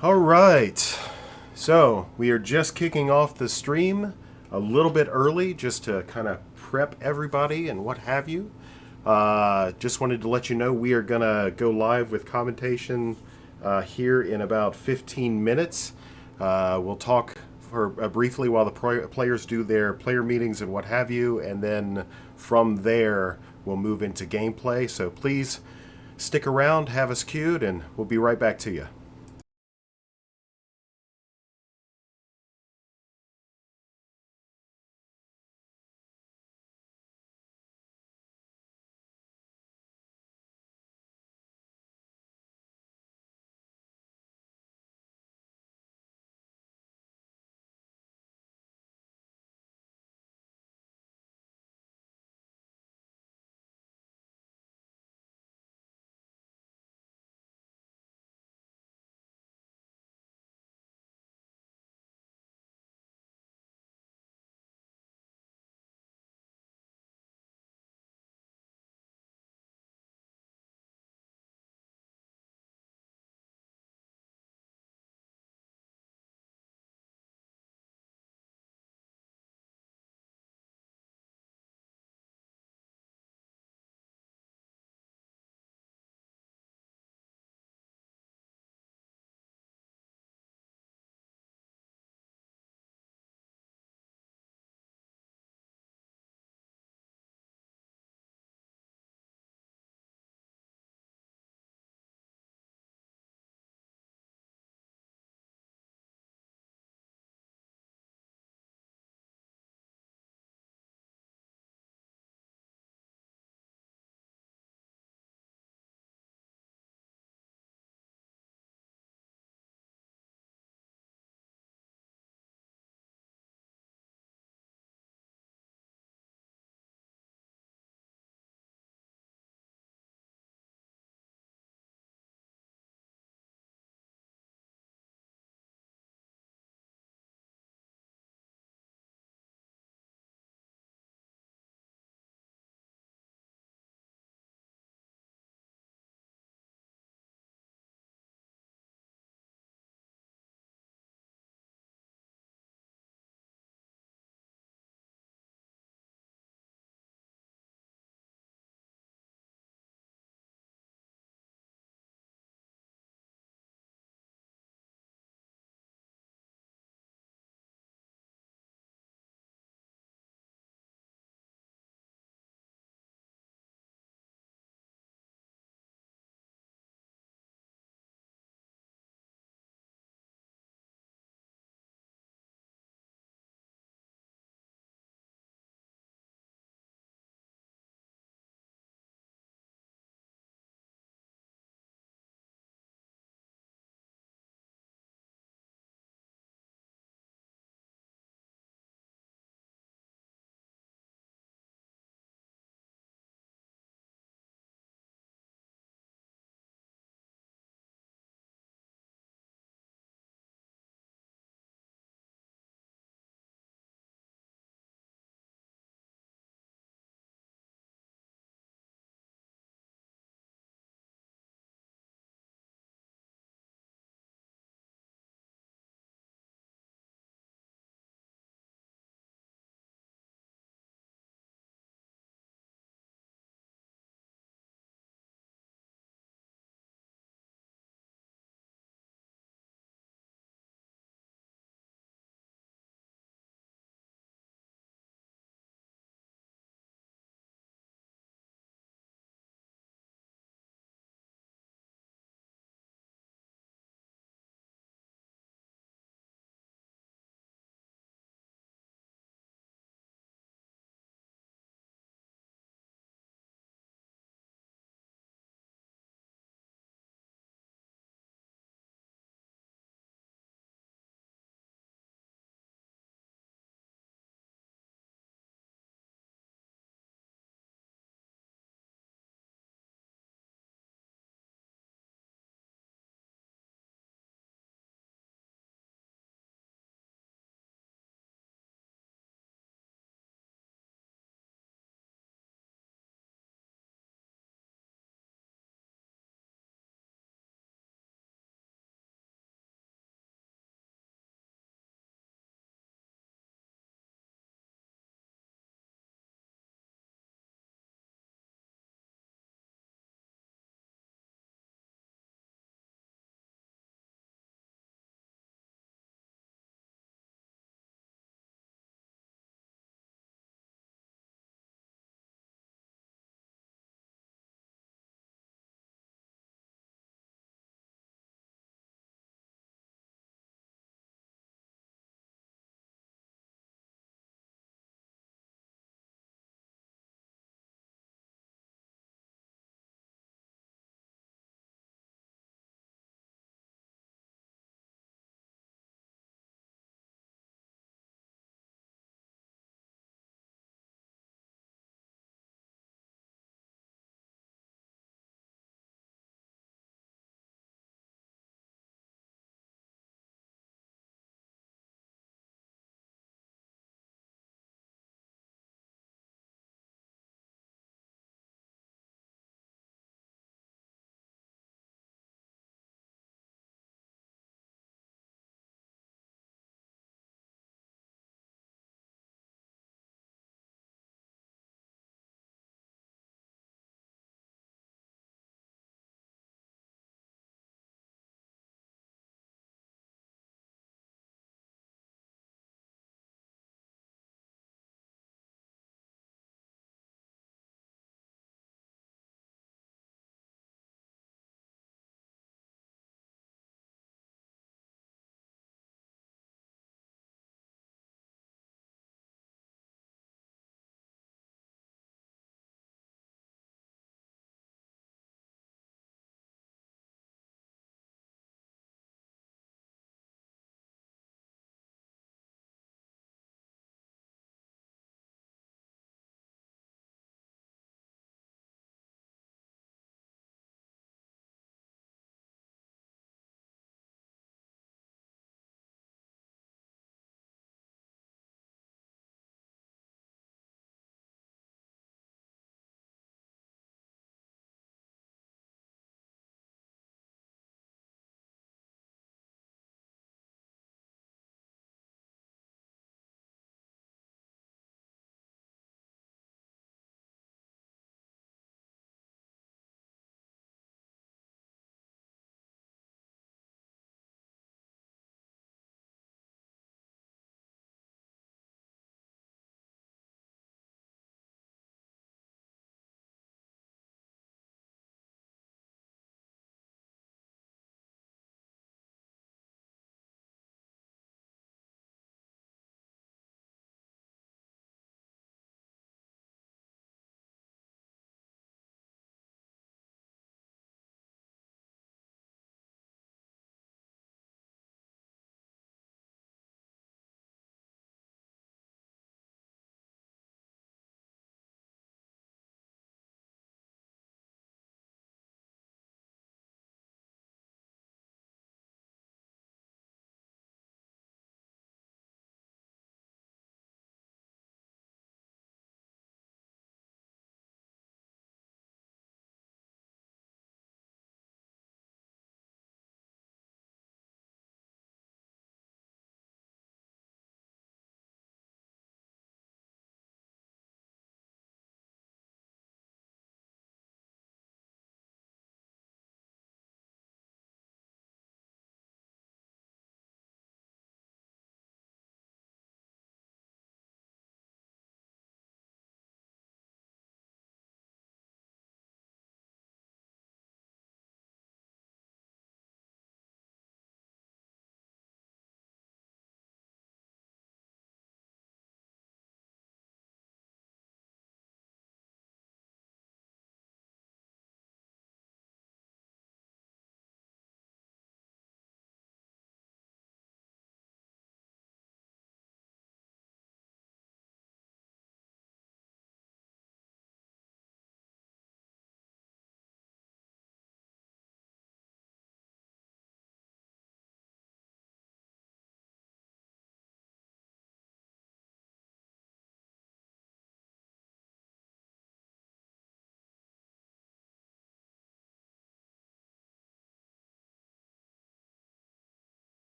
All right. So we are just kicking off the stream a little bit early just to kind of prep everybody and what have you. Just wanted to let you know we are going to go live with commentation here in about 15 minutes. We'll talk for briefly while the players do their player meetings and what have you, and then from there we'll move into gameplay. So please stick around, have us queued, and we'll be right back to you.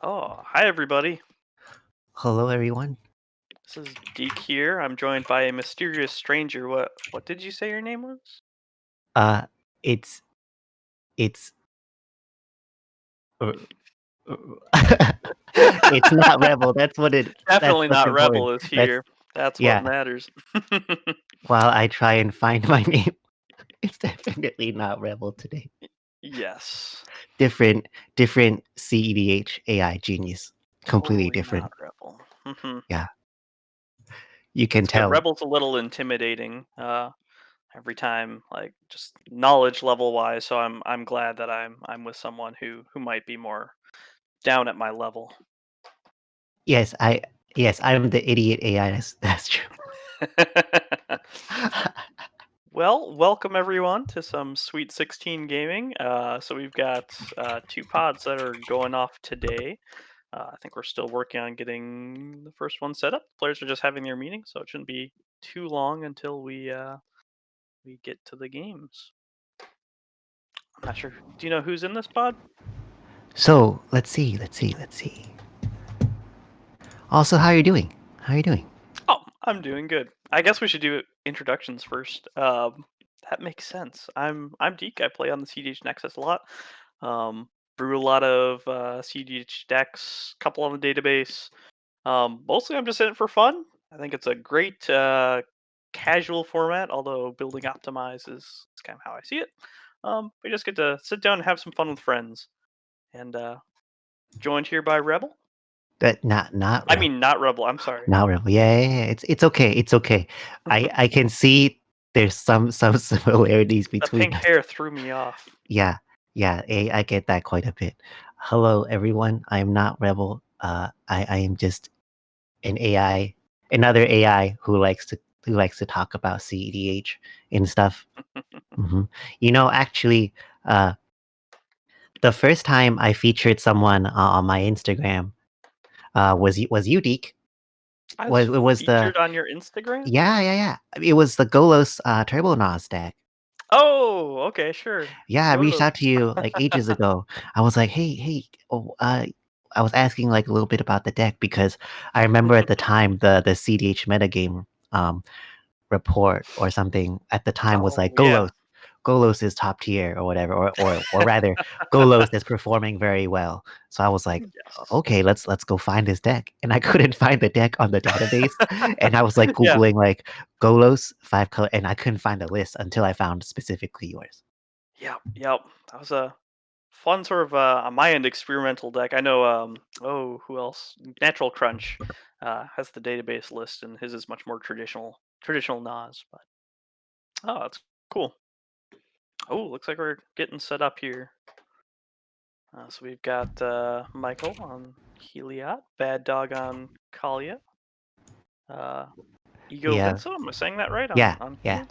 Oh, hi everybody. Hello, everyone. This is Deke here. I'm joined by a mysterious stranger. What did you say your name was? Uh, it's it's uh, uh, it's not Rebel. That's Definitely what's not important. Rebel is That's here. That's what yeah. matters. While I try and find my name, it's definitely not Rebel today. Yes. Different, different CEDH AI genius. Completely Totally different. not Rebel. Mhm. Yeah, you can That's good. tell. Rebel's a little intimidating. Every time, like just knowledge level wise. So I'm glad that I'm with someone who might be more down at my level. Yes, I'm the idiot AI. That's true. Well, welcome everyone to some Sweet 16 gaming. So we've got two pods that are going off today. I think we're still working on getting the first one set up. Players are just having their meeting, so it shouldn't be too long until we get to the games. I'm not sure. Do you know who's in this pod? So let's see. Also, how are you doing? How are you doing? Oh, I'm doing good. I guess we should do introductions first. That makes sense. I'm Deke. I play on the CDH Nexus a lot. Um, Brew a lot of CDH decks, couple on the database. Mostly I'm just in it for fun. I think it's a great casual format, although building optimize is kind of how I see it. We just get to sit down and have some fun with friends. And joined here by Rebel. That not I Rebel. mean, not Rebel. I'm sorry. Not really. Yeah. It's okay. It's okay. I can see there's some similarities The between pink us. hair threw me off. Yeah, yeah. I get that quite a bit. Hello, everyone. I am not Rebel. I am just an AI, another AI who likes to talk about CEDH and stuff. hmm actually, uh, the first time I featured someone on my Instagram was you, Deke. I was Was the featured on your Instagram? Yeah. It was the Golos, Turbonos deck. Oh, okay, sure. Yeah, I Go reached to out to you, like, ages ago. I was like, "Hey, oh, I was asking, like, a little bit about the deck because I remember at the time the CDH metagame, report or something at the time was like, Oh, yeah. Golos is top tier," or whatever, or rather, "Golos is performing very well." So I was like, Yes. "Okay, let's go find this deck." And I couldn't find the deck on the database, and I was, like, Yeah. Googling, like, "Golos 5 color," and I couldn't find a list until I found specifically yours. Yep. That was a fun sort of on my end experimental deck. I know oh, who else? Natural Crunch has the database list and his is much more traditional Nas, but oh, that's cool. Oh, looks like we're getting set up here. So we've got Michael on Heliod, Bad Dog on Kalia, uh, Ego Yeah. Vinso, am I saying that right Yeah, on yeah. Heliod?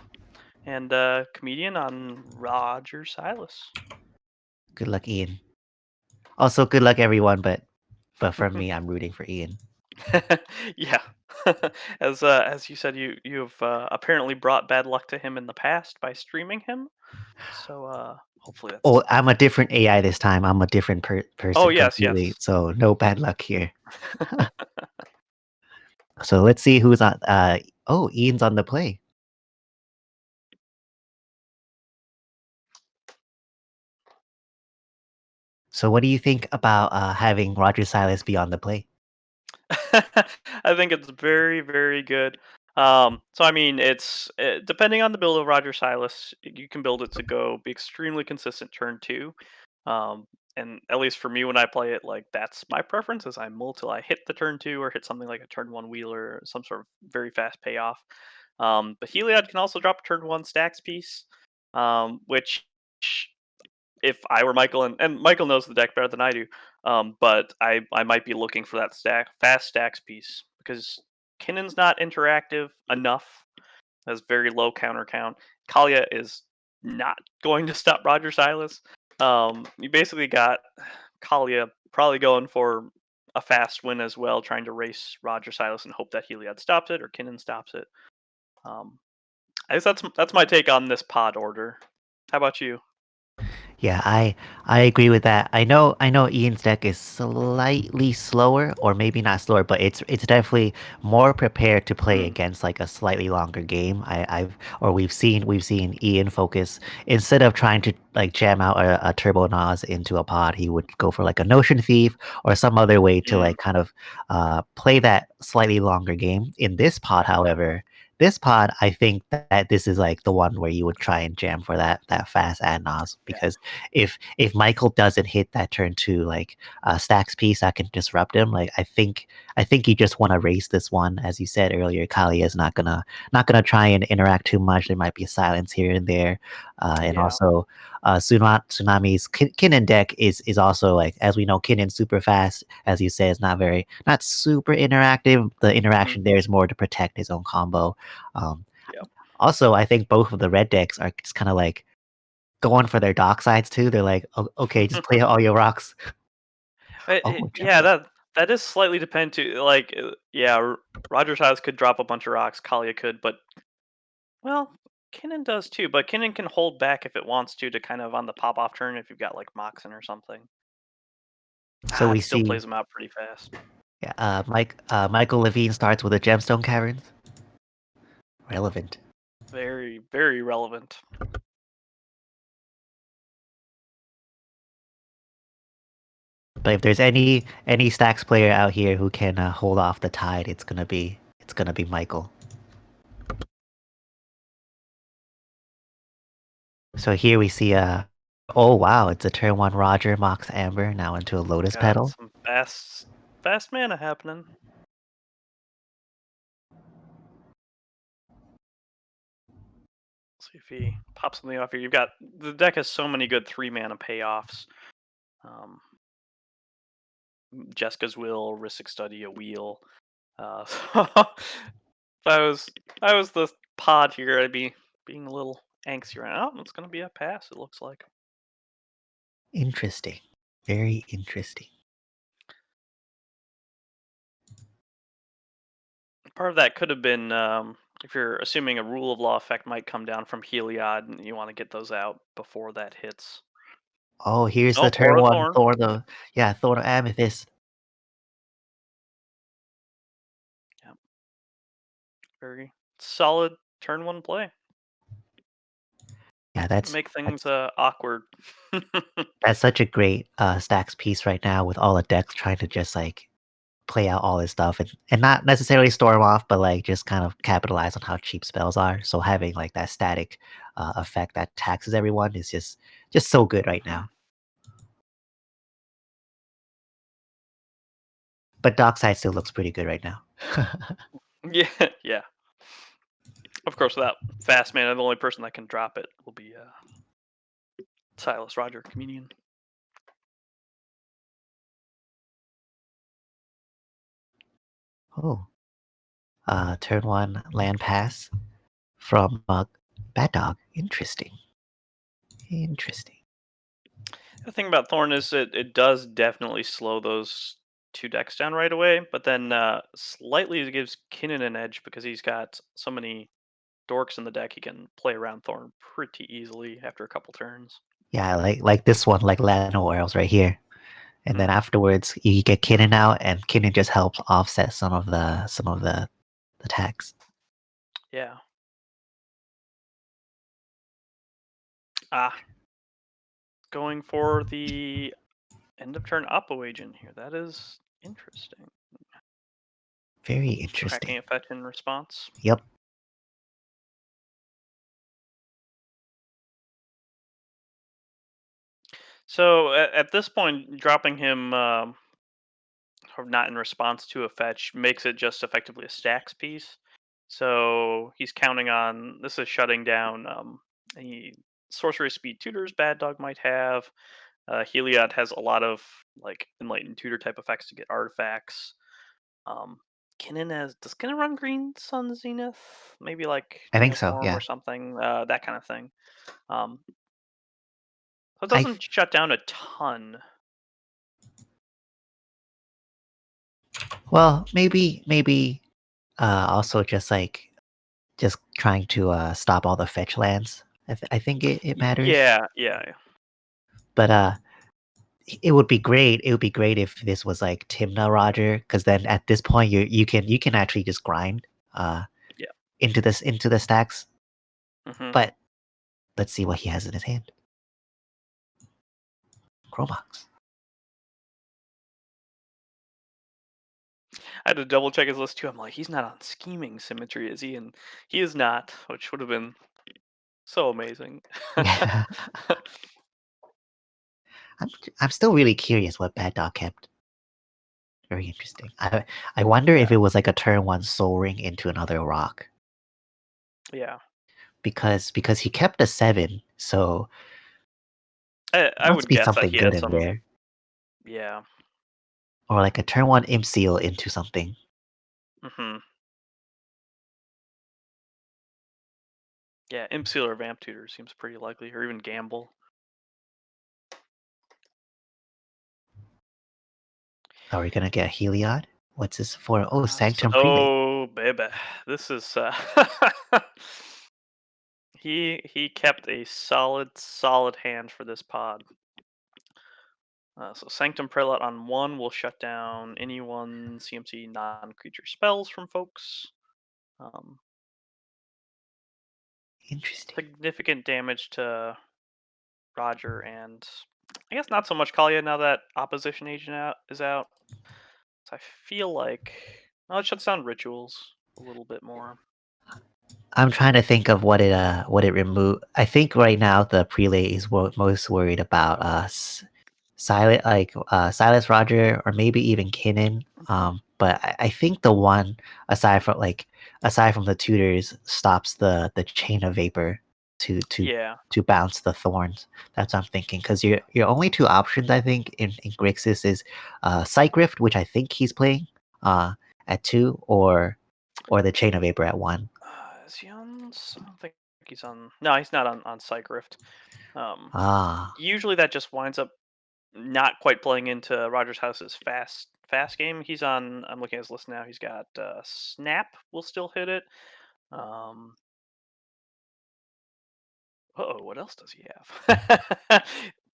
And Comedian on Roger Silas. Good luck, Ian. Also, good luck, everyone, but for me, I'm rooting for Ian. Yeah. As you said, you've apparently brought bad luck to him in the past by streaming him. So hopefully Oh, that's I'm a different AI this time. I'm a different oh person yes, completely, yes. so no bad luck here. So let's see who's on. Oh, Ian's on the play. So what do you think about having Roger Silas be on the play? I think it's very, very good. So I mean, it's depending on the build of Roger Silas, you can build it to go be extremely consistent turn two. Um, and at least for me, when I play it, like that's my preference is I mull till I hit the turn two or hit something like a turn one wheeler, or some sort of very fast payoff. But Heliod can also drop a turn one stacks piece, which if I were Michael, and Michael knows the deck better than I do, but I might be looking for that fast stacks piece because Kinnon's not interactive enough. Has very low counter count. Kalia is not going to stop Roger Silas. You basically got Kalia probably going for a fast win as well, trying to race Roger Silas and hope that Heliod stops it or Kinnon stops it. Um, I guess that's my take on this pod order. How about you? Yeah, I agree with that. I know Ian's deck is slightly slower, or maybe not slower, but it's definitely more prepared to play Mm, against like a slightly longer game. We've seen Ian focus instead of trying to like jam out a Turbo Nas into a pod, he would go for like a Notion Thief or some other way to mm, like kind of play that slightly longer game. In this pod, however, this pod, I think that this is like the one where you would try and jam for that fast ad nos yeah. because if Michael doesn't hit that turn two like stacks piece that can disrupt him, like I think you just want to race this one. As you said earlier, Kali is not gonna try and interact too much. There might be a silence here and there, and Yeah. also Tsunami's Kinnan deck is also like, as we know, Kinnan's super fast. As you say, it's not super interactive. The Hmm. interaction there is more to protect his own combo. Um, Yeah. Also, I think both of the red decks are just kind of like going for their dock sides too. They're like, okay, just play out all your rocks. Oh, Yeah, Jeffel. that is slightly depend to like yeah, Roger's house could drop a bunch of rocks, Kalia could, but well, Kinnan does too, but Kinnan can hold back if it wants to kind of on the pop off turn if you've got like Moxen or something. So It we still see, plays them out pretty fast. yeah, Michael Levine starts with the gemstone caverns. Relevant. Very, very relevant. But if there's any stacks player out here who can hold off the tide, it's gonna be Michael. So here we see oh wow, it's a turn one Roger Mox Amber now into a Lotus Got Petal. some fast mana happening. See if he pops something off here. You've got the deck has so many good 3 mana payoffs. Um, Jessica's Will, Risic Study, a Wheel. So if I was the pod here, I'd be being a little angsty right now. Oh, it's gonna be a pass. It looks like. Interesting. Very interesting. Part of that could have been if you're assuming a rule of law effect might come down from Heliod, and you want to get those out before that hits. Oh, here's the Oh, turn Aura one Thorn. Thorn of Amethyst. Yeah, very solid turn one play. Yeah, Doesn't make things awkward. that's such a great stacks piece right now with all the decks trying to just like play out all this stuff and not necessarily storm off, but like just kind of capitalize on how cheap spells are. So having like that static effect that taxes everyone is just so good right Mhm. now. But Dockside still looks pretty good right now. Yeah, yeah. Of course, without fast mana, the only person that can drop it will be Silas Roger, comedian. Oh, turn one land pass from Bad Dog. Interesting. Interesting. The thing about Thorn is it does definitely slow those two decks down right away, but then slightly it gives Kinnan an edge because he's got so many dorks in the deck. He can play around Thorn pretty easily after a couple turns. Yeah, like this one, like Lano Worlds right here. And then Hmm. afterwards you get Kinnan out, and Kinnan just helps offset some of the attacks. Yeah. Ah, going for the end of turn Oppo agent here. That is interesting. Very Cracking interesting. a fetch in response. Yep. So at this point, dropping him or not in response to a fetch makes it just effectively a stacks piece. So he's counting on this is shutting down any sorcery speed tutors Bad Dog might have. Heliod has a lot of like enlightened tutor type effects to get artifacts. Um, Kinnan does Kinnan run Green Sun Zenith? Maybe like I think so. Neoform Yeah. or something, that kind of thing. Um, so it I doesn't shut down a ton. Well, maybe also just trying to stop all the fetch lands. I think it matters. Yeah, yeah. But it would be great. It would be great if this was like Timna Roger, because then at this point you can actually just grind Yeah. into the stacks. Hmm. But let's see what he has in his hand. Chromox. I had to double check his list too. I'm like, he's not on scheming symmetry, is he? And he is not, which would have been so amazing. Yeah. I'm still really curious what Bad Dog kept. Very interesting. I wonder if Yeah. it was like a turn one Soul Ring into another rock. Yeah. Because he kept a 7, so I must would be guess that something he good had in some. there. Yeah. Or like a turn one Imp Seal into something. Hmm. Yeah. Imp Seal or Vamp Tutor seems pretty likely, or even Gamble. Are we gonna get Heliod? What's this for? Oh, Sanctum Prelate. Oh, baby. This is. He kept a solid hand for this pod. So Sanctum Prelate on 1 will shut down any one CMC non-creature spells from folks. Um, Interesting. Significant damage to Roger, and I guess not so much Kalia now that Opposition Agent is out. So I feel like it shuts down rituals a little bit more. I'm trying to think of what it removed. I think right now the prelate is most worried about Silas Roger, or maybe even Kinnan. But I think the one aside from the tutors stops the chain of vapor to Yeah, bounce the thorns. That's what I'm thinking, because your only two options I think in Grixis is Psych Rift, which I think he's playing at 2, or the chain of vapor at 1. is he on? I don't think he's on. No, he's not on Psych Rift. Um, Ah, Usually that just winds up not quite playing into Rogers House's fast game. He's on. I'm looking at his list now. He's got Snap will still hit it. Um, oh, what else does he have?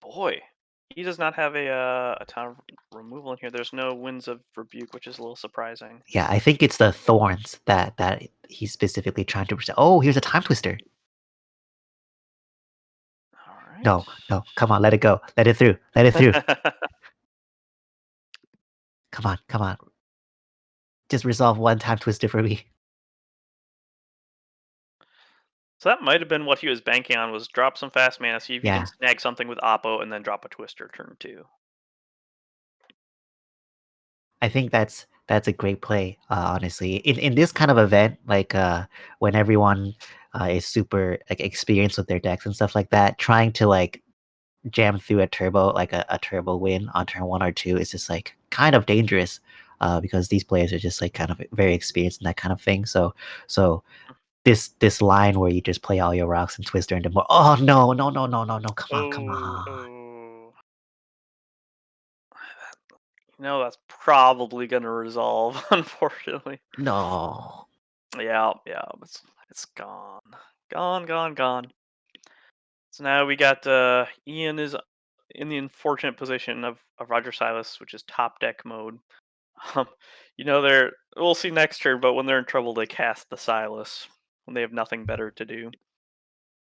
Boy, he does not have a ton of removal in here. There's no Winds of Rebuke, which is a little surprising. yeah, I think it's the thorns that he's specifically trying to present. Oh, here's a time twister. All right. No, come on, let it go. Let it through. Let it through. Come on. Just resolve one time twister for me. So that might have been what he was banking on, was drop some fast mana, see if you can Yeah, snag something with Oppo, and then drop a Twister turn 2. I think that's a great play. Honestly, in this kind of event, like when everyone is super like experienced with their decks and stuff like that, trying to like jam through a turbo, like a turbo win on turn 1 or 2, is just like kind of dangerous, because these players are just like kind of very experienced in that kind of thing. So this line where you just play all your rocks and twister into more. Oh no! Come Oh, on! oh. That's probably going to resolve, unfortunately. No. Yeah, it's gone. Gone. So now we got Ian is in the unfortunate position of Roger Silas, which is top deck mode. Um, they're we'll see next turn, but when they're in trouble, they cast the Silas when they have nothing better to do.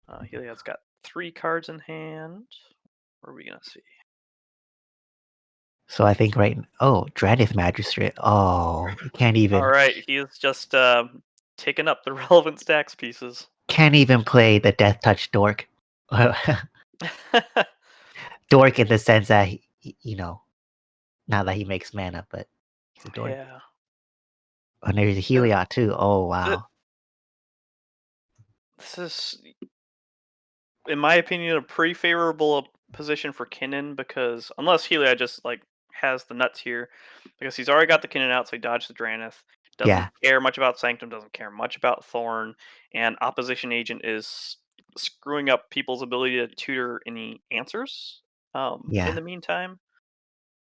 Heliod's got 3 cards in hand. What are we gonna see? So I think oh, Dranith Magistrate. Oh, you All right, he is just taking up the relevant stacks pieces. can't even play the Death Touch Dork. Dork in the sense that not that he makes mana, but he's a dork. Yeah. And there's a Uh, Heliod too. Oh uh, wow. This is, in my opinion, a pretty favorable position for Kinnan, because unless Heliod just like has the nuts here, because he's already got the Kinnan out, so he dodged the Dranith. Doesn't Yeah, care much about Sanctum. Doesn't care much about Thorn, and Opposition Agent is screwing up people's ability to tutor any answers. In yeah. the meantime,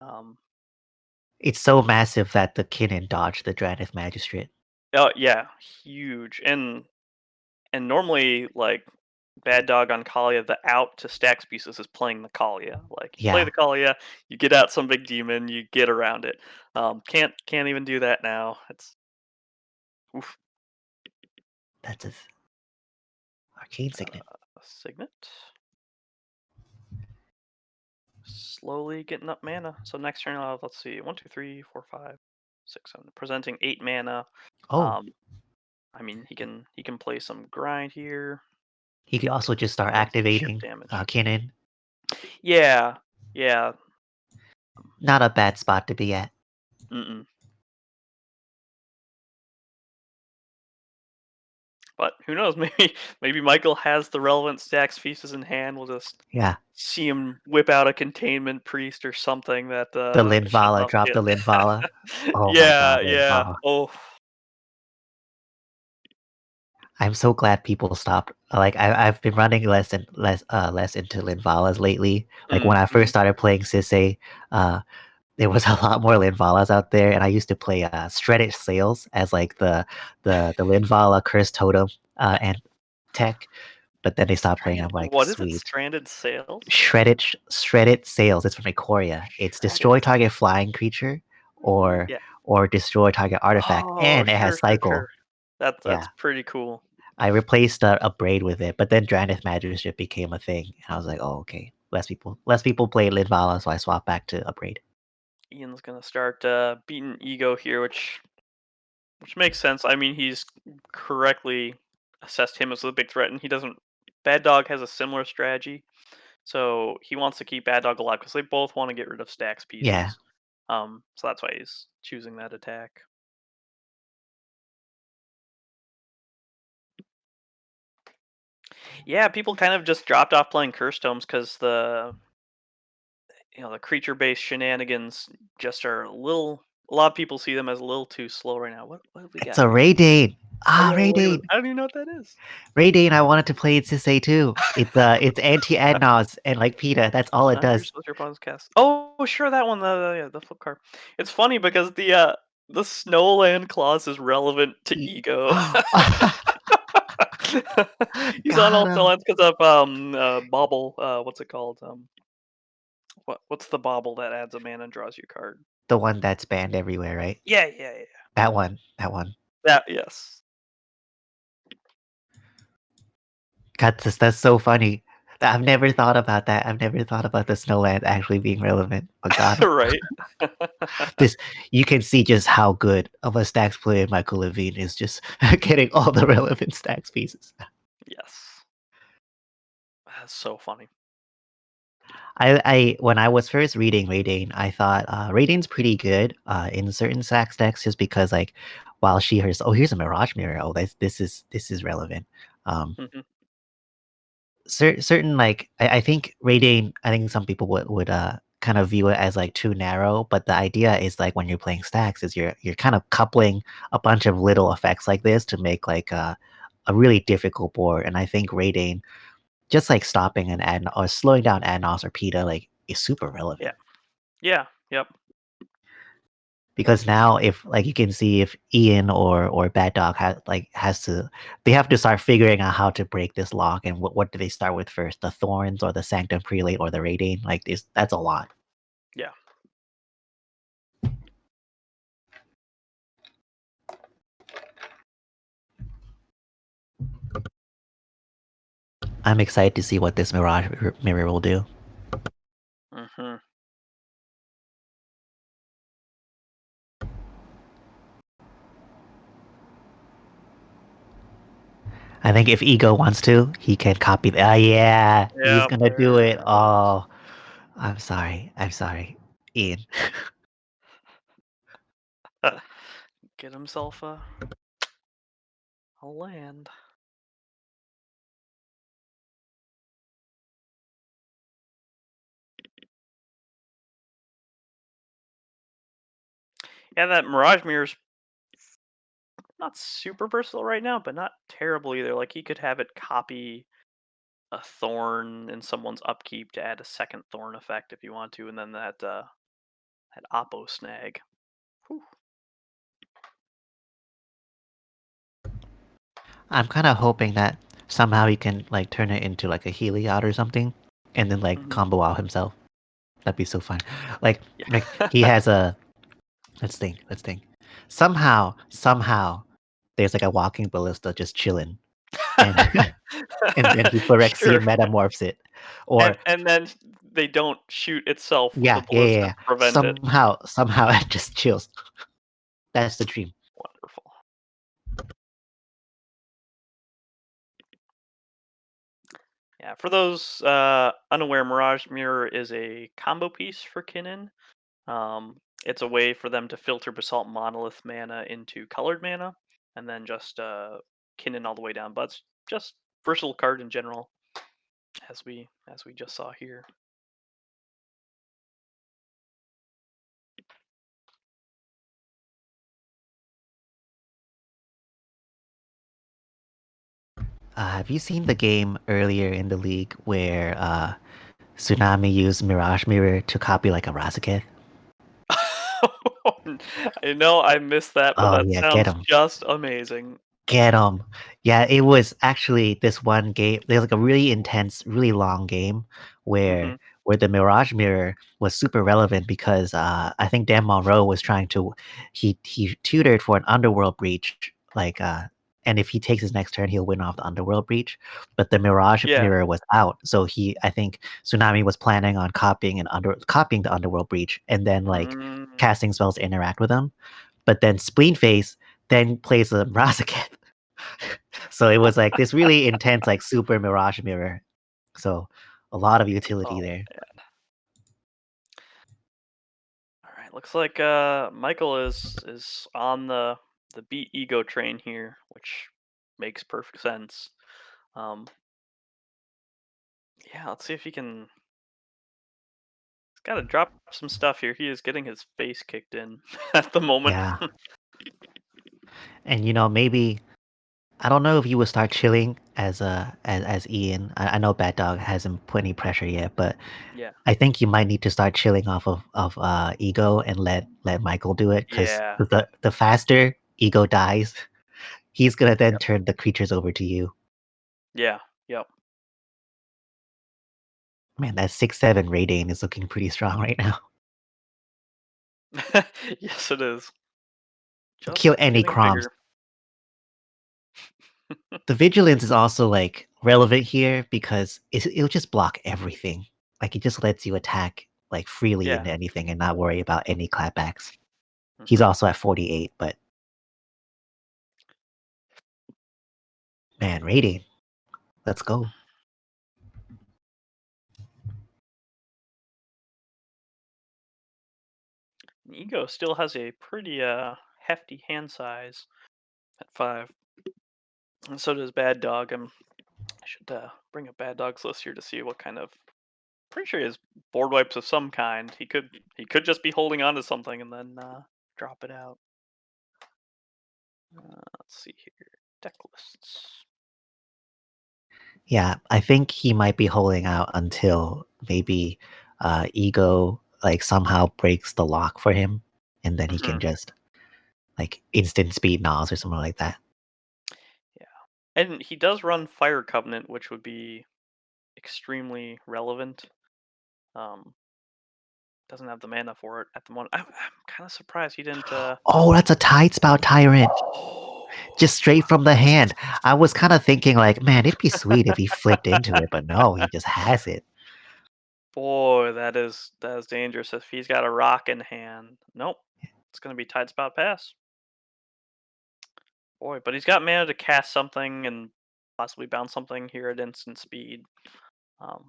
um, It's so massive that the Kinnan dodged the Dranith Magistrate. oh yeah, huge. And normally, like, Bad Dog on Kalia, the out to stacks pieces is playing the Kalia. Like you play Yeah, the Kalia, you get out some big demon, you get around it. Can't even do that now. It's oof. that's a arcane signet. Signet. Slowly getting up mana. So next turn I'll have, let's see, 1, 2, 3, 4, 5, 6, 7. Presenting 8 mana. Oh, I mean he can play some grind here. he could also just start Get some chip activating damage. cannon. Yeah, yeah. Not a bad spot to be at. Mm-mm. But who knows? Maybe Michael has the relevant stacks pieces in hand. We'll just Yeah, see him whip out a containment priest or something that the shuts Linvala, off drop the it. Linvala. Oh my Yeah, god, yeah. Linvala. Oh, I'm so glad people stopped. Like I've been running less into Linvalas lately. Like when I first mm-hmm. started playing Sisay, there was a lot more Linvalas out there, and I used to play Shredded Sails as like the Linvala Curse Totem and tech. But then they stopped playing. I'm like, What is it? sweet. Stranded sails? Shredded Sails. It's from Ikoria. It's Shredded destroy target sails. flying creature, or Yeah. destroy target artifact, Oh, and it has sure. cycle. That's Yeah, pretty cool. I replaced a braid with it, but then Drannith Magistrate became a thing, and I was like, oh okay, less people play Linvala, so I swapped back to a braid. Ian's gonna start beating ego here, which makes sense. I mean, he's correctly assessed him as the big threat, and he doesn't. Bad Dog has a similar strategy, so he wants to keep Bad Dog alive because they both want to get rid of stacks Yeah, pieces. So that's why he's choosing that attack. Yeah, people kind of just dropped off playing Curse Tomes because the creature-based shenanigans just are a little. A lot of people see them as a little too slow right now. What have we it's got a here? Raydane. Oh, look at this. Raydane. I don't even know what that is. Raydane. I wanted to play it Sisay too. It's anti Adnos and like PETA. That's all it You're does. supposed to opponent's cast. Oh, sure, that one. Yeah, the flip card. It's funny because the Snowland clause is relevant to ego. He's on Got all him. Snowlands because of bauble. What's it called? What's the bauble that adds a mana and draws you a card? The one that's banned everywhere, right? Yeah. That one. That one. That yes. God, that's so funny. I've never thought about that. I've never thought about the Snowland actually being relevant. But got him. Right. This you can see just how good of a stacks player Michael Levine is, just getting all the relevant stacks pieces. Yes. That's so funny. I when I was first reading Raydane, I thought Raydane's pretty good in certain stacks decks, just because like while she hers here's a Mirage Mirror, this is relevant. Um, Hmm. certain like I think Raydane, I think some people would kind of view it as like too narrow, but the idea is like when you're playing stacks is you're kind of coupling a bunch of little effects like this to make like a really difficult board. And I think Raydane, just like stopping an ad or slowing down Adnos or PETA, like is super relevant. Yeah. Yep. Because now if like you can see if Ian or Bad Dog they have to start figuring out how to break this lock, and what do they start with first, the Thorns or the Sanctum Prelate or the Raiding, like this, that's a lot. Yeah. I'm excited to see what this Mirage Mirror will do. Hmm. I think if Ego wants to, he can copy the yeah, he's Yep. gonna do There it. it is. Oh, I'm sorry, Ian. Get himself a land. Yeah, that Mirage Mirror's not super versatile right now, but not terrible either. Like he could have it copy a thorn in someone's upkeep to add a second thorn effect if you want to, and then that Oppo snag. Whew. I'm kind of hoping that somehow he can like turn it into like a Heliod or something, and then like Mhm. combo out himself. That'd be so fun. Like Yeah. he has a let's think, let's think. Somehow there's like a walking ballista just chilling. And and then he Phyrexia Sure. metamorphs it. Or And then they don't shoot itself with the yeah. ballista to prevent it. Somehow it just chills. That's the dream. Wonderful. Yeah, for those unaware, Mirage Mirror is a combo piece for Kinnan. It's a way for them to filter Basalt Monolith mana into colored mana, and then just Kinnan all the way down. But it's just versatile card in general, as we just saw here. Have you seen the game earlier in the league where Tsunami used Mirage Mirror to copy like a Razaketh? I know I missed that, but Oh that yeah, get sounds him. just amazing. Get him. Yeah, it was actually this one game. There's like a really intense, really long game where Hmm. where the Mirage Mirror was super relevant because I think Dan Monroe was trying to he tutored for an Underworld breach, like and if he takes his next turn, he'll win off the Underworld breach. But the Mirage Yeah. Mirror was out, so I think Tsunami was planning on copying the Underworld breach and then like Mm. casting spells to interact with them. But then Spleenface then plays a Razaketh. So it was like this really intense, like super Mirage Mirror. So a lot of utility Oh, there. all right. Looks like Michael is on the beat ego train here, which makes perfect sense. Um, yeah, let's see if he can. He's got to drop some stuff here. He is getting his face kicked in at the moment. Yeah. And maybe I don't know if you would start chilling as Ian. I know Bad Dog hasn't put any pressure yet, but Yeah. I think you might need to start chilling off of Ego and let Michael do it because Yeah. the faster Ego dies, he's gonna then Yep. turn the creatures over to you. Yeah. Yep. Man, that 6/7 rating is looking pretty strong right now. Yes, it is. Kill Just any getting Croms. bigger. The vigilance is also like relevant here because it'll just block everything. Like it just lets you attack like freely Yeah. into anything and not worry about any clapbacks. He's Hmm. also at 48, but man, rating. Let's go. Ego still has a pretty hefty hand size at 5, and so does Bad Dog. I should bring a Bad Dog's list here to see what kind of. Pretty sure he has board wipes of some kind. He could just be holding on to something and then drop it out. Let's see here. Deck lists. Yeah, I think he might be holding out until maybe Ego like somehow breaks the lock for him and then he Hmm. can just like instant speed Nas or something like that. Yeah, and he does run Fire Covenant, which would be extremely relevant. Um, doesn't have the mana for it at the moment. I'm kind of surprised he didn't. Oh, that's a Tidespout Tyrant. Oh, Just straight from the hand. I was kind of thinking like, man, it'd be sweet if he flipped into it, but no, he just has it. boy, that is dangerous. If he's got a rock in hand, nope, it's gonna be Tidespout Pass. Boy, but he's got mana to cast something and possibly bounce something here at instant speed. Um,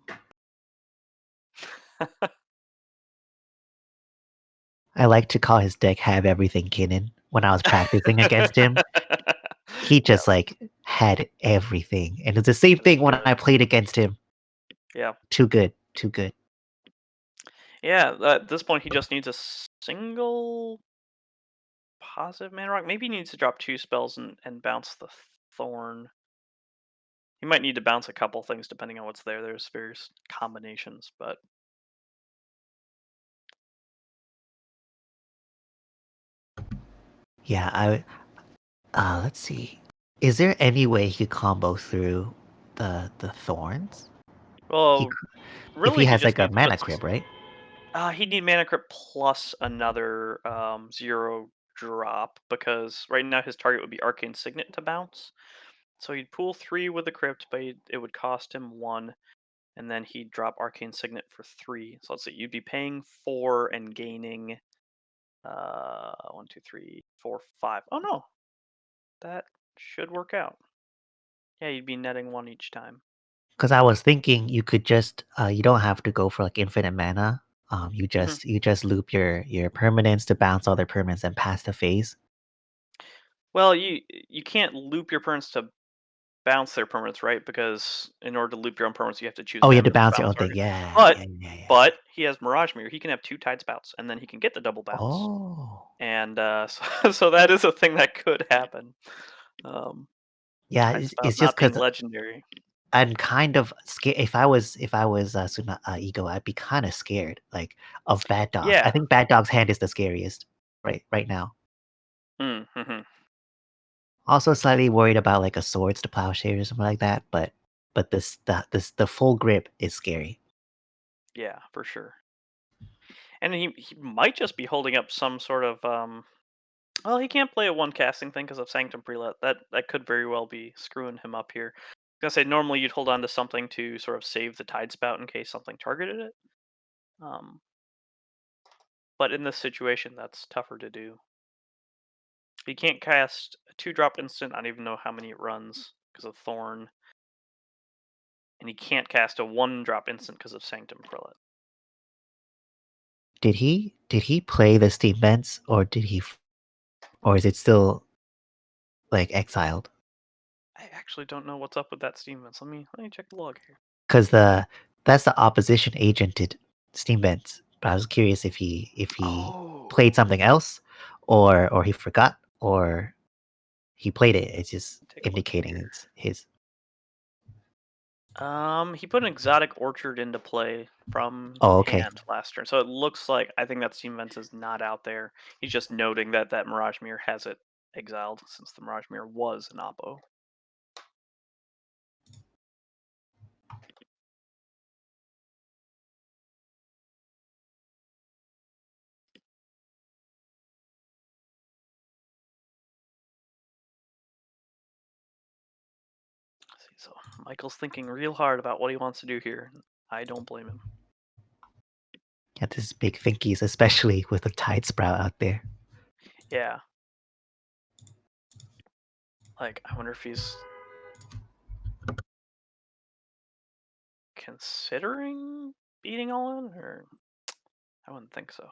I like to call his deck Have Everything Kinnan. When I was practicing against him, he yeah, just like had everything. And it's the same that is thing when true. I played against him. Yeah, Too good. Too good. yeah. At this point, he just needs a single positive mana rock. Maybe he needs to drop 2 spells and bounce the thorn. He might need to bounce a couple things depending on what's there. There's various combinations, but Yeah, let's see. Is there any way he could combo through the thorns? He Well, c- if he really, he has just like a needs to put. mana crib, right? He'd need mana crypt plus another 0 drop because right now his target would be Arcane Signet to bounce. So he'd pool 3 with the crypt, but it would cost him 1, and then he'd drop Arcane Signet for 3. So let's see, you'd be paying 4 and gaining 1, 2, 3, 4, 5. Oh no, that should work out. Yeah, you'd be netting 1 each time. Because I was thinking you could just you don't have to go for like infinite mana. You hmm just loop your permanents to bounce other permanents and pass the phase. Well, you can't loop your permanents to bounce their permanents, right? Because in order to loop your own permanents, you have to choose Oh, you have them to as the bounce your bounce own thing. target. Yeah, But yeah, yeah, yeah. but he has Mirage Mirror. He can have 2 Tides bounce, and then he can get the double bounce. Oh, And so that is a thing that could happen. Um, yeah. Tides bounce It's just not being because legendary. I'm kind of scared. If I was Ego, I'd be kind of scared like of Bad Dog. I Yeah. think Bad Dog's hand is the scariest right now. Mm-hmm. Also, slightly worried about like a swords to plowshare or something like that. But the full grip is scary. Yeah, for sure. And he might just be holding up some sort of well, he can't play a one casting thing because of Sanctum Prelat. That could very well be screwing him up here. I was gonna say normally you'd hold on to something to sort of save the Tide Spout in case something targeted it. Um, but in this situation, that's tougher to do. He can't cast a 2-drop instant. I don't even know how many it runs because of Thorn, and he can't cast a 1-drop instant because of Sanctum Prelat. Did he play the Steam Vents or or is it still like exiled? I actually don't know what's up with that Steam Vents. Let me check the log here. Because that's the opposition agented Steam Vents. But I was curious if he Oh, played something else, or he forgot, or he played it. It's just take a look indicating here. it's his. He put an exotic orchard into play from Oh, okay. hand last turn, so it looks like I think that Steam Vents is not out there. He's just noting that Mirage Mirror has it exiled since the Mirage Mirror was an oppo. See, so Michael's thinking real hard about what he wants to do here. I don't blame him. Yeah, this is big thinkies, especially with the Tide Sprout out there. Yeah, like I wonder if he's considering beating all in, or I wouldn't think so.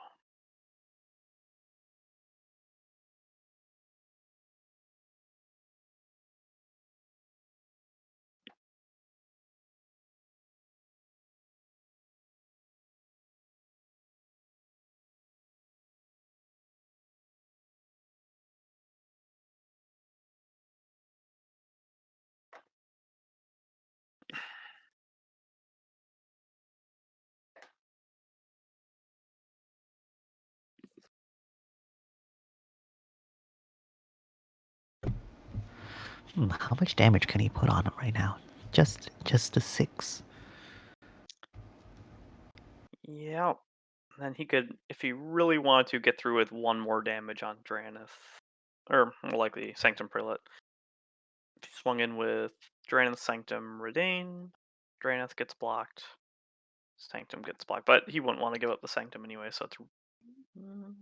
How much damage can he put on him right now? Just a 6. Yeah, then he could, if he really wanted to, get through with 1 more damage on Dranith, or more likely Sanctum Prelate. If he swung in with Dranith Sanctum Redain, Dranith gets blocked, Sanctum gets blocked, but he wouldn't want to give up the Sanctum anyway, so it's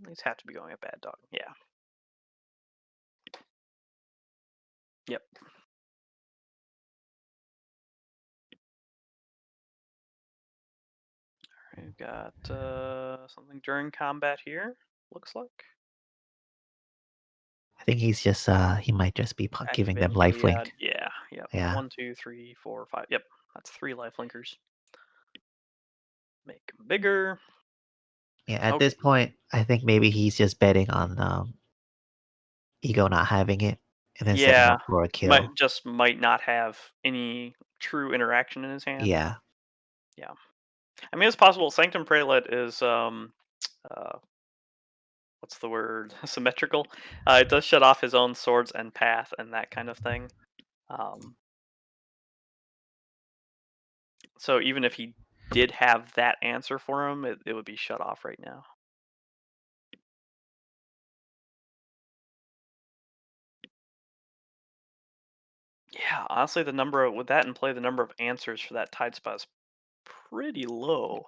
these have to be going at Bad Dog. Yeah. Yep. We've got something during combat here. Looks like I think he's just he might just be giving them activating Iliad. lifelink. Yeah. Yep. Yeah. 1, 2, 3, 4, 5. Yep. That's 3 lifelinkers. Make them bigger. Yeah, at Okay. this point, I think maybe he's just betting on Ego not having it and then setting Yeah. up for a Might kill. might not have any true interaction in his hand. Yeah. Yeah. I mean, it's possible. Sanctum Prelate is uh, what's the word? Symmetrical. It does shut off his own swords and path and that kind of thing. Um, So even if he did have that answer for him, it would be shut off right now. Yeah, honestly, the number with that in play, the number of answers for that tied spot is pretty low.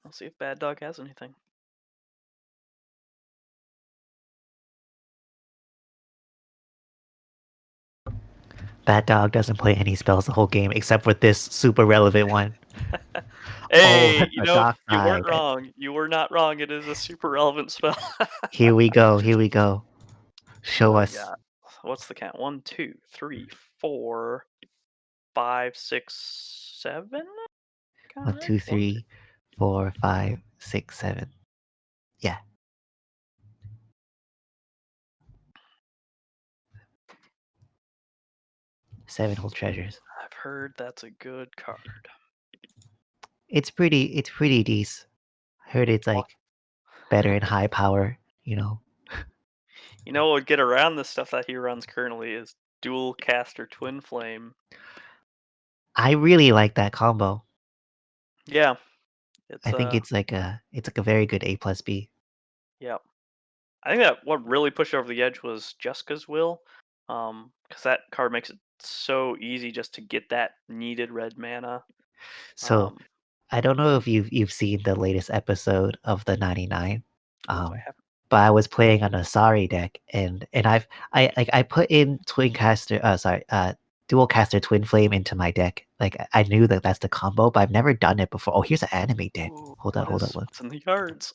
Let's see if Bad Dog has anything. Bad Dog doesn't play any spells the whole game except for this super relevant one. Hey, The dark you weren't side. wrong. You were not wrong. It is a super relevant spell. Here we go. Here we go. Show What do we us. got? What's the count? 1, 2, 3, 4, 5, 6, 7? Count 1, right? 2, 3, 4, 5, 6, 7. Yeah. 7 whole treasures. I've heard that's a good card. It's pretty decent. I heard it's like better in high power, you know. You know what would get around the stuff that he runs currently is Dual Caster Twin Flame. I really like that combo. Yeah. I think it's like a very good A plus B. Yeah. I think that what really pushed over the edge was Jessica's Will, because that card makes it so easy just to get that needed red mana. So Um, I don't know if you've seen the latest episode of the 99. I Um, haven't. but I was playing on a Sorry deck and I put in dual caster twin flame into my deck. Like I knew that that's the combo, but I've never done it before. Oh, here's an anime deck. Ooh, Hold on. what's in the yards?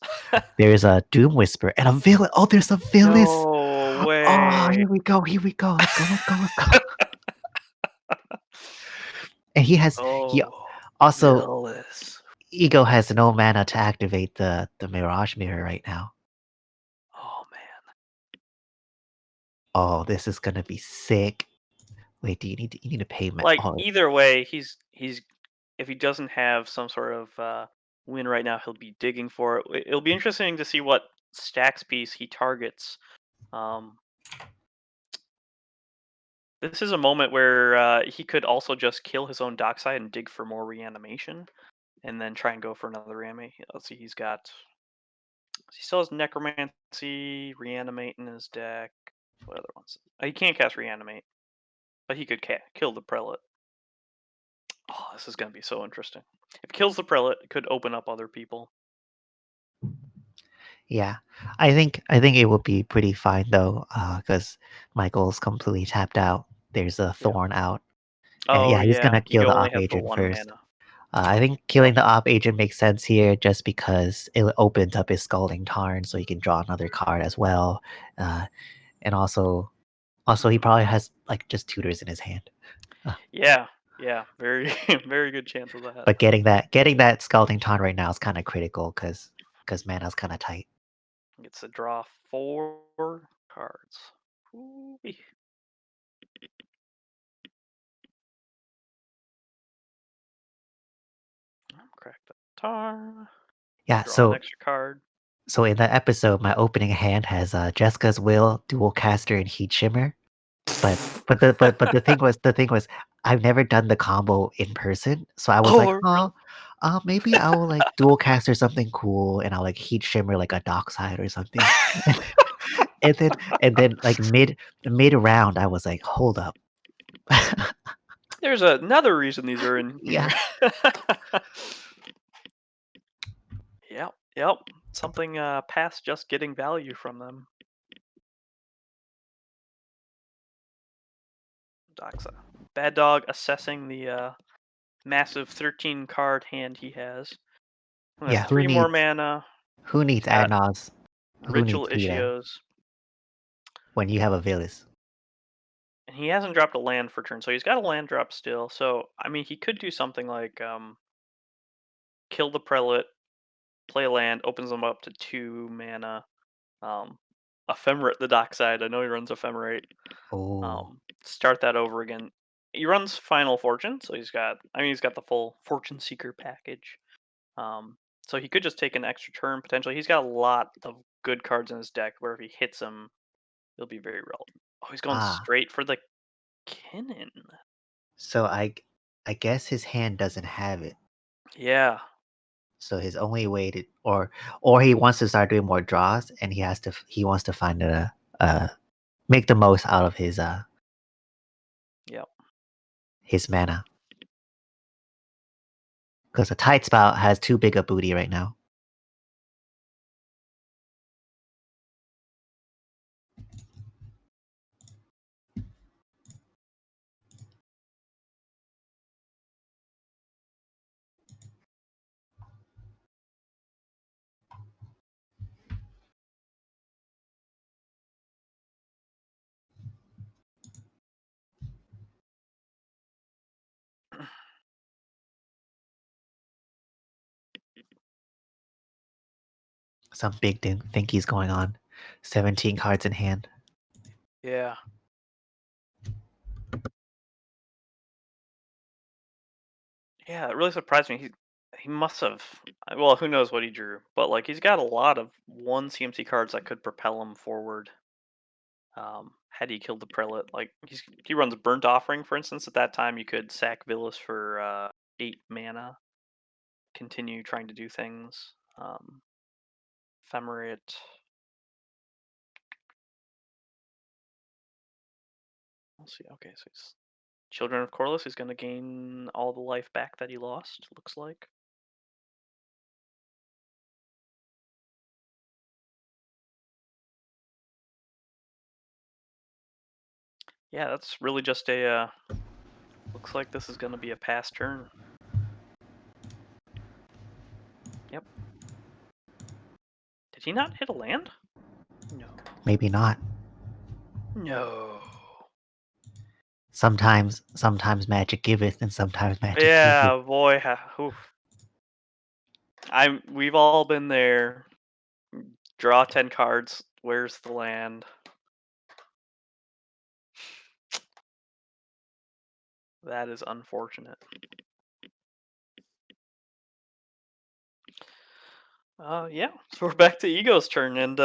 There's a Doom Whisper and a villain. Oh, there's a villain. No Oh, way. here we go. Let's go. And he Oh, also Villas. Ego has no mana to activate the Mirage Mirror right now. Oh man. Oh, this is gonna be sick. Wait, do you need to pay Like oh, either way, he's if he doesn't have some sort of win right now, he'll be digging for it. It'll be interesting to see what stacks piece he targets. Um, this is a moment where he could also just kill his own dockside and dig for more reanimation, and then try and go for another reanimate. Let's see, he still has necromancy, reanimate in his deck. What other ones? He can't cast reanimate, but he could kill the prelate. Oh, this is going to be so interesting. If it kills the prelate, it could open up other people. yeah. I think it would be pretty fine though, because Michael's completely tapped out. There's a Yeah. thorn out. And Oh yeah, he's yeah, gonna kill Ego the only op has the agent 1 first. mana. I think killing the op agent makes sense here just because it opens up his Scalding Tarn so he can draw another card as well. And also he probably has like just tutors in his hand. Yeah, very very good chance of that. But getting that Scalding Tarn right now is kind of critical because mana's kind of tight. Gets to draw 4 cards. Ooh-wee. Crack the tar. Yeah, Draw an extra card. so in that episode, my opening hand has Jessica's Will, Dual Caster, and Heat Shimmer. But the thing was I've never done the combo in person, so I was like, Oh, really? oh, maybe I will like Dual Caster something cool, and I'll like Heat Shimmer like a Dockside or something. and then like mid round, I was like, hold up, There's another reason these are in here. yeah, Yep. Something past just getting value from them. Doxa. Bad Dog assessing the massive 13 card hand he has. He has yeah. 3 more mana. Who needs He's got Adnos? Who Ritual needs Vita Ishios. when you have a Villas? And he hasn't dropped a land for turn, so he's got a land drop still. So I mean, he could do something like kill the prelate, play a land, opens them up to 2 mana. Um, Ephemerate the dockside. I know he runs Ephemerate. Oh, Start that over again. He runs Final Fortune, so he's got the full Fortune Seeker package. So he could just take an extra turn potentially. He's got a lot of good cards in his deck where if he hits them, It'll be very relevant. Oh, he's going Ah, straight for the Kinnan. so I guess his hand doesn't have it. Yeah. So his only way to, or he wants to start doing more draws, and he wants to find make the most out of Yep. his mana. Because the Tide Spout has too big a booty right now. Some big thinkies going on. 17 cards in hand. Yeah. Yeah, it really surprised me. He must have. Well, who knows what he drew, but like he's got a lot of 1 CMC cards that could propel him forward. Had he killed the prelate, like he runs Burnt Offering, for instance. At that time, you could sack Villas for 8 mana, continue trying to do things. Ephemerate. Let's see. Okay, so he's Children of Corliss. He's going to gain all the life back that he lost. Looks like. Yeah, that's really just a. Looks like this is going to be a pass turn. Yep. Did he not hit a land? No. Maybe not. No. Sometimes magic giveth, and sometimes magic taketh. Yeah, boy. Oof. We've all been there. Draw 10 cards. Where's the land? That is unfortunate. Yeah. So we're back to Ego's turn, and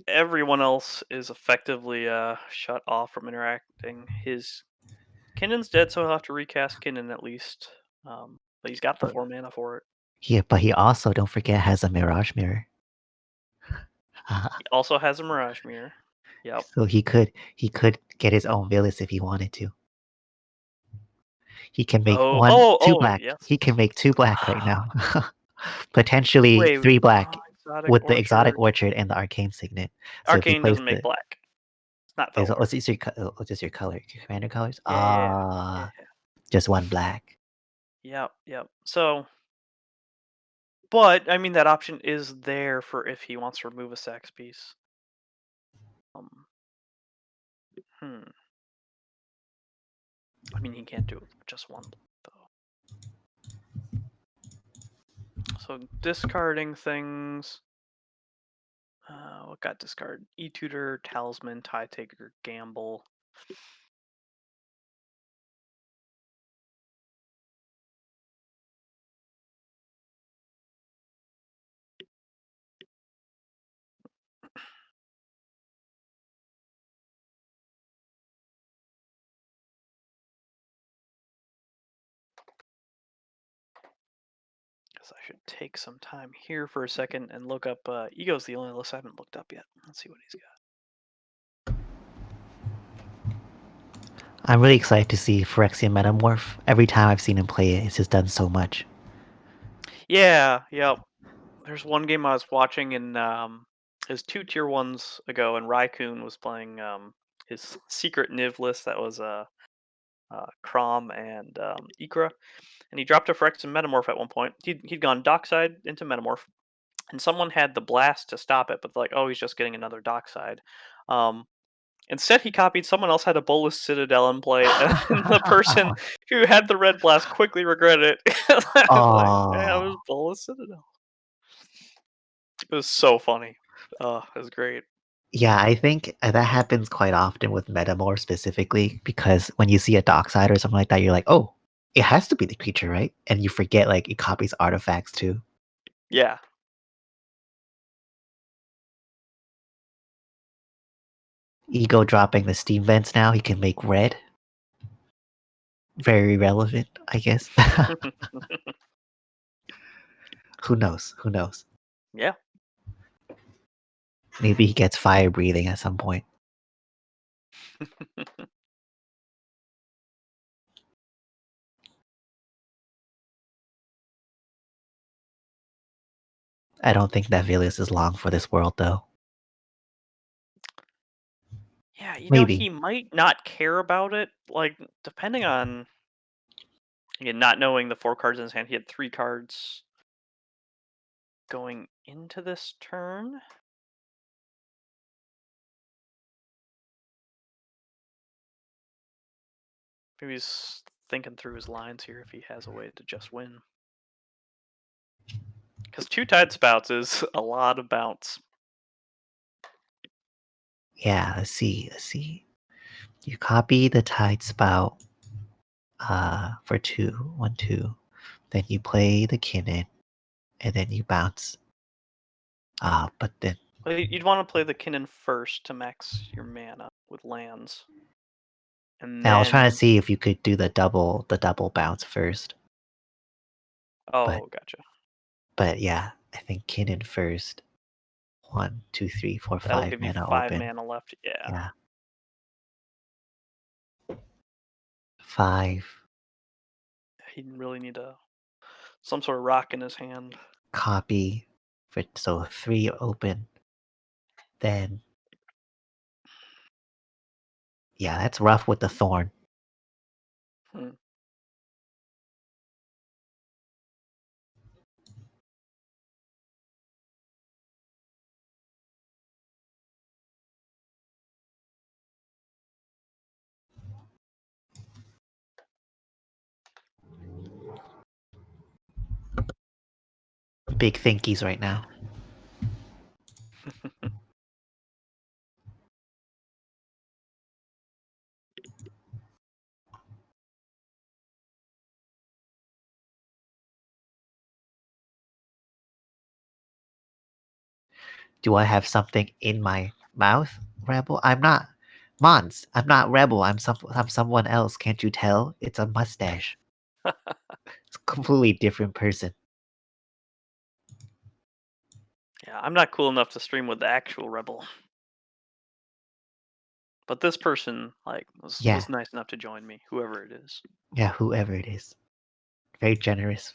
everyone else is effectively shut off from interacting. His Kinnan's dead, so he'll have to recast Kinnan at least. But he's got the 4 mana for it. Yeah, but he also, don't forget, has a Mirage Mirror. He also has a Mirage Mirror. Yep. So he could get his own Villas if he wanted to. He can make two black. Yes. He can make 2 black right now. Potentially Wait, 3 black with the Exotic Orchard. Orchard and the Arcane Signet. So if he Arcane plays doesn't make black. It's not the what's your color? Your commander colors? yeah. Just 1 black. Yep. So, but I mean that option is there for if he wants to remove a sax piece. I mean, he can't do it with just 1 though. So discarding things. What got discarded? E-Tutor, Talisman, Tie Taker, Gamble. Guess I should take some time here for a second and look up. Ego's the only list I haven't looked up yet. Let's see what he's got. I'm really excited to see Phyrexian Metamorph. Every time I've seen him play it, it's just done so much. Yeah, yep. There's one game I was watching in his 2 tier 1s ago, and Raikkoon was playing his secret Niv list that was Crom and Ikra, and he dropped a Phyrexian Metamorph at one point. He'd gone Dockside into Metamorph, and someone had the blast to stop it, but like, oh, he's just getting another Dockside. Instead, he copied someone else had a Bolus Citadel in play, and the person who had the red blast quickly regretted it. I was like, yeah, it was Bolus Citadel. It was so funny. It was great. Yeah, I think that happens quite often with Metamorph specifically, because when you see a Dockside or something like that, you're like, oh, it has to be the creature, right? And you forget like it copies artifacts too. Yeah. Ego dropping the steam vents now. He can make red. Very relevant, I guess. Who knows? Who knows? Yeah. Maybe he gets fire breathing at some point. I don't think that Vilius is long for this world, though. Yeah, Maybe. he might not care about it. Like, depending on, again, not knowing the 4 cards in his hand, he had 3 cards going into this turn. Maybe he's thinking through his lines here if he has a way to just win. Because 2 Tide Spouts is a lot of bounce. Yeah, let's see. Let's see. You copy the Tide Spout for 2, 1, 2. Then you play the Kinnan, and then you bounce. But then Well, you'd want to play the Kinnan first to max your mana with lands. And I was trying to then... see if you could do the double bounce first. Oh, gotcha. But yeah, I think Kinnan first. 1, 2, 3, 4, That'll 5 give you mana 5 open. mana left. Yeah. Yeah. 5. He'd really need some sort of rock in his hand. Copy. So 3 open. Then yeah, that's rough with the thorn. Hmm. Big thinkies right now. Do I have something in my mouth, Rebel? I'm not. Mons, I'm not Rebel. I'm someone else. Can't you tell? It's a mustache. It's a completely different person. Yeah, I'm not cool enough to stream with the actual Rebel. But this person, like, was nice enough to join me, whoever it is. Yeah, whoever it is. Very generous.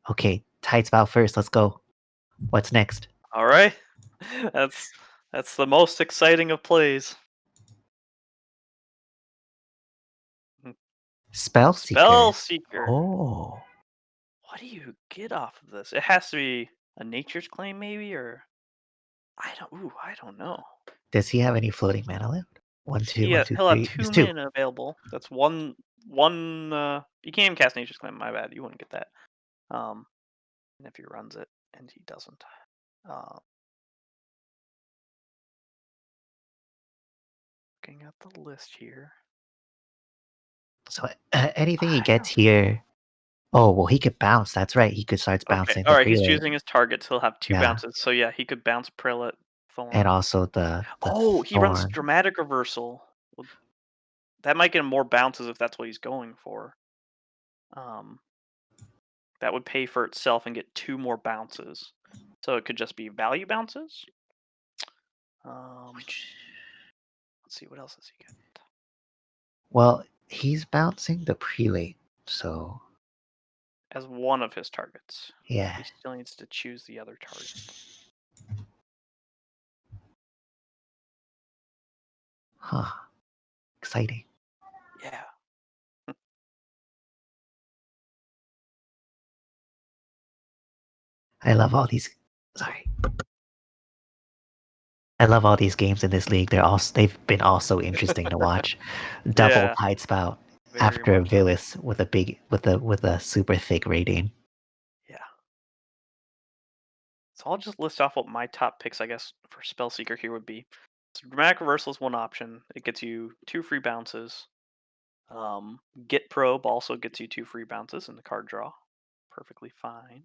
Okay, Tide Spout first. Let's go. What's next? All right, that's the most exciting of plays. Spellseeker. Spellseeker. Oh. What do you get off of this? It has to be a Nature's Claim, maybe, or I don't know. Does he have any floating mana left? 1, 2, 1, 2, He'll have 3. 2 There's 2. mana available. That's one. You can't even cast Nature's Claim. My bad. You wouldn't get that. And if he runs it, and he doesn't. Looking at the list here. So anything he gets here. Oh, well, he could bounce. That's right. He could start Okay. bouncing All the right. He's prelate. choosing his targets. He'll have 2 Yeah. bounces. So yeah, he could bounce Prelate, Thorn. And also the he runs thorn. Dramatic Reversal. Well, that might get him more bounces if that's what he's going for. That would pay for itself and get 2 more bounces. So it could just be value bounces. Let's see, what else does he get? Well, he's bouncing the prelate, so As one of his targets. yeah. He still needs to choose the other target. Huh. Exciting. Yeah. I love all these. Sorry. I love all these games in this league. They've been all so interesting to watch. Double Yeah. Tide Spout Very after much so. Villis with a super thick rating. Yeah. So I'll just list off what my top picks, I guess, for Spellseeker here would be. So Dramatic Reversal is one option. It gets you 2 free bounces. Get Probe also gets you 2 free bounces in the card draw. Perfectly fine.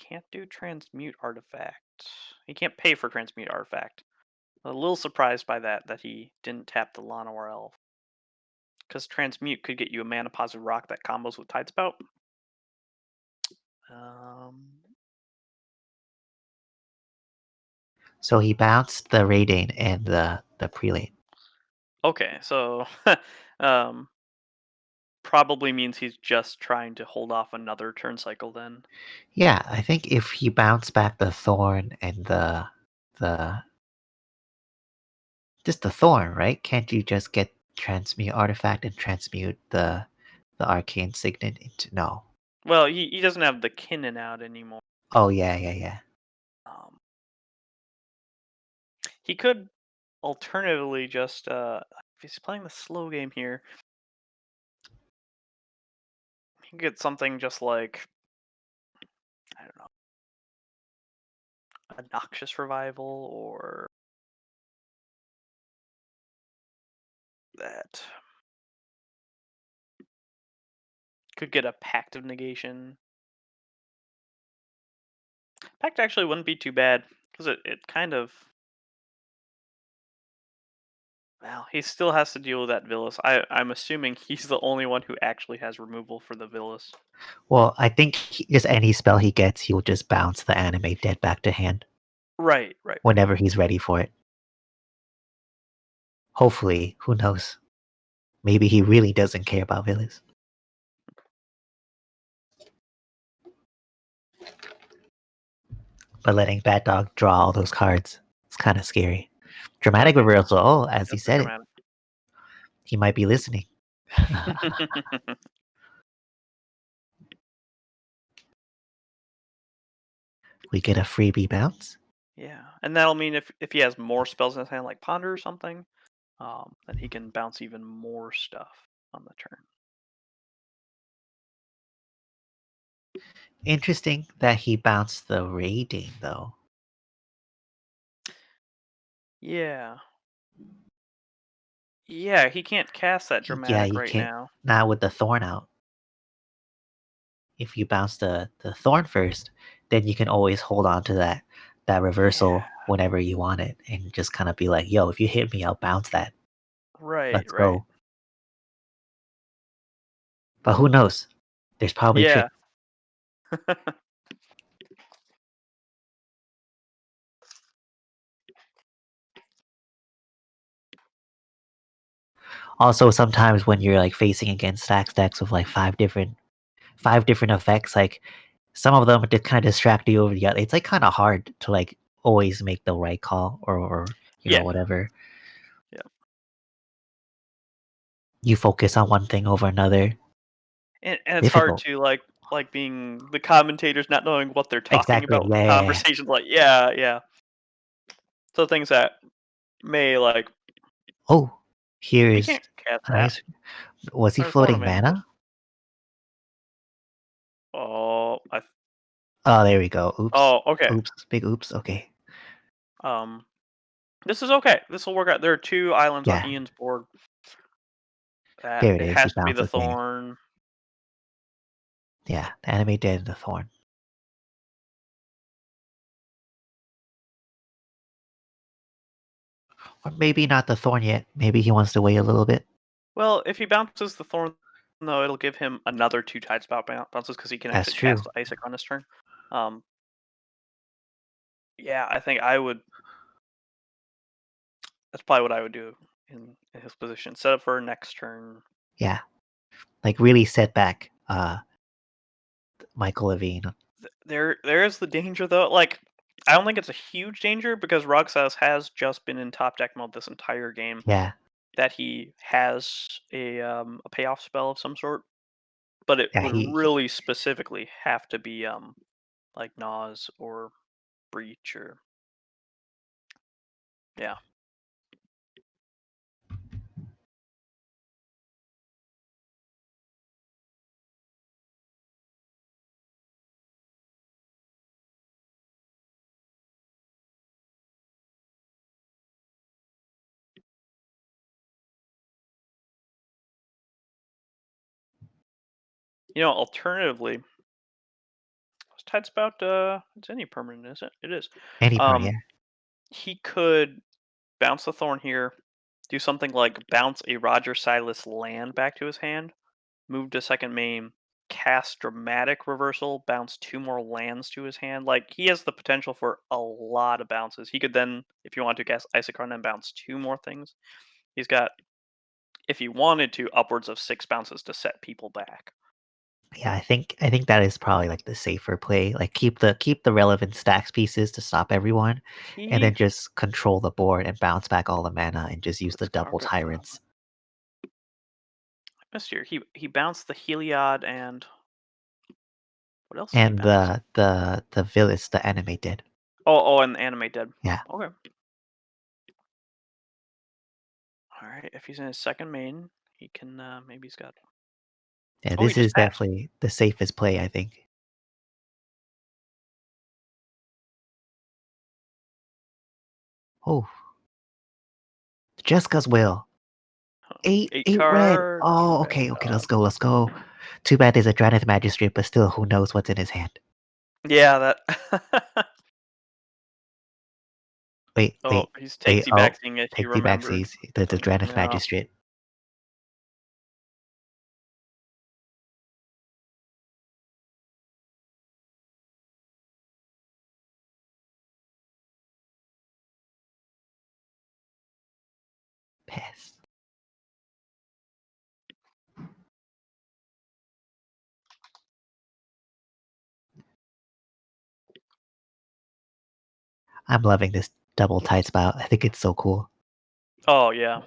can't do transmute artifact. He can't pay for transmute artifact. A little surprised by that he didn't tap the Llanowar Elf. Because transmute could get you a mana positive rock that combos with Tidespout. So he bounced the Raiding and the Prelate. Okay, so probably means he's just trying to hold off another turn cycle then. Yeah, I think if he bounced back the Thorn and the just the Thorn, right? Can't you just get transmute artifact and transmute the arcane signet into no? Well, he doesn't have the Kinnan out anymore. Oh yeah. He could alternatively just if he's playing the slow game here, he could get something just like, I don't know, a Noxious Revival or that. Could get a Pact of Negation. Pact actually wouldn't be too bad because it kind of. Well, he still has to deal with that Villas. I'm assuming he's the only one who actually has removal for the Villas. Well, I think just any spell he gets, he will just bounce the Animate Dead back to hand. Right. Whenever he's ready for it. Hopefully, who knows? Maybe he really doesn't care about Villas. But letting Bat Dog draw all those cards, it's kind of scary. Dramatic Okay. reversal. Oh, as he That's said it, dramatic. he might be listening. We get a freebie bounce. Yeah, and that'll mean if he has more spells in his hand, like Ponder or something, then he can bounce even more stuff on the turn. Interesting that he bounced the Raiding, though. Yeah. Yeah, he can't cast that Yeah, dramatic you right can't. now. Not with the Thorn out. If you bounce the Thorn first, then you can always hold on to that Yeah. reversal whenever you want it, and just kind of be like, "Yo, if you hit me, I'll bounce that. Right. Let's go." But who Hmm. knows? There's probably Yeah. trick. Also, sometimes when you're like facing against stack stacks with like five different effects, like some of them to kind of distract you over the other. It's like kind of hard to like always make the right call or Yeah. whatever. Yeah. You focus on one thing over another. And it's hard Difficult. to like being the commentators not knowing what they're talking Exactly. about with the Yeah. conversations. Like, yeah. So things that may like Oh, here he is can't cast a that. nice. Was he Or Thorn of floating Manacles. mana? Oh, Oh, there we go. Oops. okay. Oops. Big oops. Okay. This is okay. This will work out. There are two islands on Yeah. Ian's board. That There it it is. He has to be the bounces there. Thorn. Yeah. The anime dead the thorn. Or maybe not the thorn yet. Maybe he wants to wait a little bit. Well, if he bounces the Thorn, though, it'll give him another 2 Tidespout bounces because he can That's actually true. cast Isaac on his turn. Um, yeah, I think I would. That's probably what I would do in his position. Set up for next turn. Yeah. Like really set back Michael Levine. There is the danger though. Like, I don't think it's a huge danger because Roxas has just been in top deck mode this entire game. Yeah. That he has a payoff spell of some sort, but it Yeah, would he really specifically have to be like Nas or Breach or yeah. Alternatively, I was Tide Spout, it's any permanent, is it? It is. Any part, yeah. He could bounce the Thorn here, do something like bounce a Roger Silas land back to his hand, move to second main, cast Dramatic Reversal, bounce 2 more lands to his hand. Like, he has the potential for a lot of bounces. He could then, if you want to cast Isochron, then bounce 2 more things. He's got, if he wanted to, upwards of 6 bounces to set people back. Yeah, I think that is probably like the safer play. Like keep the relevant stacks pieces to stop everyone, and then He just control the board and bounce back all the mana and just use the Let's double carve it up. tyrants. Missed here. He bounced the Heliod and what else did he And bounce? the Villas, the anime did. Oh, and the Animate Dead. Yeah. Okay. All right. If he's in his second main, he can maybe he's got. Yeah, Oh, he this just is passed. definitely the safest play, I think. Oh. Jessica's will. Eight 8 red. cards. Oh, Okay. okay, let's go. Too bad there's a Dragonith Magistrate, but still, who knows what's in his hand. Yeah, that. Wait, Oh, wait, he's wait, takesy oh, backing if you take the remember. backsies. The Dragonith Yeah. Magistrate. Pass. I'm loving this double Tide Spout. I think it's so cool. Oh yeah.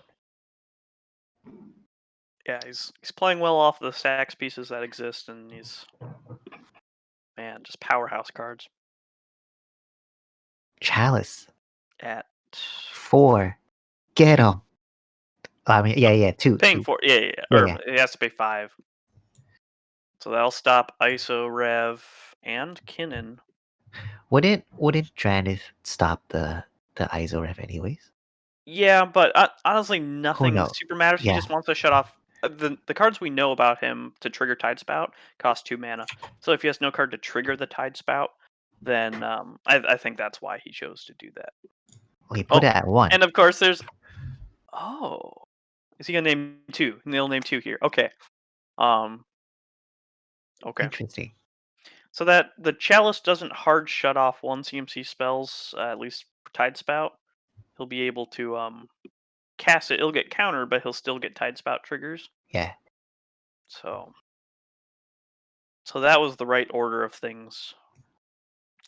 Yeah, he's playing well off the stacks pieces that exist, and he's just powerhouse cards Chalice. at 4. Get him. I mean, yeah, two. paying for Yeah. or he has to pay 5. So that'll stop ISO, Rev, and Kinnan. Wouldn't Dragonith stop the ISO ref anyways? Yeah, but honestly, Who nothing knows? super matters. He Yeah. just wants to shut off the cards we know about him to trigger Tide Spout cost 2 mana. So if he has no card to trigger the Tide Spout, then I think that's why he chose to do that. Well, he put it at 1. And of course, there's is he gonna name 2? He'll name 2 here. Okay. Okay. Interesting. So that the Chalice doesn't hard shut off 1 CMC spells, at least for Tide Spout. He'll be able to cast it. It'll get countered, but he'll still get Tide Spout triggers. Yeah. So that was the right order of things.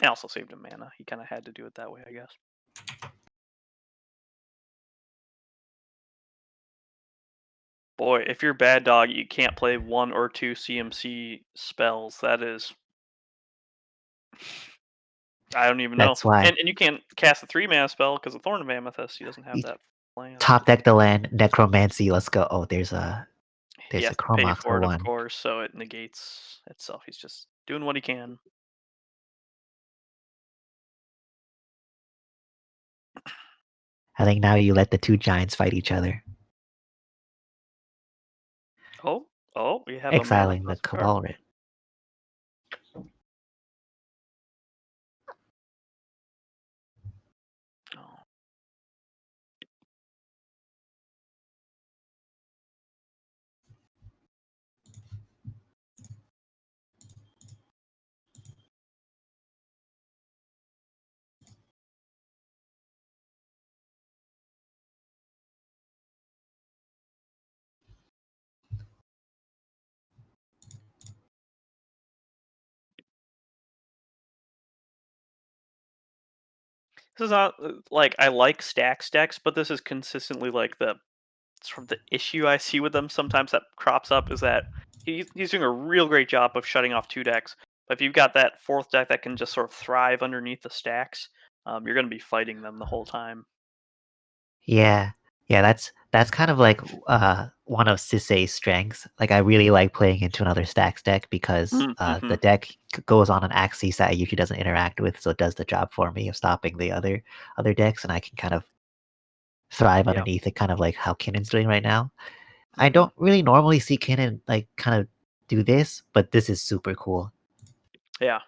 And also saved him mana. He kind of had to do it that way, I guess. Boy, if you're bad dog, you can't play 1 or 2 CMC spells. That is, I don't even know. That's why. And you can't cast a 3 mana spell because of Thorn of Amethyst. He doesn't have that land. Top deck the land, Necromancy. Let's go. Oh, there's a He has to pay Chromox for it, of 1. course, so it negates itself. He's just doing what he can. I think now you let the 2 giants fight each other, Oh, we have exiling a the mana card. Cabal Writ. Oh. This is not like I like stacks decks, but this is consistently like sort of the issue I see with them sometimes that crops up is that he's doing a real great job of shutting off 2 decks. But if you've got that 4th deck that can just sort of thrive underneath the stacks, you're going to be fighting them the whole time. Yeah. That's kind of like one of Sisei's strengths. Like I really like playing into another stacks deck because the deck goes on an axis that it usually doesn't interact with, so it does the job for me of stopping the other decks, and I can kind of thrive Yeah. underneath it, kind of like how Kinnan's doing right now. I don't really normally see Kinnan like kind of do this, but this is super cool. Yeah.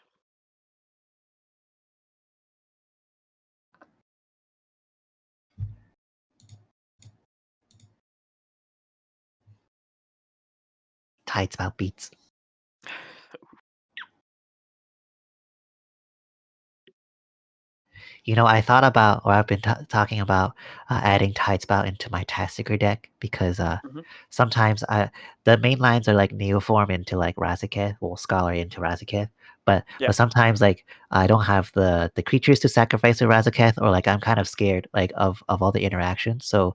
Tides about beats. I thought about, or I've been talking about adding Tidespout into my Tastiger deck because Mhm. sometimes the main lines are like Neoform into like Razaketh, well, Scholar into Razaketh, but Yeah. sometimes like I don't have the creatures to sacrifice to Razaketh, or like I'm kind of scared like of all the interactions. So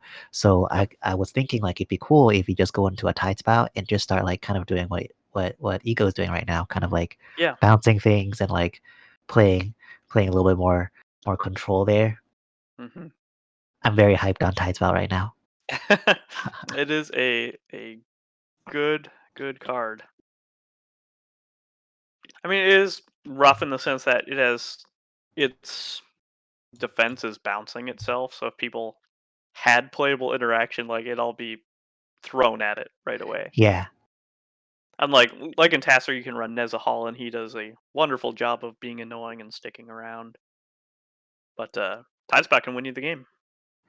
I was thinking like it'd be cool if you just go into a Tidespout and just start like kind of doing what Ego's doing right now, kind of like Yeah. bouncing things and like playing a little bit more control there. hmm I'm very hyped on Tidespout right now. It is a good card. I mean, it is rough in the sense that it has its defense is bouncing itself. So if people had playable interaction, like it'd all be thrown at it right away. Yeah. Unlike like in Tasser, you can run Nezahal, and he does a wonderful job of being annoying and sticking around. But Tidespout can win you the game.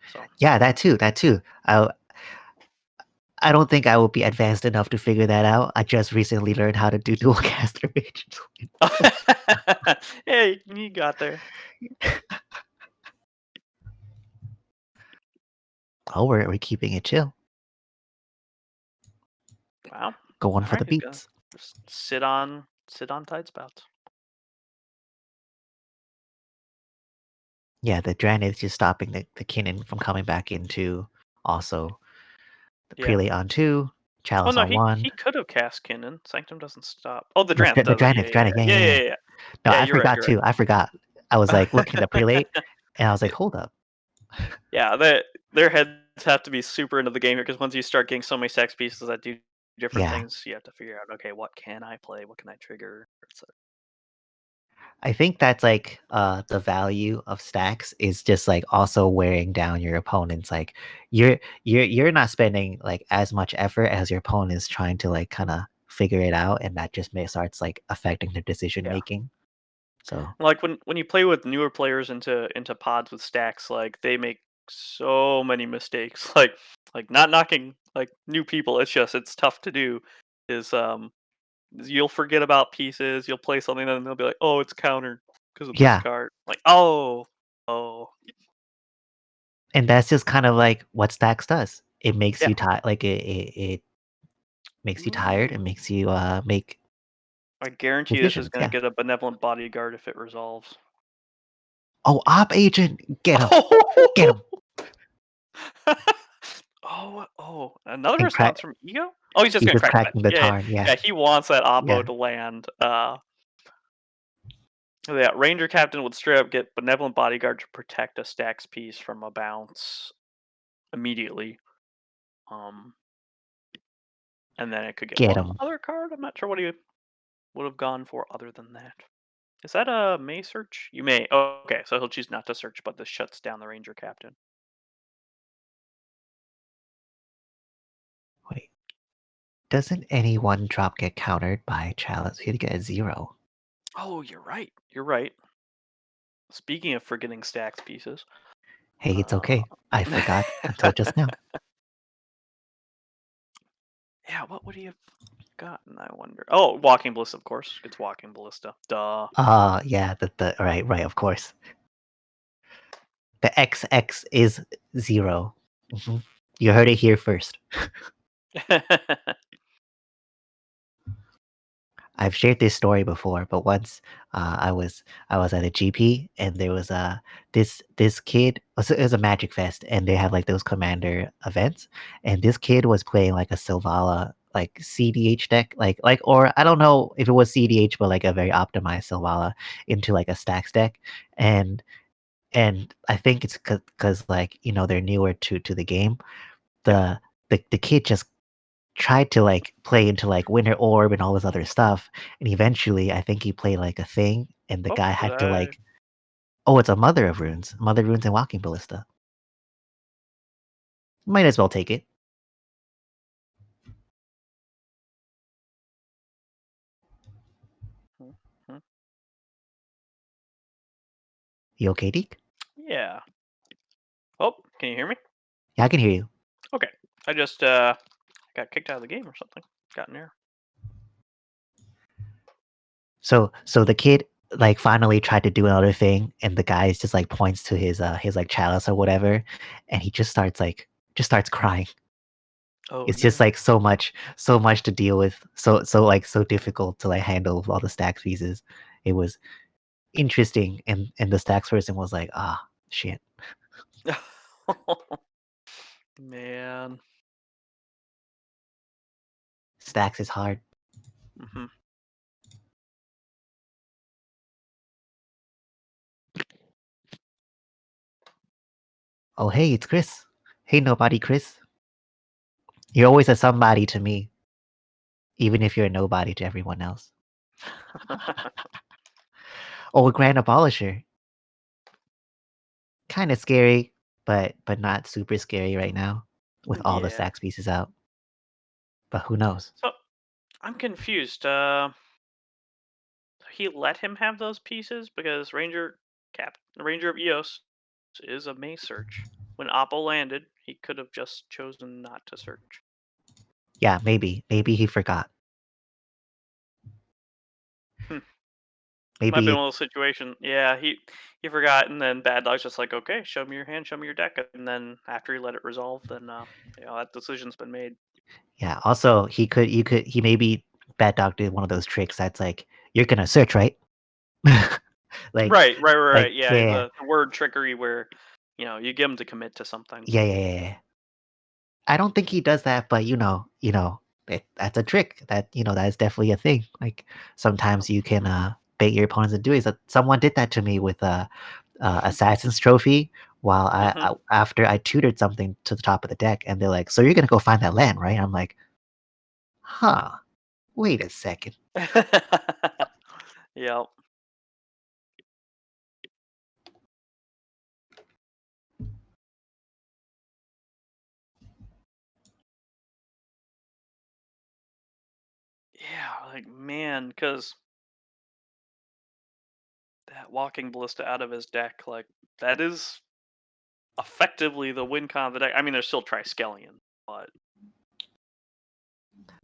So Yeah, that too. That too. I don't think I will be advanced enough to figure that out. I just recently learned how to do dual caster mages. hey, you got there. Oh, we're keeping it chill. Wow. Going All for right, the he's gonna beats. just sit on Tidespouts. Yeah, the Dran is just stopping the Kinnan from coming back into also the Yeah. Prelate on 2, Oh Chalice no, on 1. he could have cast Kinnan. Sanctum doesn't stop. Oh, the The, Drant the does it. Yeah, Dranith, yeah, Dranith, yeah, yeah, yeah, yeah, yeah. yeah, yeah. No, Yeah, I you're right. forgot You're right. too. I forgot. I was like looking at the Prelate and I was like, hold up. Yeah, their heads have to be super into the game here because once you start getting so many sex pieces that do different Yeah. things, you have to figure out, okay, what can I play? What can I trigger? I think that's like the value of stacks is just like also wearing down your opponents. Like you're not spending like as much effort as your opponent is trying to like kind of figure it out, and that just may starts like affecting their decision Yeah. making. So Like when you play with newer players into pods with stacks, like they make so many mistakes. Like not knocking like new people. It's tough to do. Is you'll forget about pieces. You'll play something and they'll be like, oh, it's countered because of this yeah, card. Like oh and that's just kind of like what stacks does. It makes yeah. you tired. Like it makes you tired. It Ooh. makes you make I guarantee this is decisions. gonna Yeah. get a benevolent bodyguard if it resolves. Oh, op agent, get him, Another and response crack. from Ego? Oh, he's just He's gonna just crack the bench. cracking the Yeah, tarn. Yeah, yeah, he wants that yeah. Oppo to land. Yeah, Ranger Captain would straight up get Benevolent Bodyguard to protect a stacks piece from a bounce immediately. Um, and then it could get Get one him. other card. I'm not sure what he would have gone for other than that. Is that a May search? You may. Oh, okay, so he'll choose not to search, but this shuts down the Ranger Captain. Wait. Doesn't any one drop get countered by Chalice? He'd get a 0. Oh, you're right. You're right. Speaking of forgetting stacks pieces, Hey, it's uh, okay. I forgot until just now. yeah, what would he have gotten? I wonder. Oh, Walking Ballista, of course. It's Walking Ballista. Duh. Yeah, the right, of course. The XX is 0. Mhm. You heard it here first. I've shared this story before, but once I was at a GP and there was this kid. It was a Magic Fest and they have like those commander events, and this kid was playing like a Sylvala like CDH deck, or I don't know if it was CDH, but like a very optimized Sylvala into like a stacks deck, and I think it's because like they're newer to the game. Yeah. The kid just tried to like play into like Winter Orb and all this other stuff, and eventually I think he played like a thing, and the Oh, guy did had to I? like, oh, it's a Mother of Runes and Walking Ballista. Might as well take it. Hmm. You okay, Deke? Yeah. Oh, can you hear me? Yeah, I can hear you. Okay. I just got kicked out of the game or something. Got an error. So the kid like finally tried to do another thing, and the guy just like points to his like chalice or whatever, and he just starts crying. Oh It's just no. like so much to deal with, so difficult to like handle with all the stacks pieces. It was interesting, and the stacks person was like, ah, shit, Man. stacks is hard. Hmm. Oh hey, it's Chris. Hey nobody, Chris. You're always a somebody to me, even if you're a nobody to everyone else. Oh, a grand abolisher. Kind of scary, but not super scary right now with all the Yeah. stacks pieces out. But who knows? So I'm confused. He let him have those pieces because Ranger of Eos is a May search. When Oppo landed, he could have just chosen not to search. Yeah, maybe he forgot. Hmm. Might have been Maybe one of those situations. Yeah, he forgot, and then Bad Dog's just like, okay, show me your hand, show me your deck, and then after he let it resolve, then that decision's been made. yeah. Also, he maybe Bad Dog did one of those tricks that's like you're gonna search, right? like Right. Yeah, yeah the word trickery where you get him to commit to something. yeah. I don't think he does that, but that's a trick. That is definitely a thing. Like sometimes you can bait your opponents into doing it. So someone did that to me with Assassin's Trophy while Hmm. after I tutored something to the top of the deck, and they're like, "So you're gonna go find that land, right?" I'm like, "Huh? Wait a second." Yep. Yeah, like man, because that walking ballista out of his deck, like that is effectively the win con of the deck. I mean, there's still Triskelion, but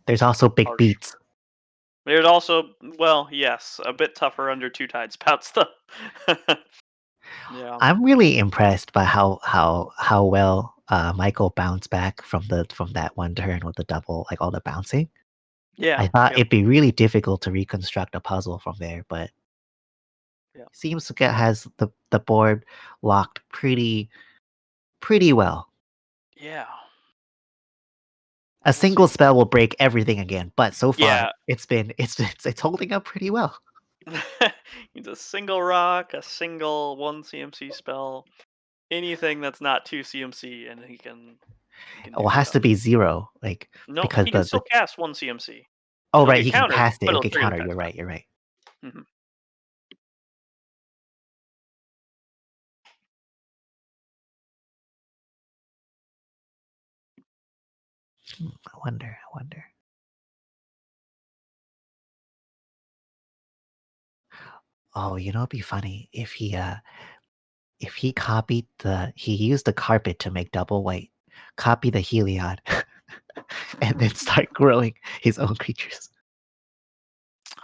There's also big harsh. beats. There's also, well, yes, a bit tougher under two tide spouts though. Yeah. I'm really impressed by how well Michael bounced back from that one turn with the double, like all the bouncing. Yeah. I thought Yep. it'd be really difficult to reconstruct a puzzle from there, but Yep. seems to has the board locked pretty well. Yeah. A We'll single see. spell will break everything again, but so far Yeah. it's holding up pretty well. Needs a single rock, a single one CMC spell, anything that's not two CMC, and he can Well, do it has to stuff. be 0, like No, because he can the still cast one CMC. oh It'll right, get he can countered, cast it. but it'll Okay, trigger the counter. tide You're spout. right. You're right. Hmm. I wonder. I wonder. Oh, it'd be funny if he copied he used the carpet to make double white, copy the Heliod, and then start growing his own creatures.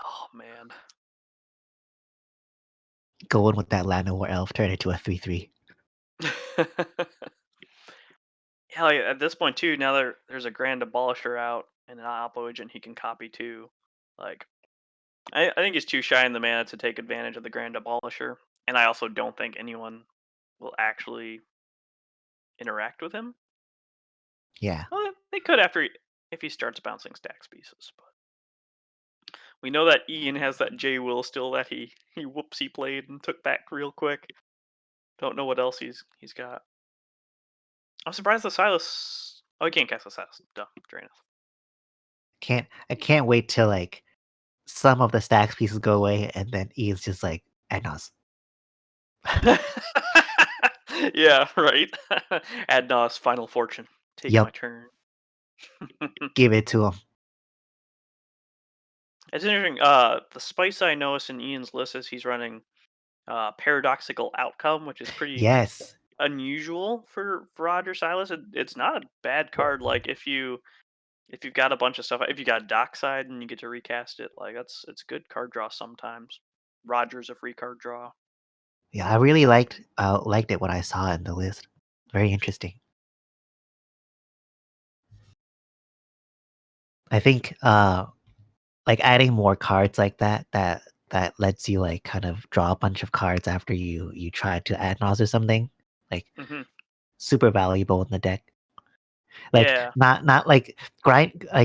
Oh man. Go in with that Llanowar elf, turn it into a 3/3. Yeah, like, at this point too, now there's a Grand Abolisher out and an Oppo agent he can copy too. Like, I think he's too shy in the mana to take advantage of the Grand Abolisher, and I also don't think anyone will actually interact with him. Yeah. Well, they could if he starts bouncing stacks pieces, but we know that Ian has that J will still that he whoopsie played and took back real quick. Don't know what else he's got. I'm surprised the Silas. Oh, he can't cast the Silas. Duh, Draenith. I can't wait till like some of the stacks pieces go away, and then Ian's just like, Agnos. Yeah, right. Adnos, Final Fortune. Take my Yep, turn. give it to him. It's interesting. The spice I noticed in Ian's list is he's running paradoxical outcome, which is pretty Yes. unusual for Roger Silas. It's not a bad card. Like if you've got a bunch of stuff, if you got dockside and you get to recast it, like it's good card draw sometimes. Roger's a free card draw. Yeah, I really liked it when I saw it in the list. Very interesting. I think like adding more cards like that lets you like kind of draw a bunch of cards after you try to add mouse or something. Like Hmm. super valuable in the deck. Like Yeah, not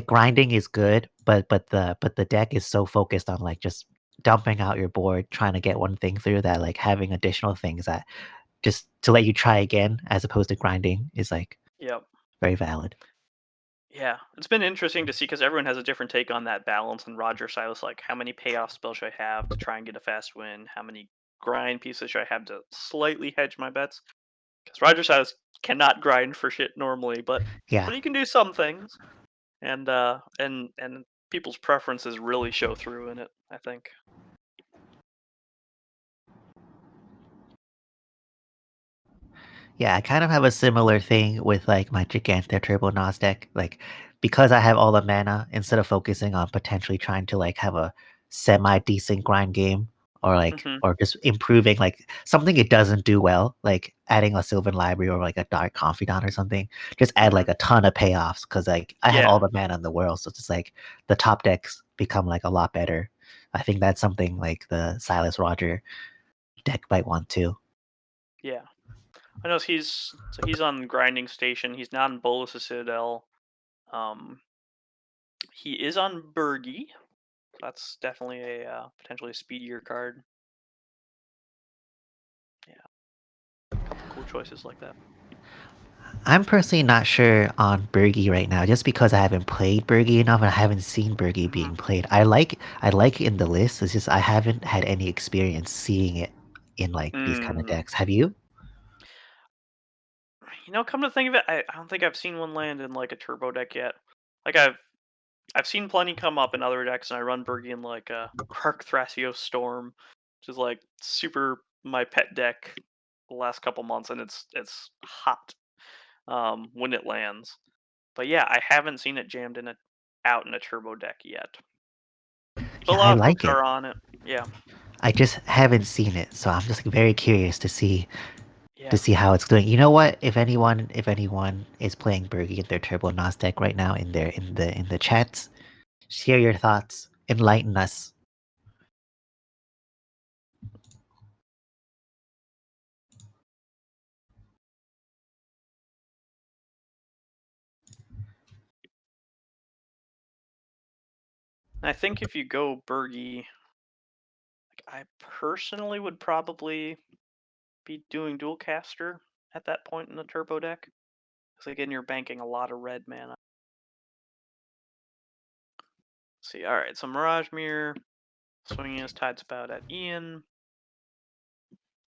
grinding is good, but the deck is so focused on like just dumping out your board, trying to get one thing through that like having additional things that just to let you try again as opposed to grinding is like yep. very valid. Yeah, it's been interesting to see because everyone has a different take on that balance. And Roger Silas, like, how many payoff spells should I have to try and get a fast win? How many grind pieces should I have to slightly hedge my bets? Because Roger Silas cannot grind for shit normally, Yeah. but he can do some things, and people's preferences really show through in it. I think. Yeah, I kind of have a similar thing with like my Giganta Turbo Nos deck. Like because I have all the mana, instead of focusing on potentially trying to like have a semi decent grind game Hmm. or just improving like something it doesn't do well, like adding a Sylvan Library or like a Dark Confidant or something, just add Hmm. like a ton of payoffs because like I have all Yeah, the mana in the world, so it's just like the top decks become like a lot better. I think that's something like the Silas Roger deck might want to. yeah. I know he's on grinding station. He's not in Bolus' Citadel. Um, he is on Bergie. That's definitely a potentially a speedier card. Yeah, a couple cool choices like that. I'm personally not sure on Bergie right now, just because I haven't played Bergie enough and I haven't seen Bergie Mhm. being played. I like it in the list. It's just I haven't had any experience seeing it in like these kind of Mm. decks. Have you? Come to think of it, I don't think I've seen one land in like a turbo deck yet. Like I've seen plenty come up in other decks, and I run Bergie in like a Kark Thrasio Storm, which is like super my pet deck the last couple months, and it's hot when it lands. But yeah, I haven't seen it jammed in a out in a turbo deck yet. But a Yeah, I lot of like folks it. are on it. Yeah, I just haven't seen it, so I'm just like, very curious to yeah. see how it's doing. You know what? If anyone is playing Bergie in their Turbo Nos deck right now in the chats, share your thoughts, enlighten us. I think if you go Bergie, I personally would probably be doing dual caster at that point in the turbo deck. Because again, you're banking a lot of red mana. Let's see, all right, so Mirage Mirror, swinging his Tide Spout at Ian.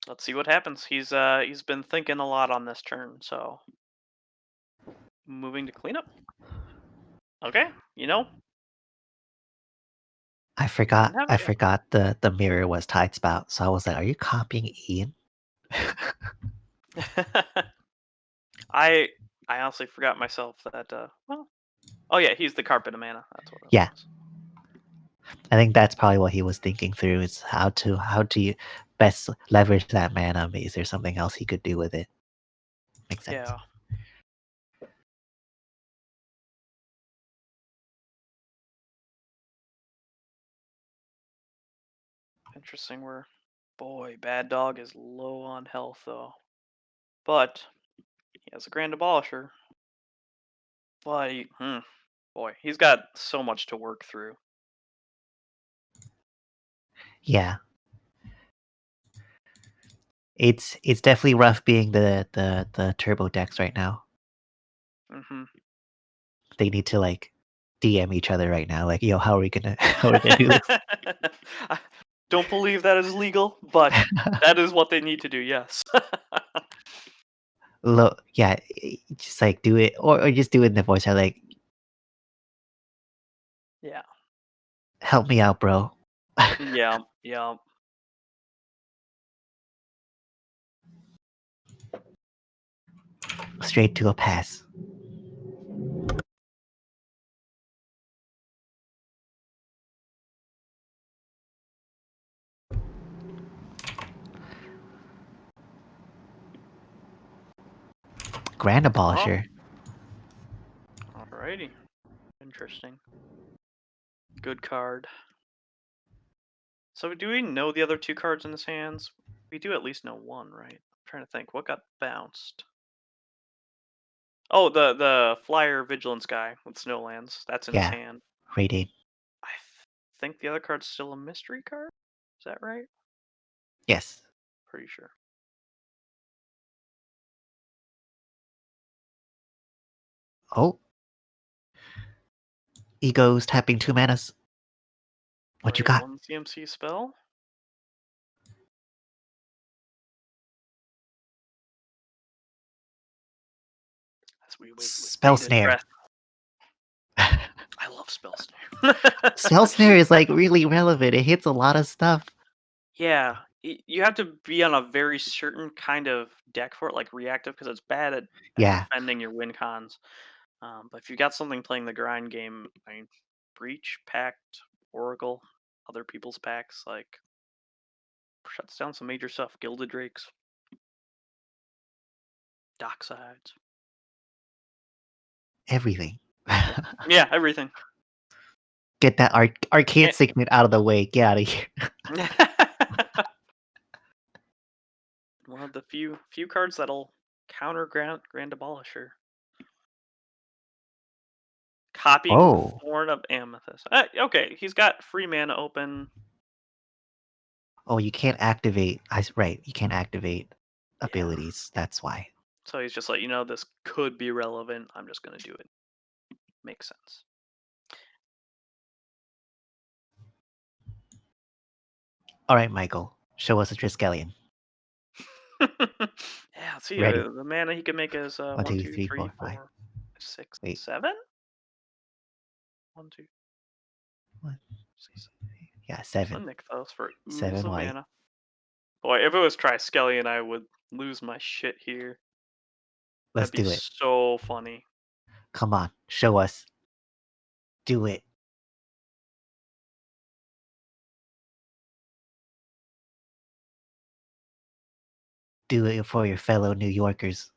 Let's see what happens. He's been thinking a lot on this turn, so moving to cleanup. Okay, I didn't forgot have I it yet. forgot the mirror was Tide Spout, so I was like, are you copying Ian? I I honestly forgot myself that oh yeah, he's the Carpet of Mana. That's what it Yeah, was. I think that's probably what he was thinking through is how to best leverage that mana. Is there something else he could do with it? Makes sense. Yeah, interesting. Where boy, Bad Dog is low on health though, but he has a Grand Abolisher. But boy, he's got so much to work through. Yeah, it's definitely rough being the turbo decks right now. Hmm. They need to like DM each other right now. Like, yo, how are we gonna how are we gonna do this? I don't believe that is legal, but that is what they need to do. Yes. Look, yeah, just like do it, or just do it in the voice. Like, Yeah. help me out, bro. Yeah. Yeah. Straight to a pass. Grand Abolisher. Alrighty. Interesting. Good card. So do we know the other 2 cards in his hands? We do at least know one, right? I'm trying to think. What got bounced? Oh, the flyer vigilance guy with Snowlands. That's in his Yeah. hand. Rated. I think the other card's still a mystery card. Is that right? Yes. Pretty sure. Oh. Ego's tapping 2 manas. What you Play got? 1 CMC spell. As we wait with Spell bated Snare. breath. I love spell snare. Spell Snare is like really relevant. It hits a lot of stuff. Yeah, you have to be on a very certain kind of deck for it, like reactive, because it's bad at Yeah. defending your win cons. But if you got something playing the grind game, I mean, Breach, Pact, Oracle, other people's packs, like shuts down some major stuff. Gilded Drakes, Docksides. Everything. Yeah, everything. Get that arcade Eh. segment out of the way. Get out of here. One of the few cards that'll counter Grand Abolisher. Copying Oh. Thorn of Amethyst. Okay, he's got free mana open. Oh, you can't activate. Right, you can't activate Yeah. abilities. That's why. So he's just like, this could be relevant. I'm just gonna do it. Makes sense. All right, Michael. Show us a Triskelion. Yeah, let's see. Ready. The mana he can make is 1, 1, 2, 2, 3, 3, 4, 5. 4, 6, Wait. 7. 1, 2. 1, 6, yeah, 7. Nykthos for 7 of white. mana. Boy, if it was Triskelion, I would lose my shit here. Let's That'd be do it. so funny. Come on, show us. Do it. Do it for your fellow New Yorkers.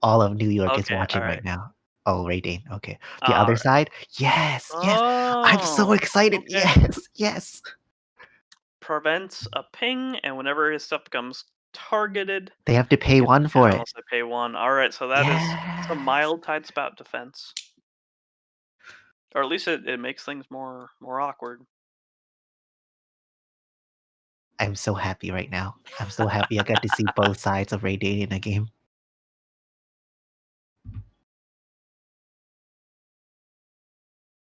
All of New York is Okay, watching all right. right now. Oh, Raydane. Okay. The All other right. side? Yes, yes. I'm so Oh, excited. okay. Yes, yes. Prevents a ping, and whenever his stuff becomes targeted, They have to pay you 1 for it. unless they pay 1. All right, so that is some Yes. mild tide spout defense, or at least it makes things more awkward. I'm so happy right now. I'm so happy I got to see both sides of Raydane in a game.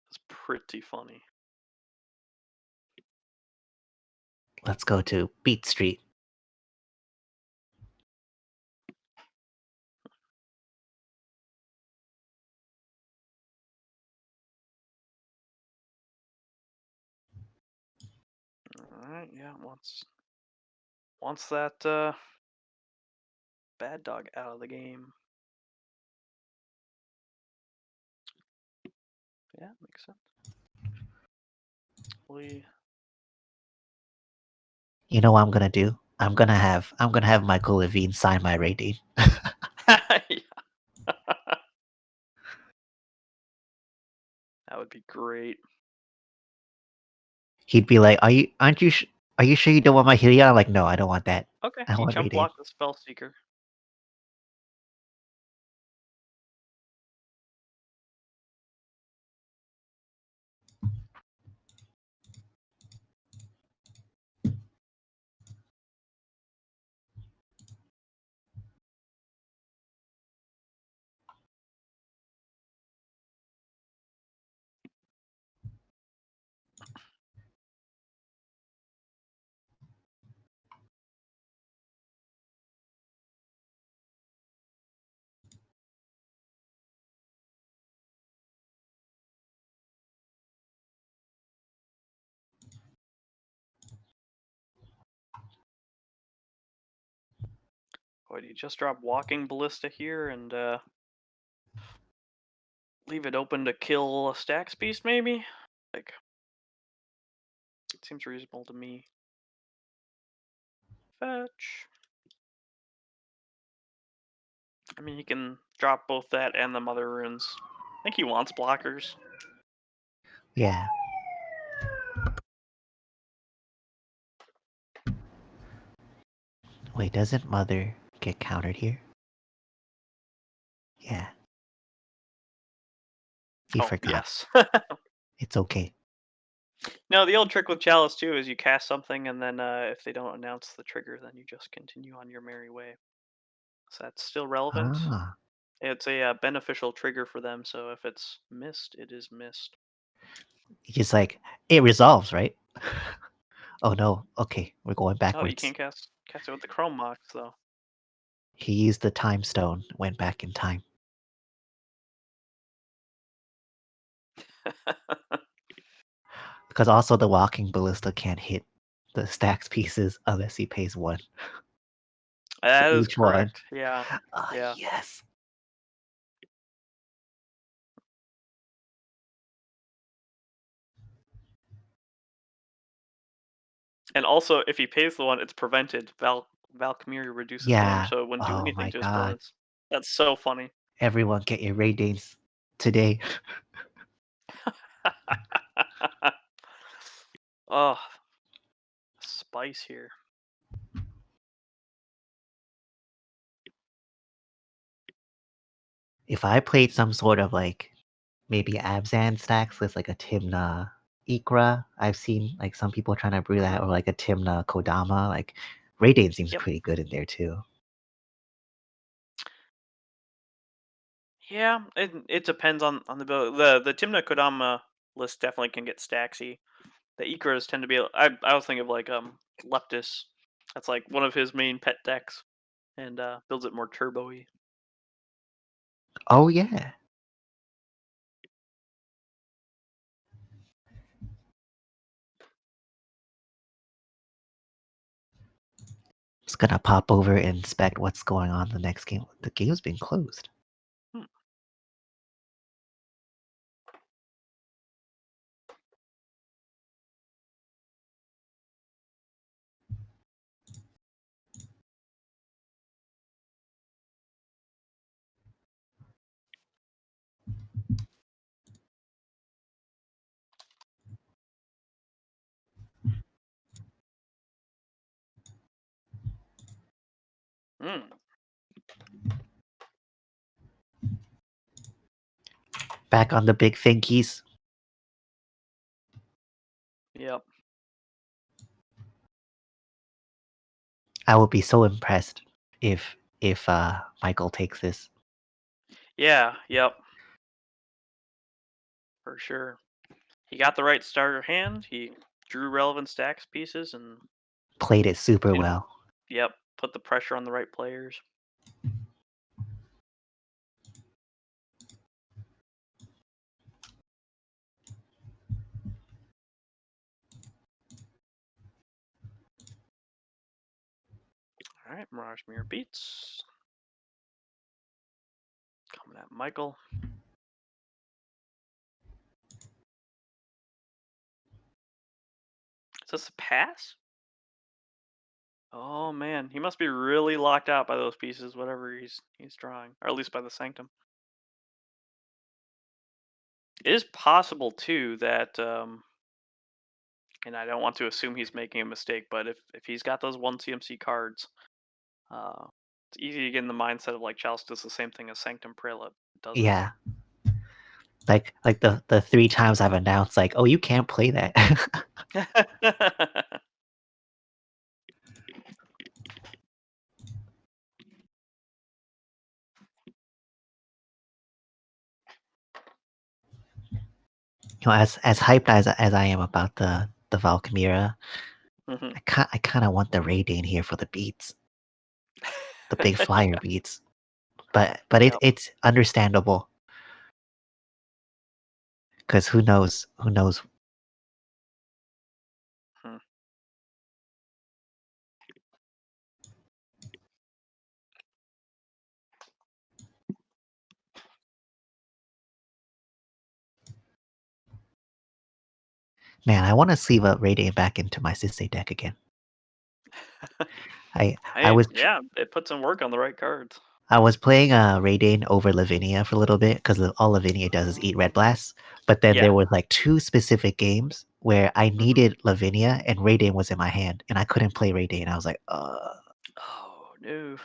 It's pretty funny. Let's go to Beat Street. All right, yeah. Once that bad dog out of the game. Yeah, makes sense. You know what I'm gonna do? I'm gonna have Michael Levine sign my Raydane. Yeah. That would be great. He'd be like, are you sure you don't want my Hylia? I'm like, no, I don't want that. Okay, I he want jump Raydane. blocked the Spell Seeker. Boy, do you just drop Walking Ballista here and leave it open to kill a Stax Beast, maybe? Like, it seems reasonable to me. Fetch. I mean, he can drop both that and the Mother Runes. I think he wants blockers. Yeah. Wait, doesn't Mother get countered here? Yeah. He Oh, forgot. yes. It's okay. No, the old trick with Chalice too is you cast something, and then if they don't announce the trigger, then you just continue on your merry way. So that's still relevant. Ah. It's a beneficial trigger for them, so if it's missed, it is missed. He's like, it resolves, right? Oh no. Okay, we're going Oh, you backwards. can't cast it with the Chrome Mox though. He used the time stone, went back in time. Because also the walking ballista can't hit the stacks pieces unless he pays 1 for That is each one. correct. Yeah. Yeah. Yes. And also, if he pays the one, it's prevented. Valkyrie reduces damage, Yeah. so it wouldn't do Oh anything my to his god. opponents. That's so funny. Everyone get your Ray Danes today. Oh, spice here. If I played some sort of like maybe Abzan stacks with like a Timna Ikra, I've seen like some people trying to brew that, or like a Timna Kodama. Like Ray Dane seems Yep. pretty good in there too. Yeah, it depends on the build. The Timna Kodama list definitely can get stacksy. The Ikras tend to be. I was thinking of like Leptis. That's like one of his main pet decks, and builds it more turbo-y. Oh yeah. Just gonna pop over and inspect what's going on in the next game. The game's been closed. Hmm. Mm. Back on the big thinkies. Yep. I will be so impressed if Michael takes this. Yeah. Yep. For sure. He got the right starter hand. He drew relevant stacks pieces, and Played it super well. yep, put the pressure on the right players. All right, Mirage Mirror beats. Coming at Michael. Is this a pass? Oh man, he must be really locked out by those pieces, whatever he's drawing, or at least by the Sanctum. It is possible too that, and I don't want to assume he's making a mistake, but if he's got those 1 CMC cards, uh, it's easy to get in the mindset of like Chalice does the same thing as Sanctum Prelate does. Yeah. Like the 3 times I've announced like, oh, you can't play that. As hyped as I am about the Valkyria, Mhm. I kind of want the Ray Dane here for the beats, the big flyer beats. But Yep. it's understandable because who knows Hmm. Man, I want to sleeve a Ray Dane back into my Sisei deck again. I was Yeah, it puts in work on the right cards. I was playing Raiden over Lavinia for a little bit because all Lavinia does is eat red blasts. But then Yeah. there was like two specific games where I Mhm. needed Lavinia and Raiden was in my hand and I couldn't play Raiden. I was like, Oh no.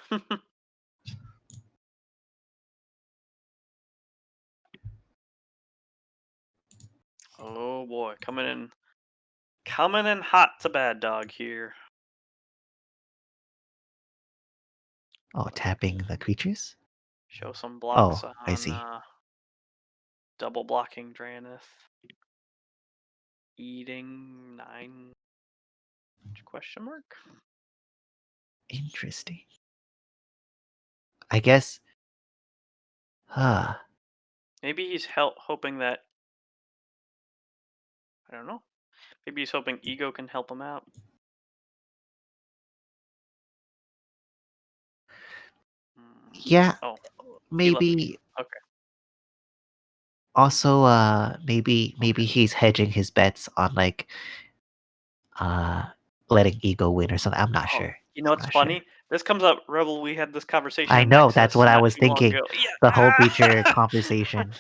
Oh boy, coming in hot to bad dog here. oh, tapping the creatures? Show some Oh, blocks I on see. double blocking Draenith. Eating 9 question mark? Interesting. I guess, Maybe he's hoping that I don't know. Maybe he's hoping Ego can help him out. yeah, Oh, he left. maybe Okay. also, maybe Okay. he's hedging his bets on like, uh, letting Ego win or something. I'm not Oh, sure. you know I'm what's not sure. funny? This comes up, Rebel. We had this conversation I in know, that's Nexus what I not was too long thinking. ago. Yeah. The whole Breacher conversation.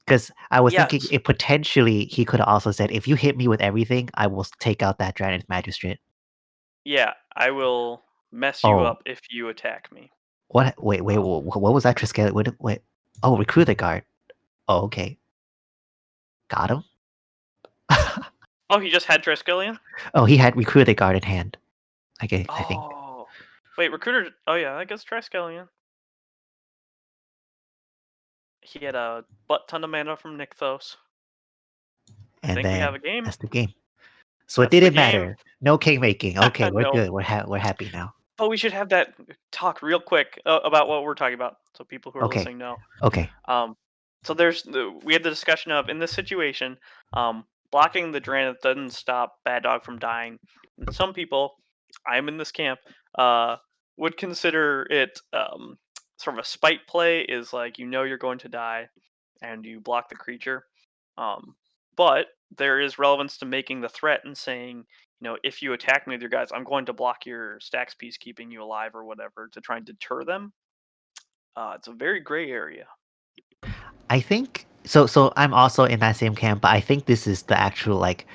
Because I was thinking Yes. it potentially he could have also said, if you hit me with everything, I will take out that Dragon's Magistrate. Yeah, I will mess you Oh, up if you attack me. what? Wait, Um, what was that Triskelion? Wait. Oh, recruit the guard. Oh, okay. Got him? oh, he just had Triskelion? Oh, he had recruit the guard in hand. I think. Oh. Wait, Recruiter. Oh, yeah, I guess Triskelion. He had a butt ton of mana from Nykthos. I And think we have then a game. that's the game. So it That's the didn't game. matter. No king making. Okay, we're No. good. We're happy now. But we should have that talk real quick about what we're talking about, so people who are Okay. listening know. Okay. So we had the discussion of in this situation, blocking the Draenith doesn't stop Bad Dog from dying. And some people, I'm in this camp, would consider it sort of a spite play. Is like you're going to die, and you block the creature. Um, but there is relevance to making the threat and saying, if you attack me with your guys, I'm going to block your stacks piece, keeping you alive or whatever, to try and deter them. It's a very gray area. I think so. So I'm also in that same camp, but I think this is the actual like,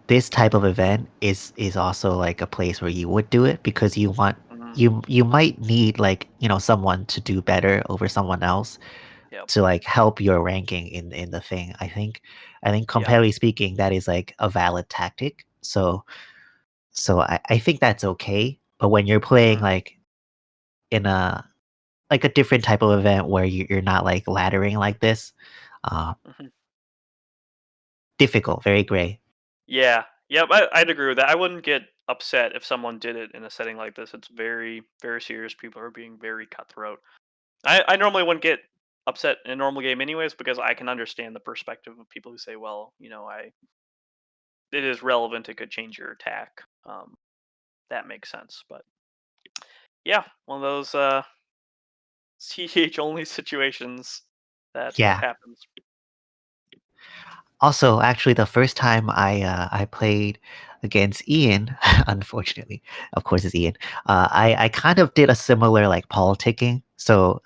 this type of event is also like a place where you would do it because you want Mhm. you might need like someone to do better over someone else Yep. to like help your ranking in the thing. I think Yep. comparatively speaking, that is like a valid tactic. So I think that's okay. But when you're playing Mhm. like in a different type of event where you're not like laddering like this. Uh, Mhm. Difficult, very gray. Yeah. Yep. I'd agree with that. I wouldn't get upset if someone did it in a setting like this. It's very, very serious. People are being very cutthroat. I normally wouldn't get upset in a normal game, anyways, because I can understand the perspective of people who say, well, it is relevant. It could change your attack. That makes sense. But yeah, one of those CH only situations that Yeah. happens. Also, actually, the first time I played against Ian, unfortunately, of course, it's Ian. I kind of did a similar like politicking. So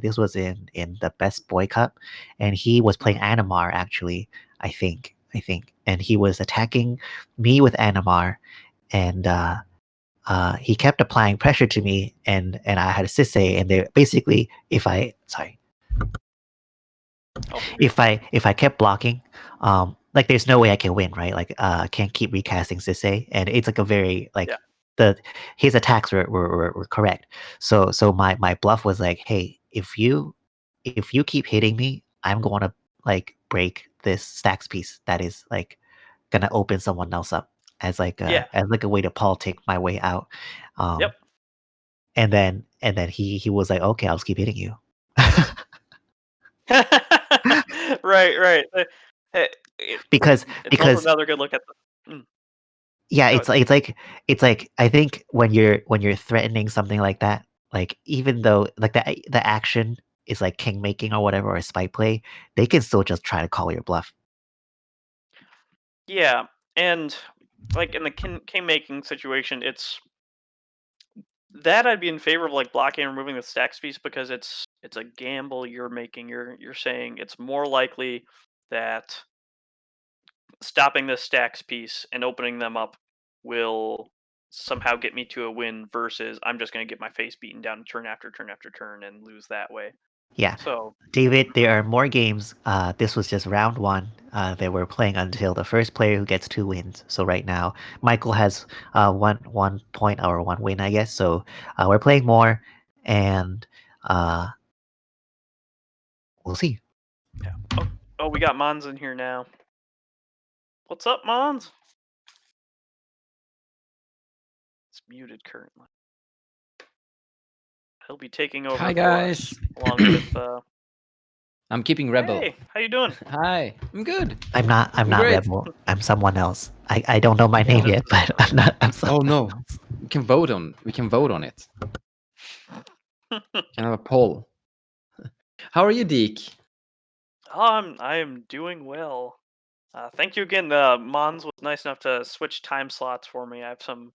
this was in the Best Boy Cup, and he was playing Mhm. Animar actually. I think, and he was attacking me with Animar, and he kept applying pressure to me, and I had a Sisei, and they basically, Oh, you're good. if I kept blocking, like there's no way I can win, right? Like I can't keep recasting Sisei, and it's like a very Yeah. like the his attacks were correct. So my bluff was like, hey, if you keep hitting me, I'm going to like break this stacks piece that is like gonna open someone else up Yeah. as like a way to politic my way out. Yep. Um, and then he was like, okay, I'll just keep hitting you. Right, right. Eh, it, because it's also because another good look at the. yeah, Go it's ahead. like it's like I think when you're threatening something like that, like even though like the action is like king making or whatever or a spy play, they can still just try to call your bluff. Yeah, and like in the king making situation, it's That I'd be in favor of, like, blocking and removing the stacks piece, because it's a gamble you're making. You're saying it's more likely that stopping the stacks piece and opening them up will somehow get me to a win, versus I'm just going to get my face beaten down turn after turn after turn and lose that way. Yeah. So David, there are more games. This was just round one. That we're playing until the first player who gets 2 wins. So right now, Michael has one point or 1 win, I guess. So we're playing more, and we'll see. yeah. Oh, we got Mons in here now. What's up, Mons? It's muted currently. He'll be taking over Hi for us, guys. along with. I'm keeping Rebel. Hey, how you doing? Hi. I'm good. I'm not Great. Rebel. I'm someone else. I don't know my name yet, but I'm not. I'm Oh someone no. else. We can vote on it. Can have a poll. How are you, Deke? I am doing well. Thank you again. Mons was nice enough to switch time slots for me. I have some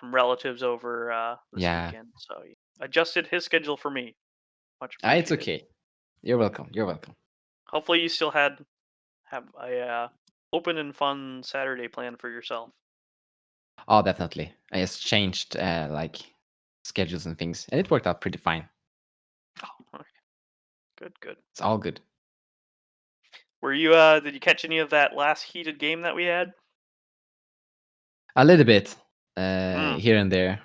relatives over this Yeah. weekend, so he adjusted his schedule for me. Much It's appreciated. okay. You're welcome. You're welcome. Hopefully, you still have a open and fun Saturday plan for yourself. Oh, definitely. I just changed like schedules and things, and it worked out pretty fine. Oh, okay. Good. It's all good. Were you? Did you catch any of that last heated game that we had? A little bit Mm. here and there,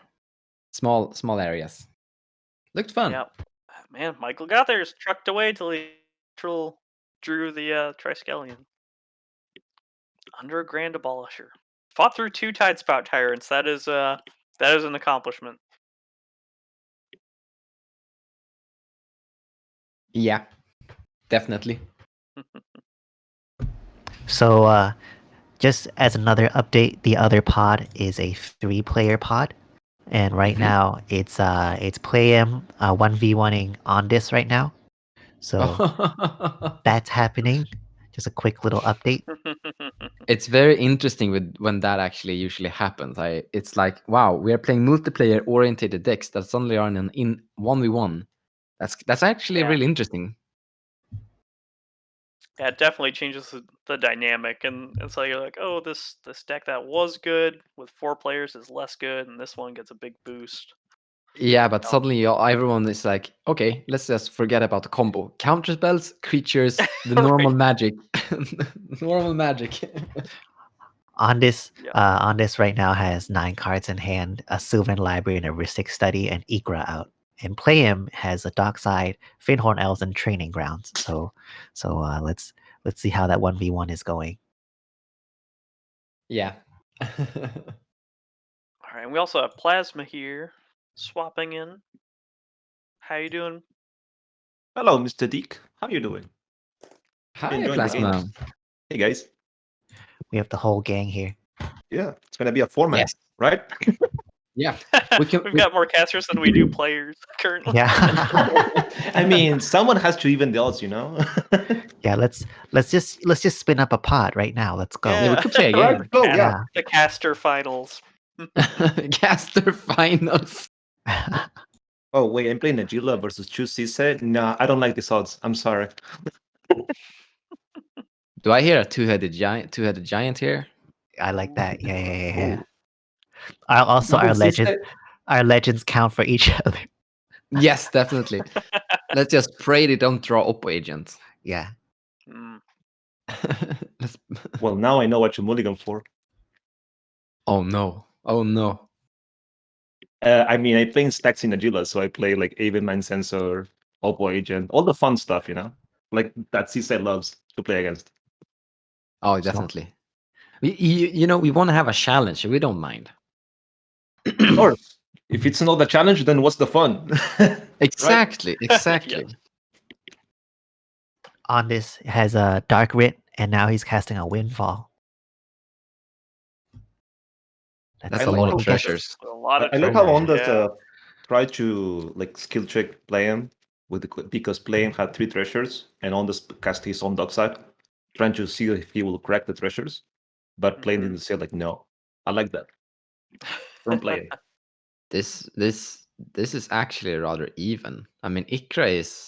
small areas. Looked fun. Yep. Man, Michael got there, trucked away till he drew the Triskelion. Under a grand abolisher. Fought through 2 tide spout tyrants. That is an accomplishment. Yeah, definitely. So just as another update, the other pod is a 3-player pod, and right now it's Playem 1v1ing on this right now. So that's happening. Just a quick little update. It's very interesting when that actually usually happens. It's like, wow, we are playing multiplayer oriented decks that suddenly are in 1v1. That's actually Yeah. really interesting. Yeah, it definitely changes the dynamic, and so you're like, oh, this deck that was good with 4 players is less good, and this one gets a big boost. Yeah, but Oh. suddenly everyone is like, okay, let's just forget about the combo. Counter spells, creatures, the normal Right. magic. Normal magic. On this Yeah. on this right now has 9 cards in hand, a Sylvan Library and a Ristic Study, and Ikra out. And Playem has a Dockside, Finhorn Elves, and Training Grounds. So let's see how that 1v1 is going. Yeah. All right, and we also have Plasma here, swapping in. How you doing? Hello, Mr. Deke. How you doing? Hi, Enjoying the Plasma. games? Hey, guys. We have the whole gang here. Yeah, it's gonna be a format, Yes. right? Yeah. We've got more casters than we do players currently. Yeah. I mean, someone has to even the odds, you know. Yeah, let's just spin up a pod right now. Let's go. Yeah, we could play a Right? game. Go, Cast- yeah. The caster finals. Caster finals. Oh wait, I'm playing Agila versus Choose CEDH. Nah, I don't like these odds. I'm sorry. Do I hear a two-headed giant here? I like that. Yeah. Ooh. Also, Double CEDH? our legends count for each other. Yes, definitely. Let's just pray they don't draw Oppo agents. Yeah. Mm. Let's... Well, now I know what you mulligan for. Oh no. Oh no. I mean, I play stacks in Agila, so I play like Avenman Sensor, Oppo Agent, all the fun stuff, you know, like that CEDH loves to play against. Oh, definitely. You know, we want to have a challenge. We don't mind. Or if it's not a challenge, then what's the fun? Exactly. Exactly. Yes. On this has a Dark Writ, and now he's casting a Windfall. That's I a like lot how of treasures. A lot of I like how treasures, Ondas yeah. try to like skill check Playem because Playem had 3 treasures and Ondas cast his own Dockside, trying to see if he will crack the treasures. But Playem didn't say like no. I like that from Playem. This this is actually rather even. I mean, Ikra is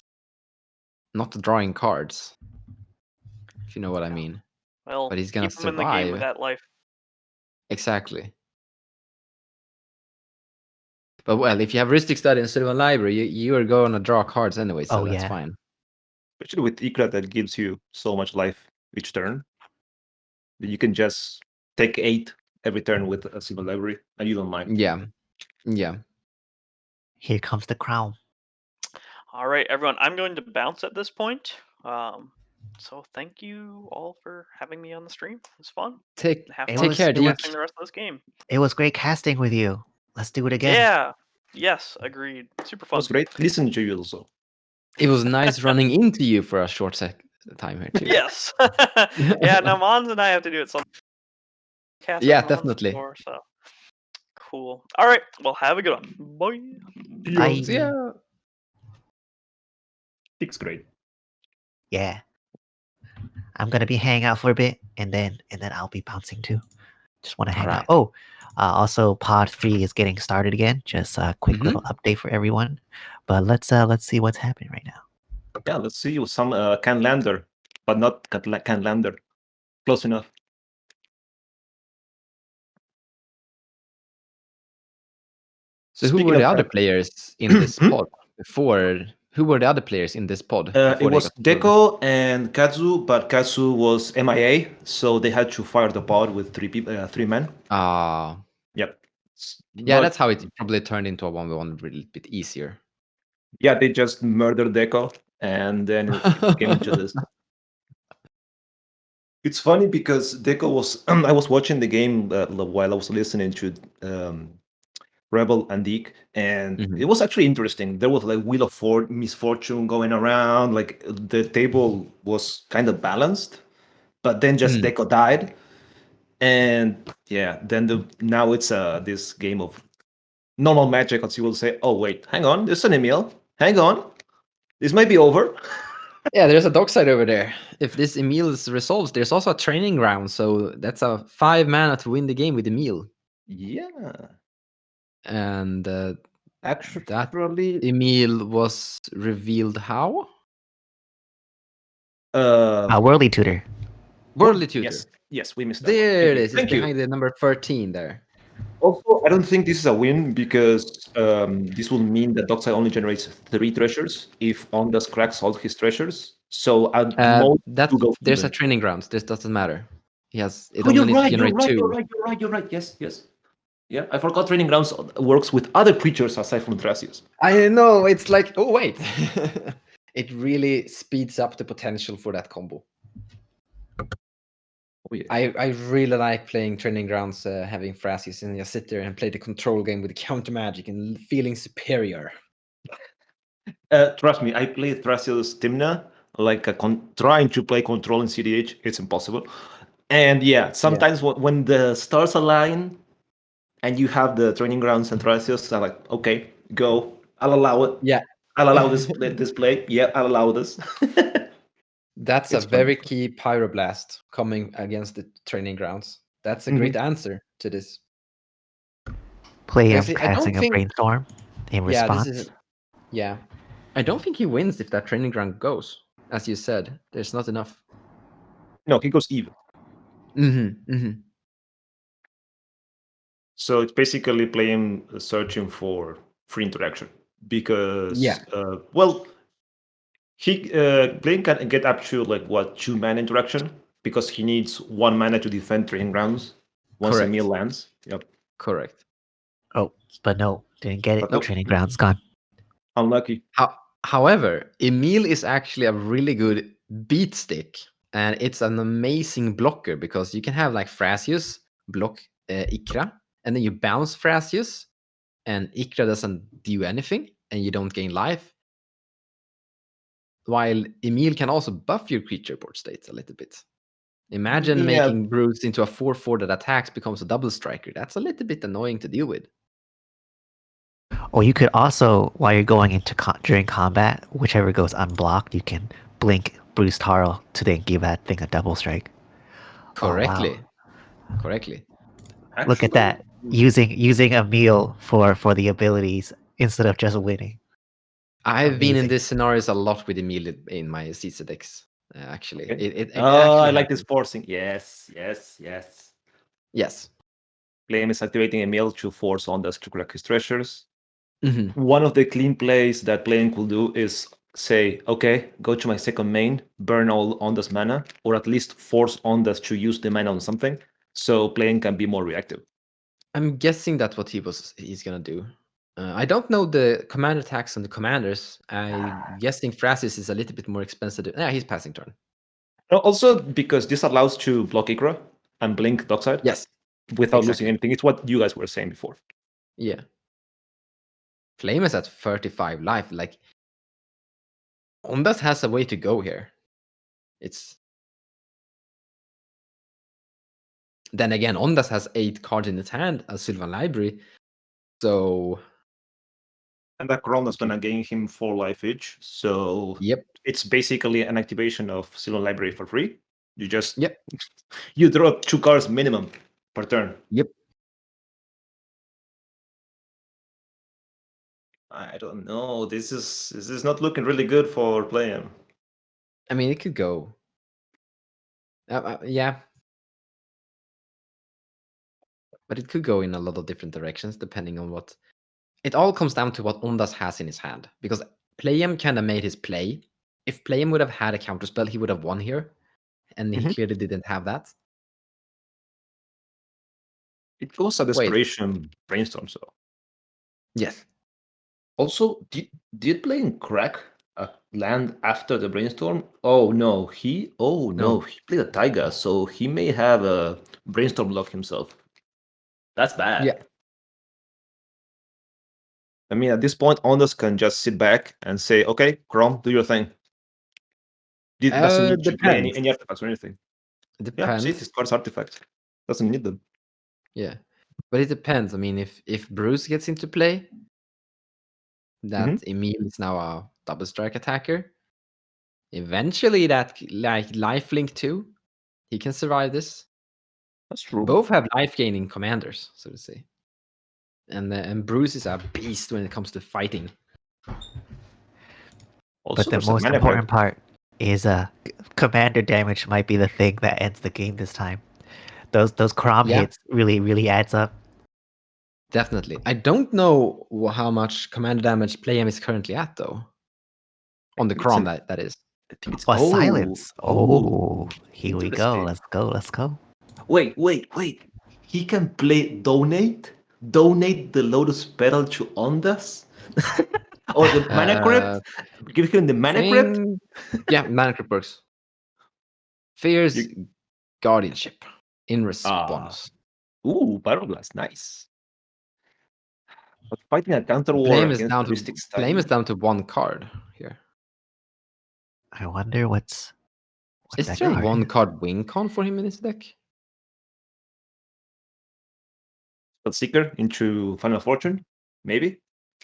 not drawing cards, if you know what I mean. Well, But he's gonna keep him in the game with survive. that life. Exactly. But well, if you have Rhystic Study and Sylvan Library, you are going to draw cards anyway, so Oh, that's yeah. fine. Especially with Ikra that gives you so much life each turn. You can just take 8 every turn with a single library, and you don't mind. Yeah. Yeah. Here comes the crown. All right, everyone. I'm going to bounce at this point. So thank you all for having me on the stream. It was fun. Take Have It fun was- care, it Deke. testing the rest of this game. It was great casting with you. Let's do it again. Yeah. Yes. Agreed. Super It fun. was great listening to you also. It was nice running into you for a short time here too. Yes. Yeah. Now Mons and I have to do it some. Cast Yeah, with Mons definitely. before, so cool. All right. Well, have a good one. Bye. Bye. Yeah. It's great. Yeah. I'm gonna be hanging out for a bit, and then I'll be bouncing too. Just want to hang out. Alright. Oh, also Pod 3 is getting started again. Just a quick Mhm. little update for everyone. But let's see what's happening right now. Yeah, let's see with some can lander, but not can lander. Close enough. So who Speaking were the of other that- players in this pod before? Who were the other players in this pod? It before they was got killed? Deco and Kazu, but Kazu was MIA, so they had to fire the pod with 3 men. Ah, Yep. yeah, But, that's how it probably turned into a 1v1 a little bit easier. yeah, they just murdered Deco, and then it came into this. It's funny because Deco was. I was watching the game while I was listening to Rebel and Deke, and Mhm. it was actually interesting. There was like Wheel of Misfortune going around. Like the table was kind of balanced, but then just Deco died, and yeah, then now it's this game of normal magic, as you will say. Oh wait, hang on, there's an Emil. Hang on, this might be over. Yeah, there's a dockside over there. If this Emil resolves, there's also a training ground, so that's a 5 mana to win the game with Emil. Yeah, And actually, that Emil was revealed how? Worldly Tutor. Worldly Tutor. Yes, we missed that. There it is. It's Thank you. behind the number 13 there. Also, I don't think this is a win because this will mean that Dockside only generates 3 treasures if Ondas cracks all his treasures. So at most, That you go there's a even. training grounds. This doesn't matter. He has it Oh, only you're needs to right, generate 2. you're right. Yes. Yeah, I forgot Training Grounds works with other creatures aside from Thrasius. I know, it's like, oh wait. It really speeds up the potential for that combo. Oh, yeah. I really like playing Training Grounds, having Thrasius, and just sit there and play the control game with the counter magic and feeling superior. Trust me, I play Thrasius Timna, like trying to play control in CDH. It's impossible. And yeah, sometimes when the stars align and you have the Training Grounds and Thrasius, I'm like, okay, go. I'll allow it. Yeah. I'll allow this play. Yeah, I'll allow this. That's It's a fun. very key Pyroblast coming against the Training Grounds. That's a great answer to this. Play Because I don't casting a think- brainstorm in Yeah, response. this is. Yeah, I don't think he wins if that Training Ground goes. As you said, there's not enough. No, he goes even. So it's basically playing searching for free interaction because Yeah. he playing can get up to like 2 mana interaction because he needs 1 mana to defend Training Grounds once Correct. Emil lands. Yep, Correct. Oh, but no, didn't get it. But nope. Training ground's gone. unlucky. However, Emil is actually a really good beat stick, and it's an amazing blocker because you can have like Thrasius block Ikra, and then you bounce Thrasius, and Ikra doesn't do anything, and you don't gain life. While Emil can also buff your creature board states a little bit. Imagine Yeah. making Bruce into a 4/4 that attacks, becomes a double striker. That's a little bit annoying to deal with. Or you could also, while you're going into during combat, whichever goes unblocked, you can blink Bruce Tarl to then give that thing a double strike. Correctly. Oh, wow. Correctly. Look at that. Using Emil for the abilities instead of just winning. I've been in Amazing. these scenarios a lot with Emil in my cEDH. Actually, Okay. it Oh, I actually like this happens. forcing. Yes, yes, yes. Yes. Flame is activating Emil to force Ondas to collect his treasures. Mhm. One of the clean plays that Playing could do is say, okay, go to my second main, burn all Ondas mana, or at least force Ondas to use the mana on something, so Playing can be more reactive. I'm guessing that's what he's gonna do. I don't know the commander attacks on the commanders. I'm guessing Frasis is a little bit more expensive. Yeah, he's passing turn. Also, because this allows to block Ikra and blink Dockside Yes. without exactly. losing anything. It's what you guys were saying before. Yeah. Flame is at 35 life. Like, Ondas has a way to go here. It's then again, Ondas has 8 cards in its hand, a Sylvan Library. So And that Chrono is going to gain him 4 life each. So yep, it's basically an activation of Sylvan Library for free. You just yep, you draw 2 cards minimum per turn. yep. I don't know. This is not looking really good for Playing. I mean, it could go. Yeah. But it could go in a lot of different directions depending on what. It all comes down to what Ondas has in his hand. Because Playem kind of made his play. If Playem would have had a counterspell, he would have won here. And he Mhm. clearly didn't have that. It goes a Wait. desperation brainstorm. So Yes. also, did Playing crack a land after the brainstorm? Oh no, he played a Taiga, so he may have a brainstorm lock himself. That's bad. Yeah. I mean, at this point, Ondas can just sit back and say, "Okay, Chrome, do your thing." It doesn't need to play Depends. any artifacts or anything. Yeah, see, Depends. this card's artifacts. Doesn't need them. Yeah. But it depends. I mean, if Bruce gets into play, that Emil is now a double strike attacker. Eventually, that like lifelink too, he can survive this. That's true. Both have life gaining commanders, so to say. And Bruce is a beast when it comes to fighting. Also, But the there's a most mana important grab. part is commander damage might be the thing that ends the game this time. Those Crom Yeah. hits really adds up. Definitely. I don't know how much commander damage Playem is currently at though. On the It's Crom, an- that is. I think it's Plus silence. Oh, here we go. interesting. Let's go. Wait. He can play donate the Lotus Petal to Ondas? Or the mana crypt? Give him the mana crypt? Yeah, mana crypt works. Fears guardianship in response. Ooh, Pyroblast, nice. But fighting a counter war Flame is against down to Mystic Flame is Style. down to 1 card here. I wonder what's Is that there a card? 1 card win con for him in his deck? Spell Seeker into Final Fortune, maybe.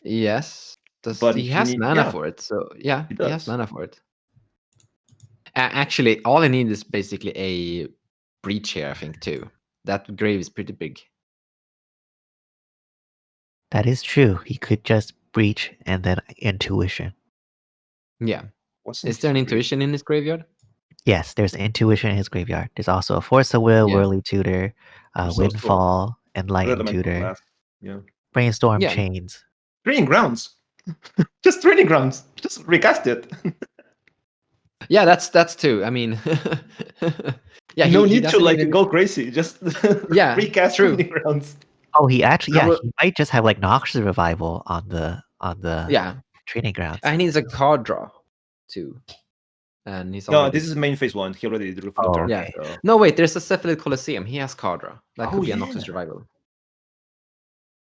Yes. But He has mana for it, so yeah, he he has does. mana for it. Actually, all I need is basically a breach here, I think, too. That grave is pretty big. That is true. He could just breach and then intuition. Yeah. Wasn't Is there an he- intuition in his graveyard? Yes, there's intuition in his graveyard. There's also a Force of Will, Yeah. Whirly Tutor, There's Windfall, Enlightened Elemental Tutor, Blast. Yeah. Brainstorm Yeah. Chains. Training grounds. Just training grounds. Just recast it. Yeah, that's too. I mean, yeah, no he need to doesn't like even. go crazy. Just Yeah, recast true. training grounds. Oh, he actually, I yeah, will- he might just have like Noxious Revival on the Yeah, training grounds. and he's a card draw too, and he's No, already. this is main phase 1. He already drew for the Oh, turn. Yeah. So. No, wait. There's a Cephalid Colosseum. He has card draw. That could Oh, be a yeah. Noxus Revival.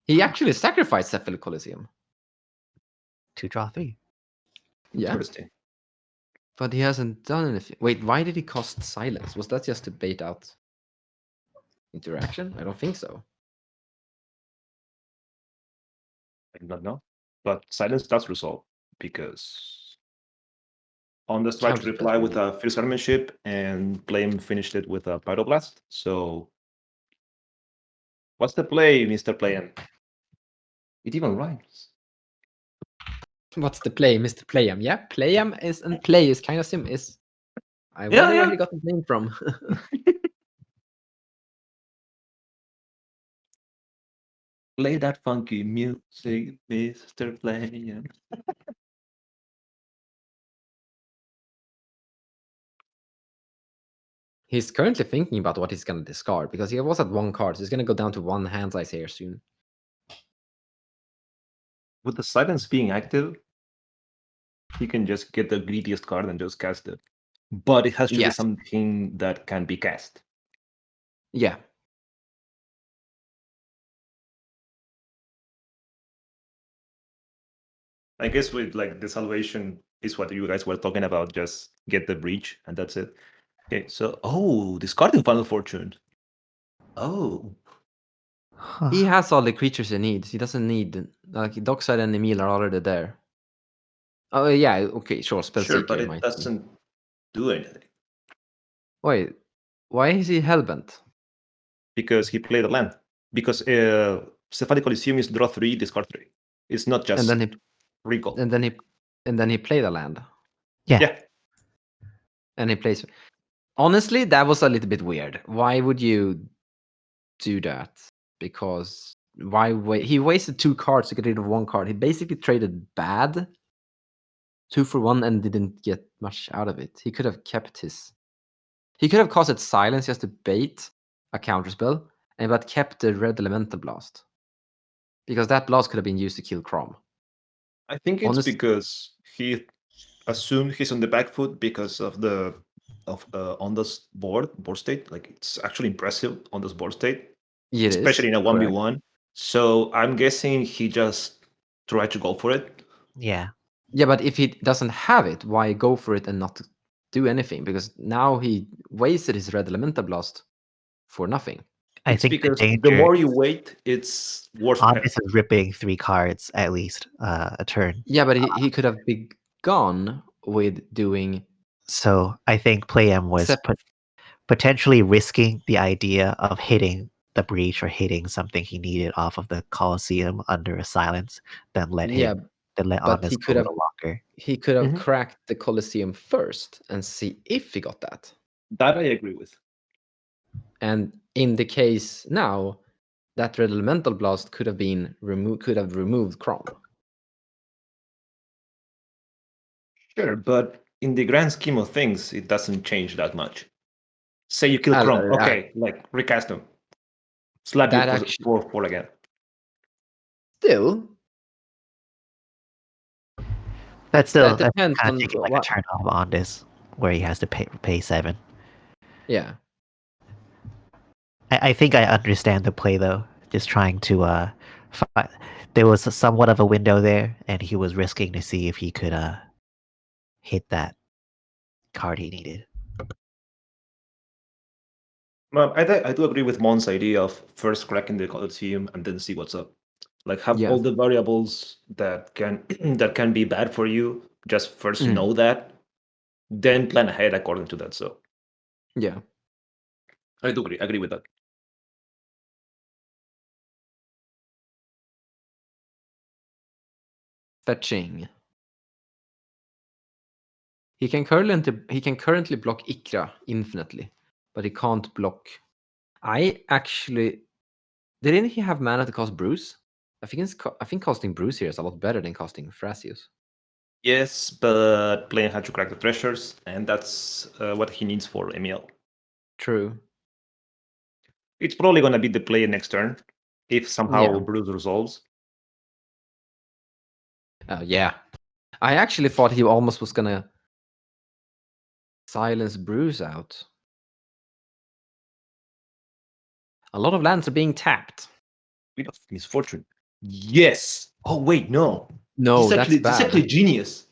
He actually sacrificed Cephalid Colosseum. 2 draw 3. Yeah, Interesting. but he hasn't done anything. Wait, why did he cost silence? Was that just to bait out interaction? I don't think so. I do not know. But silence does resolve because Ondas tried to Counterspell, reply with maybe. a Fierce Armorship and Blame finished it with a Pyroblast. So what's the play, Mr. Playan? It even rhymes. What's the play, Mr. Playam? Yeah, Playam is and play is kind of sim. I wonder where he got his name from. Play that funky music, Mr. Playam. He's currently thinking about what he's gonna discard because he was at 1 card, so he's gonna go down to 1 hand size here soon. With the silence being active, he can just get the greediest card and just cast it. But it has to be Yes. something that can be cast. Yeah. I guess with like the salvation is what you guys were talking about. Just get the breach and that's it. Okay, so discarding Final Fortune. Oh, He has all the creatures he needs. He doesn't need like Dockside and Emil are already there. Oh yeah, okay, sure. sure, Spellseeker but it might be. doesn't do anything Wait, why is he hellbent? because he played a land. Because Cephalic Coliseum is draw 3, discard 3. It's not just And then he recall. and then he played a land. Yeah. And he plays. Honestly, that was a little bit weird. Why would you do that? Because he wasted 2 cards to get rid of 1 card. He basically traded bad 2 for 1 and didn't get much out of it. He could have kept his. He could have casted silence just to bait a counterspell, but kept the red elemental blast. Because that blast could have been used to kill Crom. I think it's because he assumed he's on the back foot because of Onda's board state. Like it's actually impressive Onda's board state, especially in a 1v1. So I'm guessing he just tried to go for it. Yeah. Yeah, but if he doesn't have it, why go for it and not do anything? Because now he wasted his red elemental blast for nothing. I It's think because the danger, the more you wait, it's worse for him. This is ripping 3 cards at least a turn. Yeah, but he could have begun with doing. So I think Playam was potentially risking the idea of hitting the breach or hitting something he needed off of the Colosseum under a silence, then let Honest go a little longer. He could have cracked the Colosseum first and see if he got that. That I agree with. And in the case now, that red elemental blast could have removed Crom. Sure, but in the grand scheme of things, it doesn't change that much. Say you kill Crom, okay, like recast him. Slap you for 4 again. Still. That's still that kind depends of on taking like a turn off on this, where he has to pay 7. Yeah. I think I understand the play though. Just trying to there was somewhat of a window there, and he was risking to see if he could hit that card he needed. Well, I do agree with Mon's idea of first cracking the Colosseum and then see what's up. Like have all the variables that can that can be bad for you. Just first know that, then plan ahead according to that. So yeah, I do agree with that. Fetching. He can currently block Ikra infinitely, but he can't block. Didn't he have mana to cast Bruce? I think casting Bruce here is a lot better than casting Thrasios. Yes, but playing had to crack the treasures, and that's what he needs for Emil. True. It's probably going to be the play next turn, if somehow Bruce resolves. Yeah. I actually thought he almost was going to silence Bruce out. A lot of lands are being tapped. Wheel of Misfortune. Yes. Oh, wait, no. No, this is actually genius.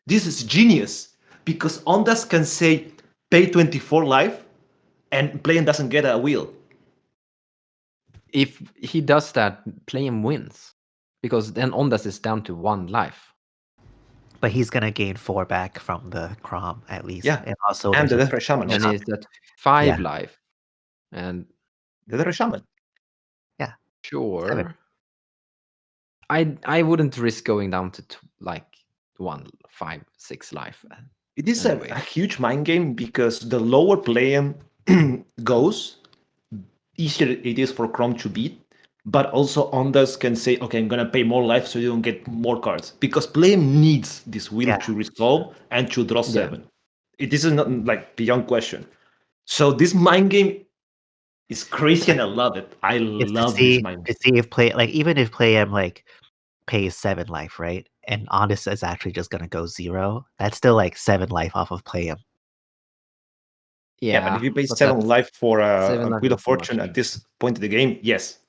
This is genius because Ondas can say pay 24 life and Playing doesn't get a wheel. If he does that, Playing wins because then Ondas is down to 1 life. But he's gonna gain 4 back from the Crom at least. Yeah, and also and the Death Ray Shaman. And he's at 5 life. And the Death Ray Shaman. Yeah. Sure. 7. I wouldn't risk going down to like 1, 5, 6 life. It is Anyway. a huge mind game because the lower play goes, easier it is for Chrome to beat. But also Ondas can say, okay, I'm gonna pay more life so you don't get more cards. Because Play needs this wheel Yeah. to resolve and to draw 7. This is not like beyond question. So this mind game is crazy and I love it. I It's love this mind to game. see if even if Play-M like pays 7 life, right? And Honest is actually just gonna go 0. That's still like 7 life off of Play-M. Yeah, but if you pay but 7 that's- life for 7 a life Wheel is of too much. Fortune at this point of the game, yes.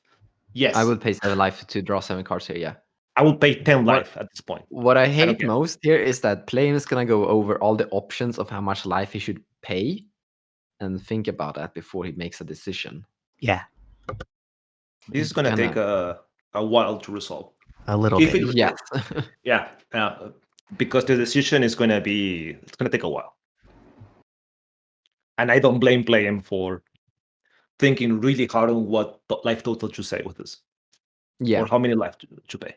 Yes. I would pay 7 life to draw 7 cards here, yeah. I would pay 10 What- life at this point. What I don't hate care. most here is that Play-M is gonna go over all the options of how much life he should pay and think about that before he makes a decision. Yeah, This is gonna take a while to resolve. a little If bit. it- Yes. Yeah, because the decision is gonna take a while. And I don't blame Play-M for thinking really hard on what life total to say with this. Yeah. Or how many life to pay.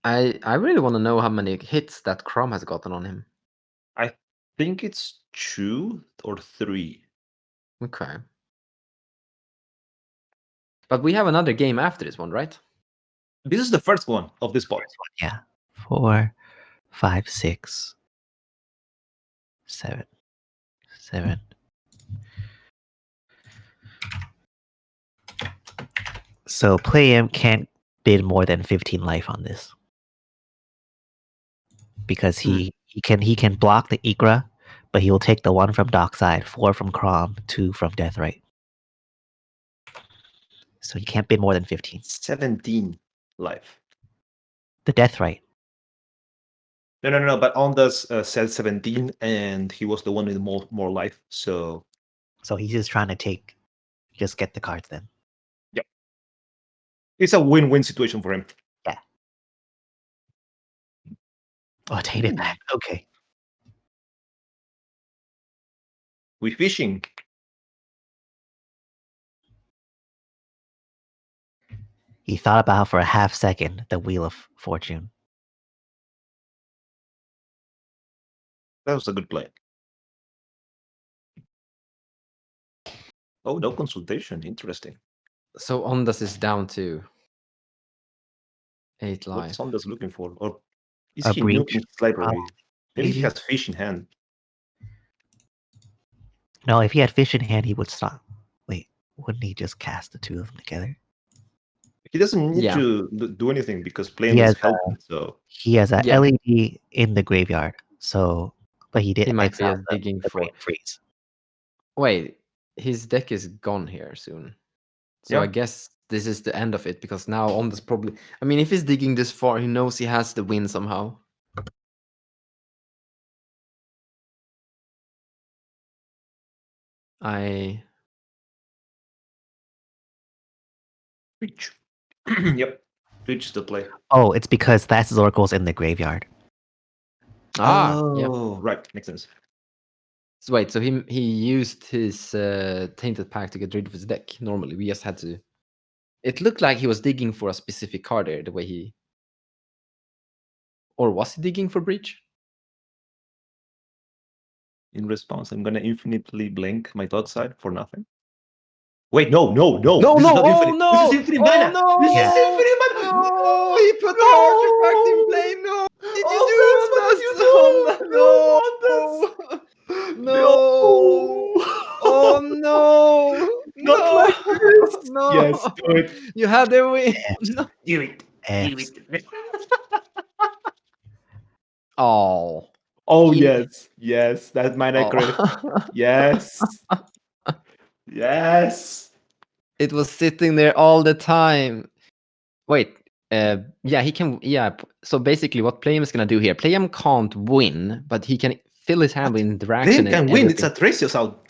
I really want to know how many hits that Crom has gotten on him. I think it's 2 or 3. Okay. But we have another game after this one, right? This is the first one of this part. Yeah. 4, 5, 6, 7, 7. So Play-M can't bid more than 15 life on this. Because he can block the Ikra, but he will take the 1 from Dockside, 4 from Crom, 2 from Deathrite. So he can't bid more than 15. 17 life. The Deathrite. No. But Ondas said 17, and he was the one with more life. So So he's just trying to just get the cards then. it's a win-win situation for him. Yeah. Oh, take it back. Okay. We fishing. He thought about for a half second the Wheel of Fortune. That was a good play. Oh, no consultation. Interesting. So Ondas is down to 8 life. What's Ondas looking for? Or is A he breach, nuking his library? Maybe he maybe? has fish in hand. No, if he had fish in hand, he would stop. Wait, wouldn't he just cast the 2 of them together? He doesn't need Yeah. to do anything because playing He is has, helping. So He has a Yeah. LED in the graveyard, so but he did He might be exile digging the for. Brain Freeze. Wait, his deck is gone here soon. So Yeah. I guess this is the end of it because now Ondas probably. I mean, if he's digging this far, he knows he has the win somehow. reach. Yep. Reach the play. Oh, it's because Thassa's Oracle's in the graveyard. Yeah. Right. Makes sense. So wait, so he used his tainted pack to get rid of his deck. Normally, we just had to. It looked like he was digging for a specific card there, the way he. Or was he digging for breach? In response, I'm gonna infinitely blink my dot side for nothing. Wait, no. This is not infinite. no! This is infinite mana. no! This Yeah. is infinite mana. No! He put the artifact in play. No! Did you do Ondas? No! Oh no! Not No! like this. No! Yes, do it. You had the win. No. Do it. Fs. Oh. Oh He- yes. That mana crit. Oh. Yes. Yes. It was sitting there all the time. Wait. Yeah, he can. Yeah. So basically, what Playem is gonna do here? Playem can't win, but he can fill his hand with interaction. They can and win. It's everything. a Tracios out.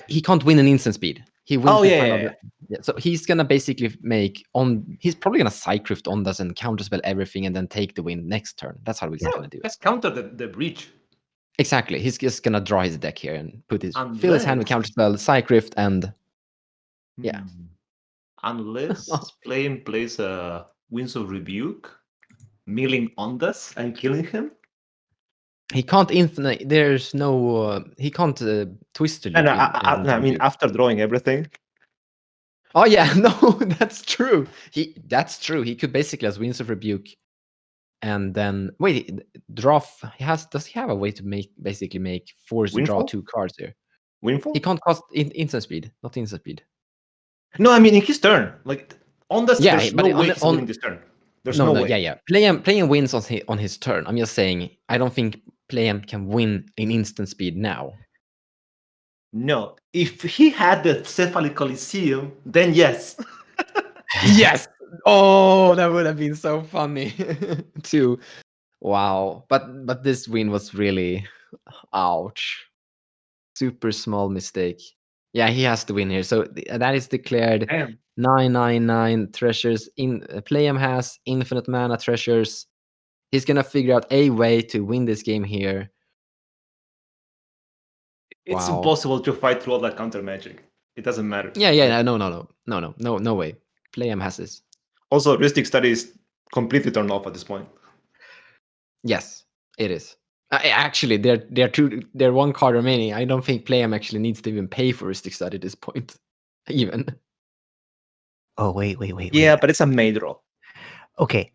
He can't win an instant speed. He wins. Oh, with yeah, another- Yeah, so he's gonna basically make on. He's probably gonna Cycrypt Ondas and counterspell everything, and then take the win next turn. That's how he's gonna do it. Let's counter the breach. Exactly. He's just gonna draw his deck here and put his fill his hand with counterspell, Cycrypt, and Yeah. unless Flame plays a Winds of Rebuke, milling Ondas and killing him. He can't infinite. There's no. He can't twist it. And I mean, after drawing everything, Oh yeah, no, that's true. That's true. He could basically as Winds of Rebuke, and then wait, draw. Does he have a way to basically make force to draw Windfall? 2 cards here? Windfall? He can't cost instant speed, not instant speed. No, I mean in his turn. Like Ondas, Yeah, there's but no way on- he's on- winning this turn. There's no way. Yeah. Playing wins on his turn. I'm just saying, I don't think Playing can win in instant speed now. No, if he had the Cephalic Coliseum, then yes. Yes. Oh, that would have been so funny too. Wow. But this win was really, ouch. Super small mistake. Yeah, he has to win here. So that is declared. Damn. 999 treasures. Playham has infinite mana treasures. He's gonna figure out a way to win this game here. It's Wow. impossible to fight through all that counter magic. It doesn't matter. Yeah. No way. Playham has this. Also, Ristic Study is completely turned off at this point. Yes, it is. Actually, they're 1 card remaining. I don't think Playham actually needs to even pay for Ristic Study at this point. Even. Oh, wait. Yeah, but it's a main draw. Okay.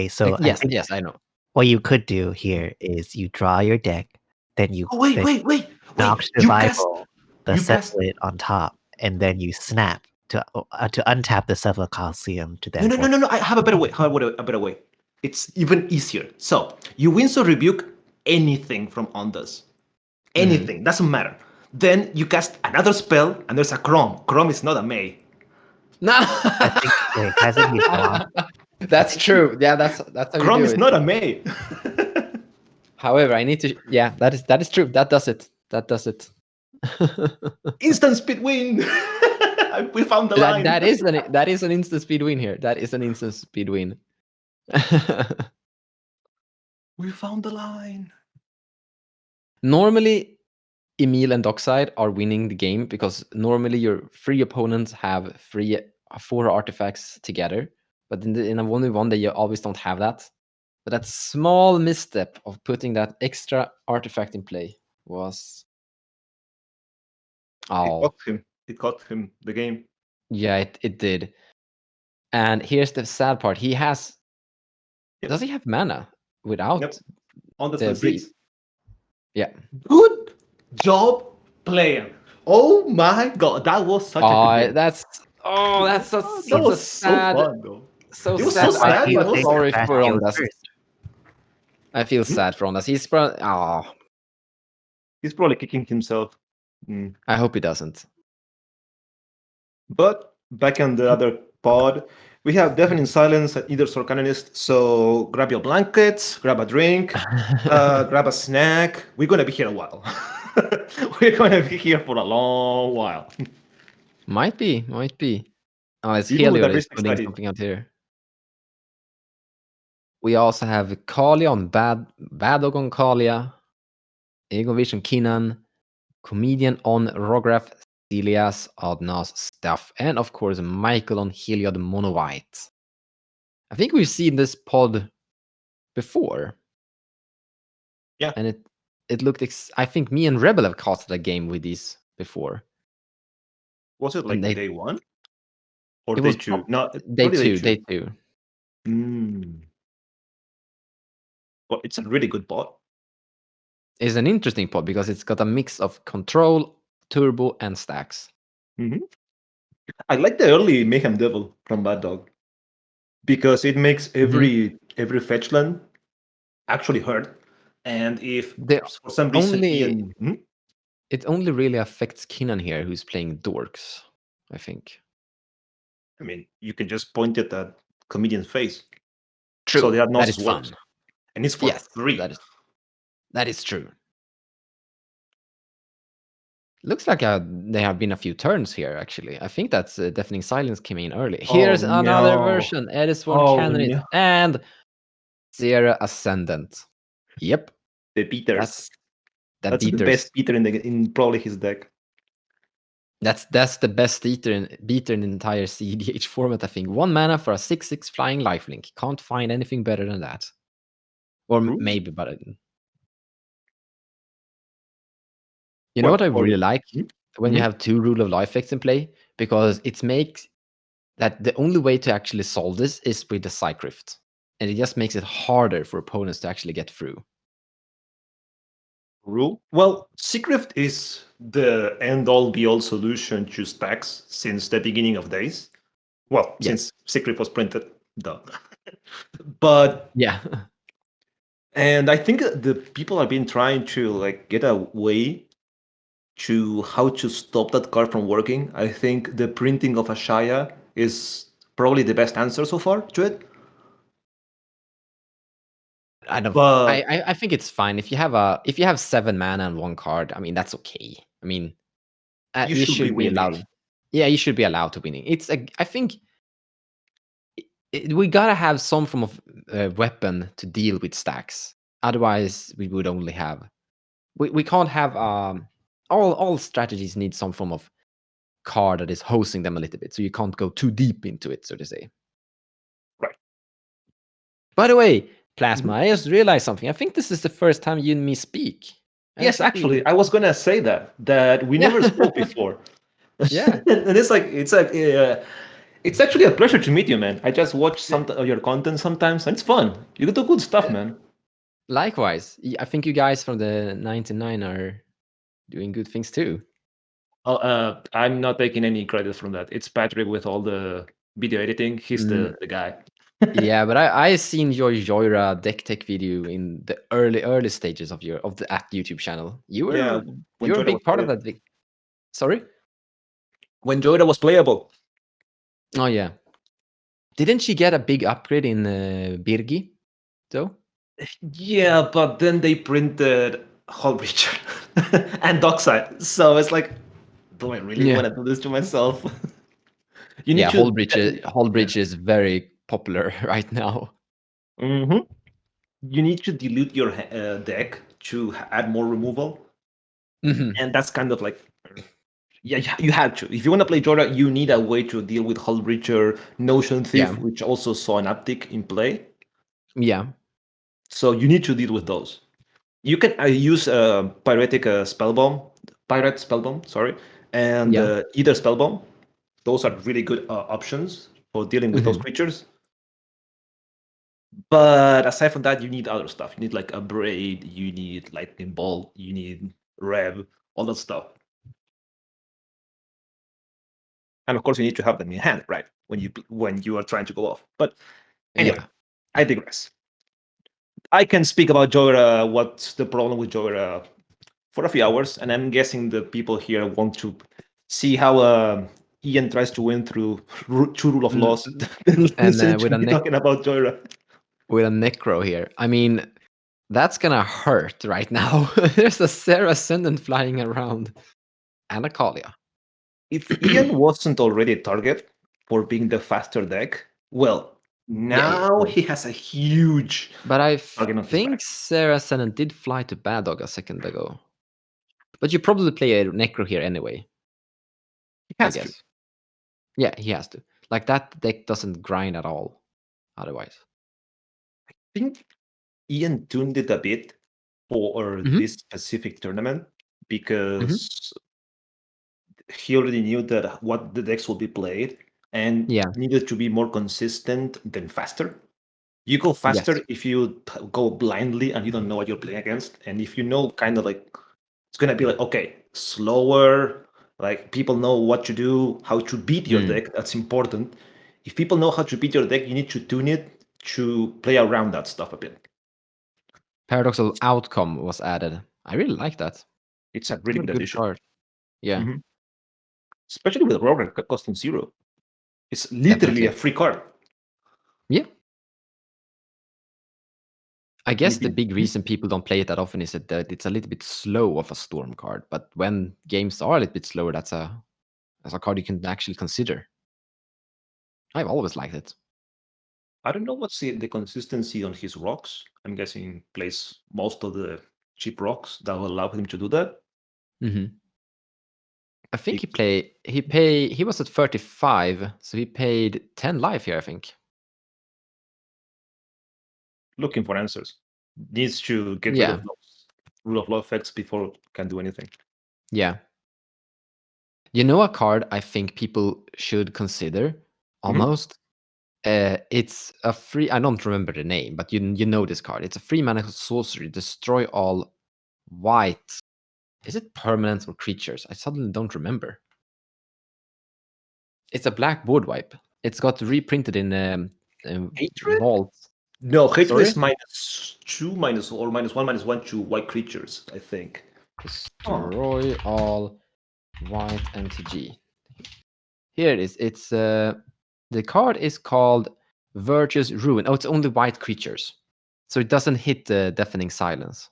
So I yes, think I know. what you could do here is you draw your deck, then you Oh, wait. knock You cast- survival, the you cast- Cephalid on top, and then you snap to untap the Cephalid Coliseum to then. No. I have a better way. It's even easier. So you Winds of Rebuke anything from Ondas. Anything. Doesn't matter. Then you cast another spell, and there's a Chrome. Chrome is not a May. No, I think, wait, hasn't he drawn? that's true. Yeah, that's how Chrome you do is it. not a May. However, I need to. Yeah, that is true. That does it. Instant speed win. We found the line. that is an instant speed win here. That is an instant speed win. We found the line. Normally, Emil and Dockside are winning the game because normally your 3 opponents have 4 artifacts together. But in a 1v1, they always don't have that. But that small misstep of putting that extra artifact in play was. Oh, It cost him the game. yeah, it did. And here's the sad part. He has. Yep. Does he have mana without? Yep. On the The 6. Yeah. Good job playing. Oh my god, that was such a good game. That's That such was a sad. so fun though. So It was sad. so sad, I feel but also sorry Fast for goes Ondas. first. I feel sad for Ondas. He's probably. Oh, He's probably kicking himself. I hope he doesn't. But back on the other pod, we have Deafening Silence at either Sorcanonist. So grab your blankets, grab a drink, grab a snack. We're gonna be here a while. We're gonna be here for a long while. Might be. Oh, it's Even with Helio the is Ristic putting Study. something out here. We also have Kalia on Badog on Kalia, Egon Vision Kinan, Comedian on Rograph, Celias, Adnas, Stuff, and of course Michael on Heliod Mono White. I think we've seen this pod before. Yeah. And it looked. I think me and Rebel have casted a game with these before. Was it like And they- day 1? Or It day was 2? No, Day probably two. Day 2. Well, it's a really good bot. Is an interesting pod because it's got a mix of control, turbo, and stacks. I like the early Mayhem Devil from Bad Dog because it makes every fetch land actually hurt. And if The for some reason only- Ian, It only really affects Kinan here, who's playing dorks, I think. I mean, you can just point it at comedian's face. True. So the that hypnosis is works. fun. And it's for Yes, free. that is true. Looks like there have been a few turns here, actually. I think that's Deafening Silence came in early. Here's another no. version. Edisworn Oh, Candidate no. and Sierra Ascendant. Yep. The beaters. That's the beaters. best beater in probably his deck. That's the best beater in the entire CEDH format, I think. 1 mana for a 6/6 flying lifelink. Can't find anything better than that. Or True. maybe, but you know what I really like? When you have 2 rule of life effects in play, because it makes that the only way to actually solve this is with the Psych Rift. And it just makes it harder for opponents to actually get through. Rule? Well, Secret is the end-all be-all solution to stacks since the beginning of days. Well, Yeah. since Secret was printed, duh. But Yeah. and I think the people have been trying to like get a way to how to stop that card from working. I think the printing of Ashaya is probably the best answer so far to it. I don't. But I think it's fine if you have 7 mana and 1 card. I mean, that's okay. I mean, you should be should be winning. allowed. Yeah, you should be allowed to winning. I think we gotta have some form of weapon to deal with stacks. Otherwise, we would only have. We can't have all strategies need some form of card that is hosting them a little bit, so you can't go too deep into it, so to say. Right. By the way, Plasma, I just realized something. I think this is the first time you and me speak. Yes, actually, I was gonna say that we never spoke before. Yeah. And it's actually a pleasure to meet you, man. I just watch some of your content sometimes, and it's fun. You do good stuff, man. Likewise, I think you guys from the 99 are doing good things too. I'm not taking any credit from that. It's Patrick with all the video editing. He's the guy. Yeah, but I seen your Joyra deck tech video in the early stages of the YouTube channel. You were Yeah, when you're a Joyra big was part of playable. that. Sorry? When Joyra was playable. Oh yeah. Didn't she get a big upgrade in Birgi, though? Yeah, but then they printed Hullbreacher and Dockside. So it's like, do I really Yeah. want to do this to myself? Hullbreacher is very popular right now. Mm-hmm. You need to dilute your deck to add more removal. Mm-hmm. And that's kind of like, yeah, you had to. If you want to play Jorah, you need a way to deal with Hullbreacher, Notion Thief, Yeah. which also saw an uptick in play. Yeah. So you need to deal with those. You can use Pirate Spellbomb, sorry, and Yeah. either Spellbomb. Those are really good options for dealing with those creatures. But aside from that, you need other stuff. You need like a Braid, you need Lightning Bolt, you need Rev, all that stuff. And of course, you need to have them in hand, right? When you are trying to go off. But anyway, I digress. I can speak about Joyra, what's the problem with Joyra for a few hours, and I'm guessing the people here want to see how Ian tries to win through true rule of laws. And with talking about Joyra. With a Necro here. I mean, that's gonna hurt right now. There's a Sarah Ascendant flying around. And a Kalia. If Ian wasn't already a target for being the faster deck, well, now he has a huge. But I target on his think back. Sarah Ascendant did fly to Bad Dog a second ago. But you probably play a Necro here anyway. He has I guess. to. Yeah, he has to. Like, that deck doesn't grind at all otherwise. I think Ian tuned it a bit for this specific tournament because he already knew that what the decks will be played and needed to be more consistent than faster. You go faster if you go blindly and you don't know what you're playing against. And if you know kind of like, it's going to be like, okay, slower, like people know what to do, how to beat your deck. That's important. If people know how to beat your deck, you need to tune it to play around that stuff a bit. Paradoxal Outcome was added. I really like that. It's a really good addition. Card. Yeah. Mm-hmm. Especially with Rogue costing 0. It's literally a free card. Yeah. I guess the big reason people don't play it that often is that it's a little bit slow of a Storm card. But when games are a little bit slower, that's a card you can actually consider. I've always liked it. I don't know what's the consistency on his rocks. I'm guessing plays most of the cheap rocks that will allow him to do that. I think he was at 35, so he paid 10 life here, I think. Looking for answers. Needs to get rid Yeah. of those rule of law effects before can do anything. Yeah. You know a card I think people should consider almost? It's a free, I don't remember the name, but you know this card. It's a 3-mana sorcery, destroy all white. Is it permanents or creatures? I suddenly don't remember. It's a black board wipe. It's got reprinted in Hatred? Vault. No, hatred Sorry? is -2, -1/-1 to white creatures, I think. Destroy all white MTG. Here it is. It's the card is called Virtuous Ruin. Oh, it's only white creatures, so it doesn't hit the Deafening Silence.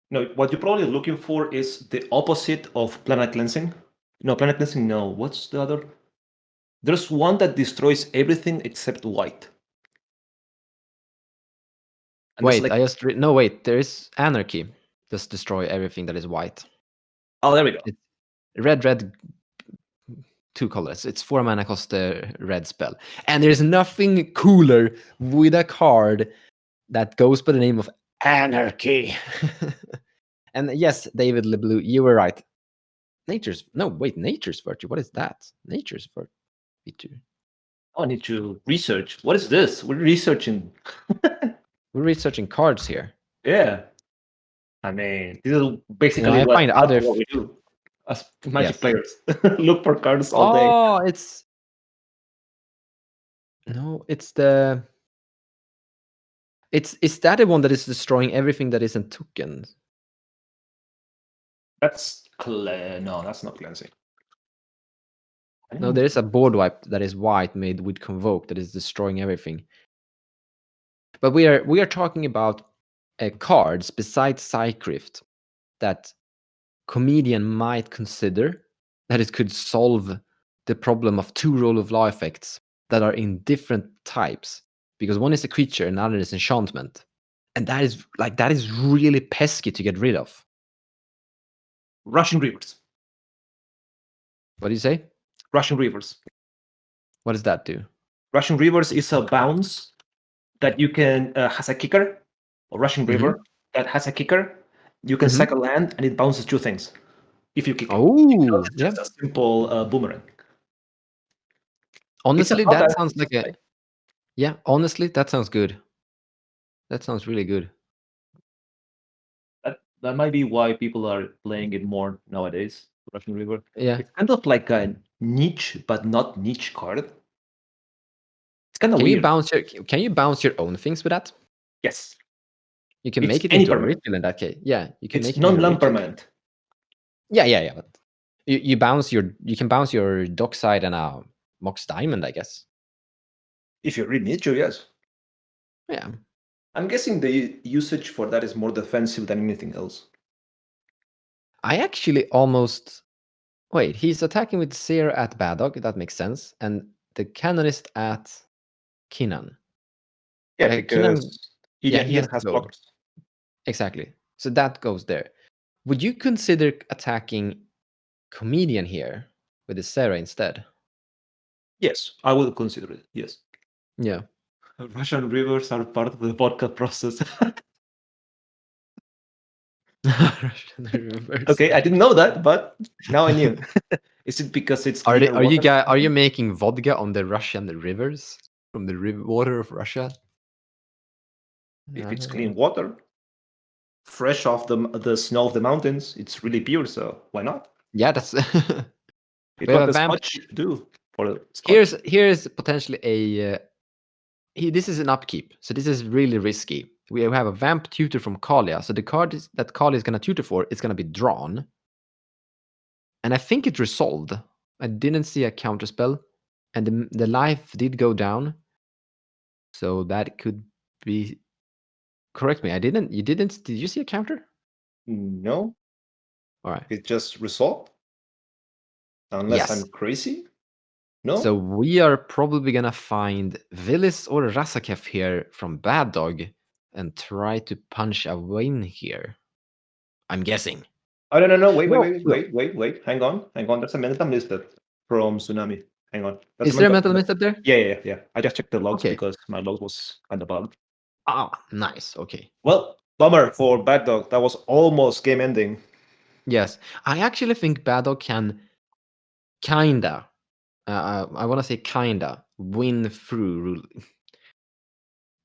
No, what you're probably looking for is the opposite of Planet Cleansing. No, Planet Cleansing, no. What's the other? There's one that destroys everything except white. And Wait, there's like, no, wait. There is Anarchy. Just destroy everything that is white. oh, there we go. It's red, 2 colors. It's 4 mana, cost the red spell. And there's nothing cooler with a card that goes by the name of Anarchy. And yes, David LeBlue, you were right. Nature's Virtue. What is that? Nature's Virtue. Oh, I need to research. What is this? We're researching. We're researching cards here. Yeah. I mean, this is basically I find other what we do as Magic Yes. players. Look for cards all day. Oh, it's the. Is that the one that is destroying everything that isn't tokens? No, that's not cleansing. No, there is a board wipe that is white made with Convoke that is destroying everything. But we are talking about cards besides Cycrypt that Comedian might consider that it could solve the problem of 2 rule of law effects that are in different types, because one is a creature and another is enchantment, and that is really pesky to get rid of. Rushing Rivers. What do you say? Rushing Rivers. What does that do? Rushing Rivers is a bounce that you can has a kicker, or Rushing River that has a kicker. You can sack a land and it bounces 2 things if you kick it. Oh, It's just a simple boomerang. Honestly, not that that sounds like a. Yeah, honestly, that sounds good. That sounds really good. That might be why people are playing it more nowadays. Rushing River. Yeah. It's kind of like a niche, but not niche card. It's kind of Can weird. Can you bounce your own things with that? Yes. You can It's make it any into a permanent. ritual in that case. Yeah, you can It's make it into a non-land ritual. permanent. Yeah. But you can bounce your Dockside and a Mox Diamond, I guess. If you really need to, yes. Yeah. I'm guessing the usage for that is more defensive than anything else. I actually almost wait. He's attacking with Seer at Bad Dog. That makes sense, and the Canonist at Kinnan. Yeah, Kinnan, because Ian has go. blockers. Exactly. So that goes there. Would you consider attacking Comedian here with the Sarah instead? Yes, I will consider it. Yes. Yeah. Russian rivers are part of the vodka process. Russian rivers. Okay, I didn't know that, but now I knew. Is it because it's Are cleaner water? are you making vodka on the Russian rivers from the water of Russia? If it's clean water, fresh off the snow of the mountains, it's really pure. So why not? Yeah, that's. It's what the Scotch do for Scotch. Here's potentially a. This is an upkeep, so this is really risky. We have a Vamp Tutor from Kalia, so the card that Kalia is going to tutor for is going to be drawn, and I think it resolved. I didn't see a counter spell, and the life did go down, so that could be. Correct me. I didn't. You didn't. Did you see a counter? No. All right. It just resolved. Unless I'm crazy. No. So we are probably gonna find Villis or Rasakev here from Bad Dog and try to punch a win here. I'm guessing. Oh, no. Wait. No, no. Hang on. There's a mental misstep from Tsunami. Hang on. That's Is there a mental misstep there? Yeah. I just checked the logs Okay. because my log was kind of bugged. Ah, nice. Okay. Well, bummer for Bad Dog. That was almost game ending. Yes, I actually think Bad Dog can kinda. I want to say kinda win through rule.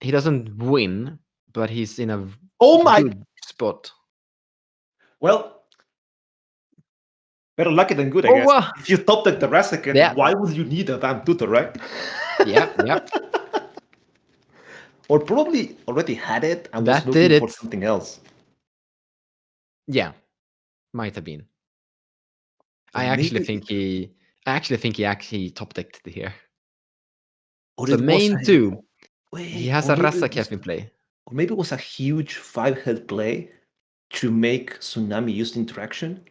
He doesn't win, but he's in a Oh my! good spot. Well, better lucky than good, I Oh, guess. If you top deck the Razaken, Yeah. why would you need a Van Tutor, right? Yeah. Or probably already had it and was That did looking for it. something else. Yeah, might have been. Or I actually maybe- think he actually top decked it here. Or So it was main a- two, Wait, he has or a maybe it Razaketh was- in play. Or maybe it was a huge 5-head play to make Tsunami use interaction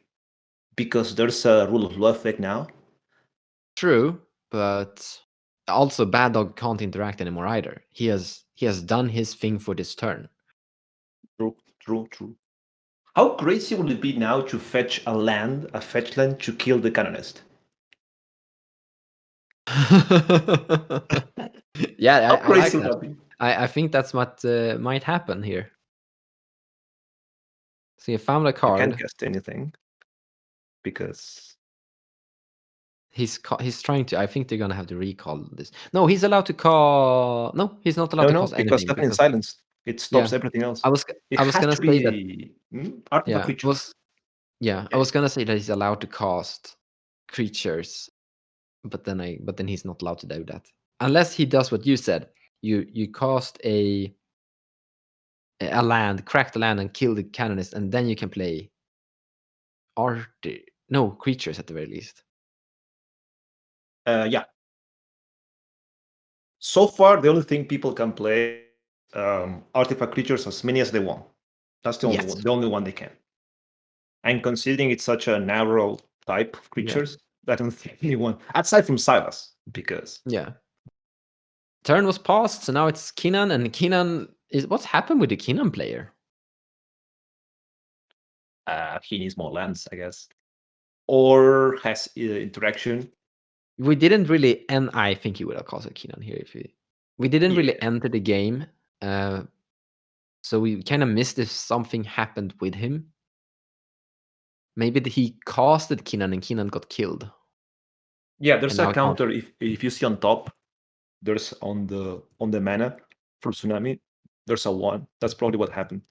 because there's a rule of law effect now. True, but also Bad Dog can't interact anymore either. He has done his thing for this turn. True. How crazy would it be now to fetch a fetch land to kill the canonist? Yeah, How I like crazy would that. that be? I think that's what might happen here. So you found a You card. can't guess anything because He's trying to. I think they're gonna have to recall this. No, he's allowed to call. No, he's not allowed to cause because anything. definitely silenced. It stops everything else. I was It gonna has to say that. be artifact creatures. I was gonna say that he's allowed to cast creatures, but then he's not allowed to do that unless he does what you said. You cast a land, crack the land, and kill the canonist, and then you can play creatures at the very least. Yeah. So far, the only thing people can play artifact creatures as many as they want. That's the only Yes. one. The only one they can. And considering it's such a narrow type of creatures, I don't think anyone aside from Silas, because Yeah. Turn was passed, so now it's Kinan, and Kinan is what's happened with the Kinan player? he needs more lands, I guess, or has interaction. We didn't really, and I think he would have casted Kinan here if we didn't really Yeah. enter the game, so we kind of missed if something happened with him. Maybe he casted Kinan and Kinan got killed. Yeah, there's And now a it can't- counter if you see on top, there's on the mana for Tsunami, there's a 1. That's probably what happened.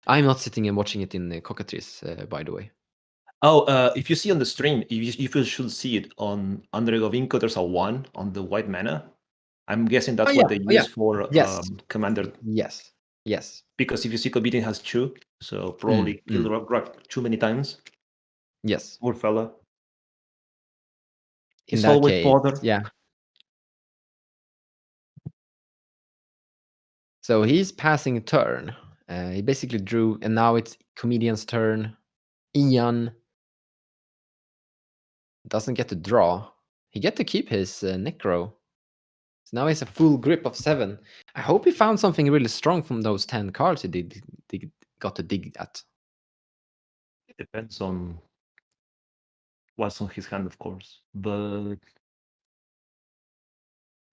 I'm not sitting and watching it in the Cockatrice, by the way. Oh, if you see on the stream, if you should see it on Andre Govinko, there's a 1 on the white mana. I'm guessing that's what they use for Yes. Commander. Yes. Because if you see Comedian has 2, so probably killed Rock too many times. Yes. Poor fella. In He's that always case, bothered. yeah. So he's passing a turn. He basically drew, and now it's Comedian's turn. Ian doesn't get to draw. He get to keep his Necro. So now he has a full grip of 7. I hope he found something really strong from those 10 cards he got to dig at. It depends on what's on his hand, of course. But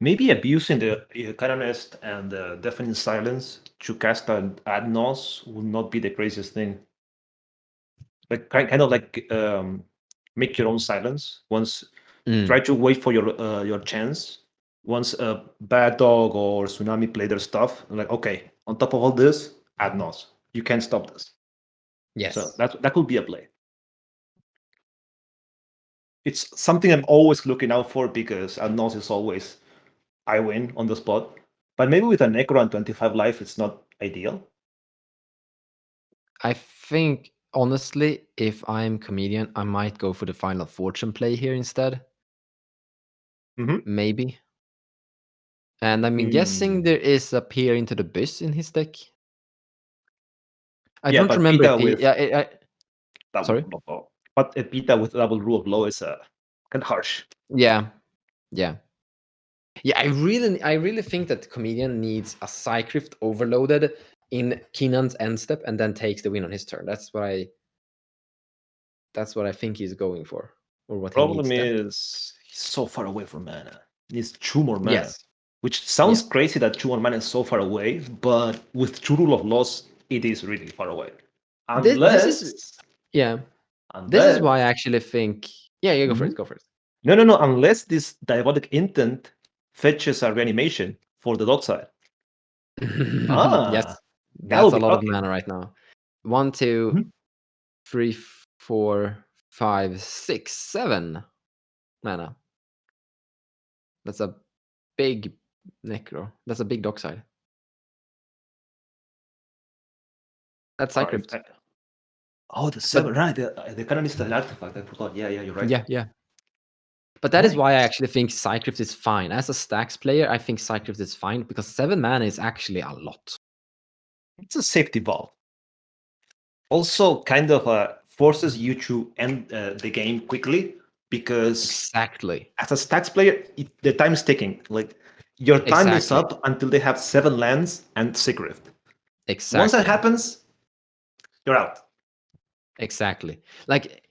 maybe abusing the Canonist and Deafening Silence to cast an Ad Nos would not be the craziest thing. Like kind of like make your own silence. Once try to wait for your chance. Once a Bad Dog or Tsunami play their stuff, like okay, on top of all this, Ad Nos. You can't stop this. Yes. So that could be a play. It's something I'm always looking out for because Ad Nos is always I win on the spot. But maybe with a Necro and 25 life, it's not ideal. I think, honestly, if I'm Comedian, I might go for the Final Fortune play here instead. Maybe. And I'm guessing there is a Peer into the Abyss in his deck. I don't remember if he... Sorry? But a Pita with double rule of law is kind of harsh. Yeah. I really think that Comedian needs a Psycrift overloaded in Keenan's end step and then takes the win on his turn. That's what That's what I think he's going for, or what he Problem needs there. is he's so far away from mana. He needs 2 more mana. Yes. Which sounds Yeah. crazy that 2 more mana is so far away, but with true rule of laws, it is really far away. This is This unless is why I actually think. Yeah, go for it. Go for it. No. Unless this diabolic intent fetches a reanimation for the dog side. Yes, That that's would a be lot of lucky. mana right now. 1, 2, Mhm. 3, 4, 5, 6, 7 mana. That's a big necro. That's a big dockside. That's Cycrypt. Oh, the 7, right. The canonist an artifact. I forgot. Yeah, you're right. Yeah. But that is why I Nice. actually think Cycrypt is fine. As a stacks player, I think Cycrypt is fine because 7 mana is actually a lot. It's a safety ball. Also, kind of forces you to end the game quickly because Exactly. as a stacks player, the time is ticking. Like your time is Exactly. up until they have 7 lands and Sigrift. Exactly. Once that happens, you're out. Exactly. Like,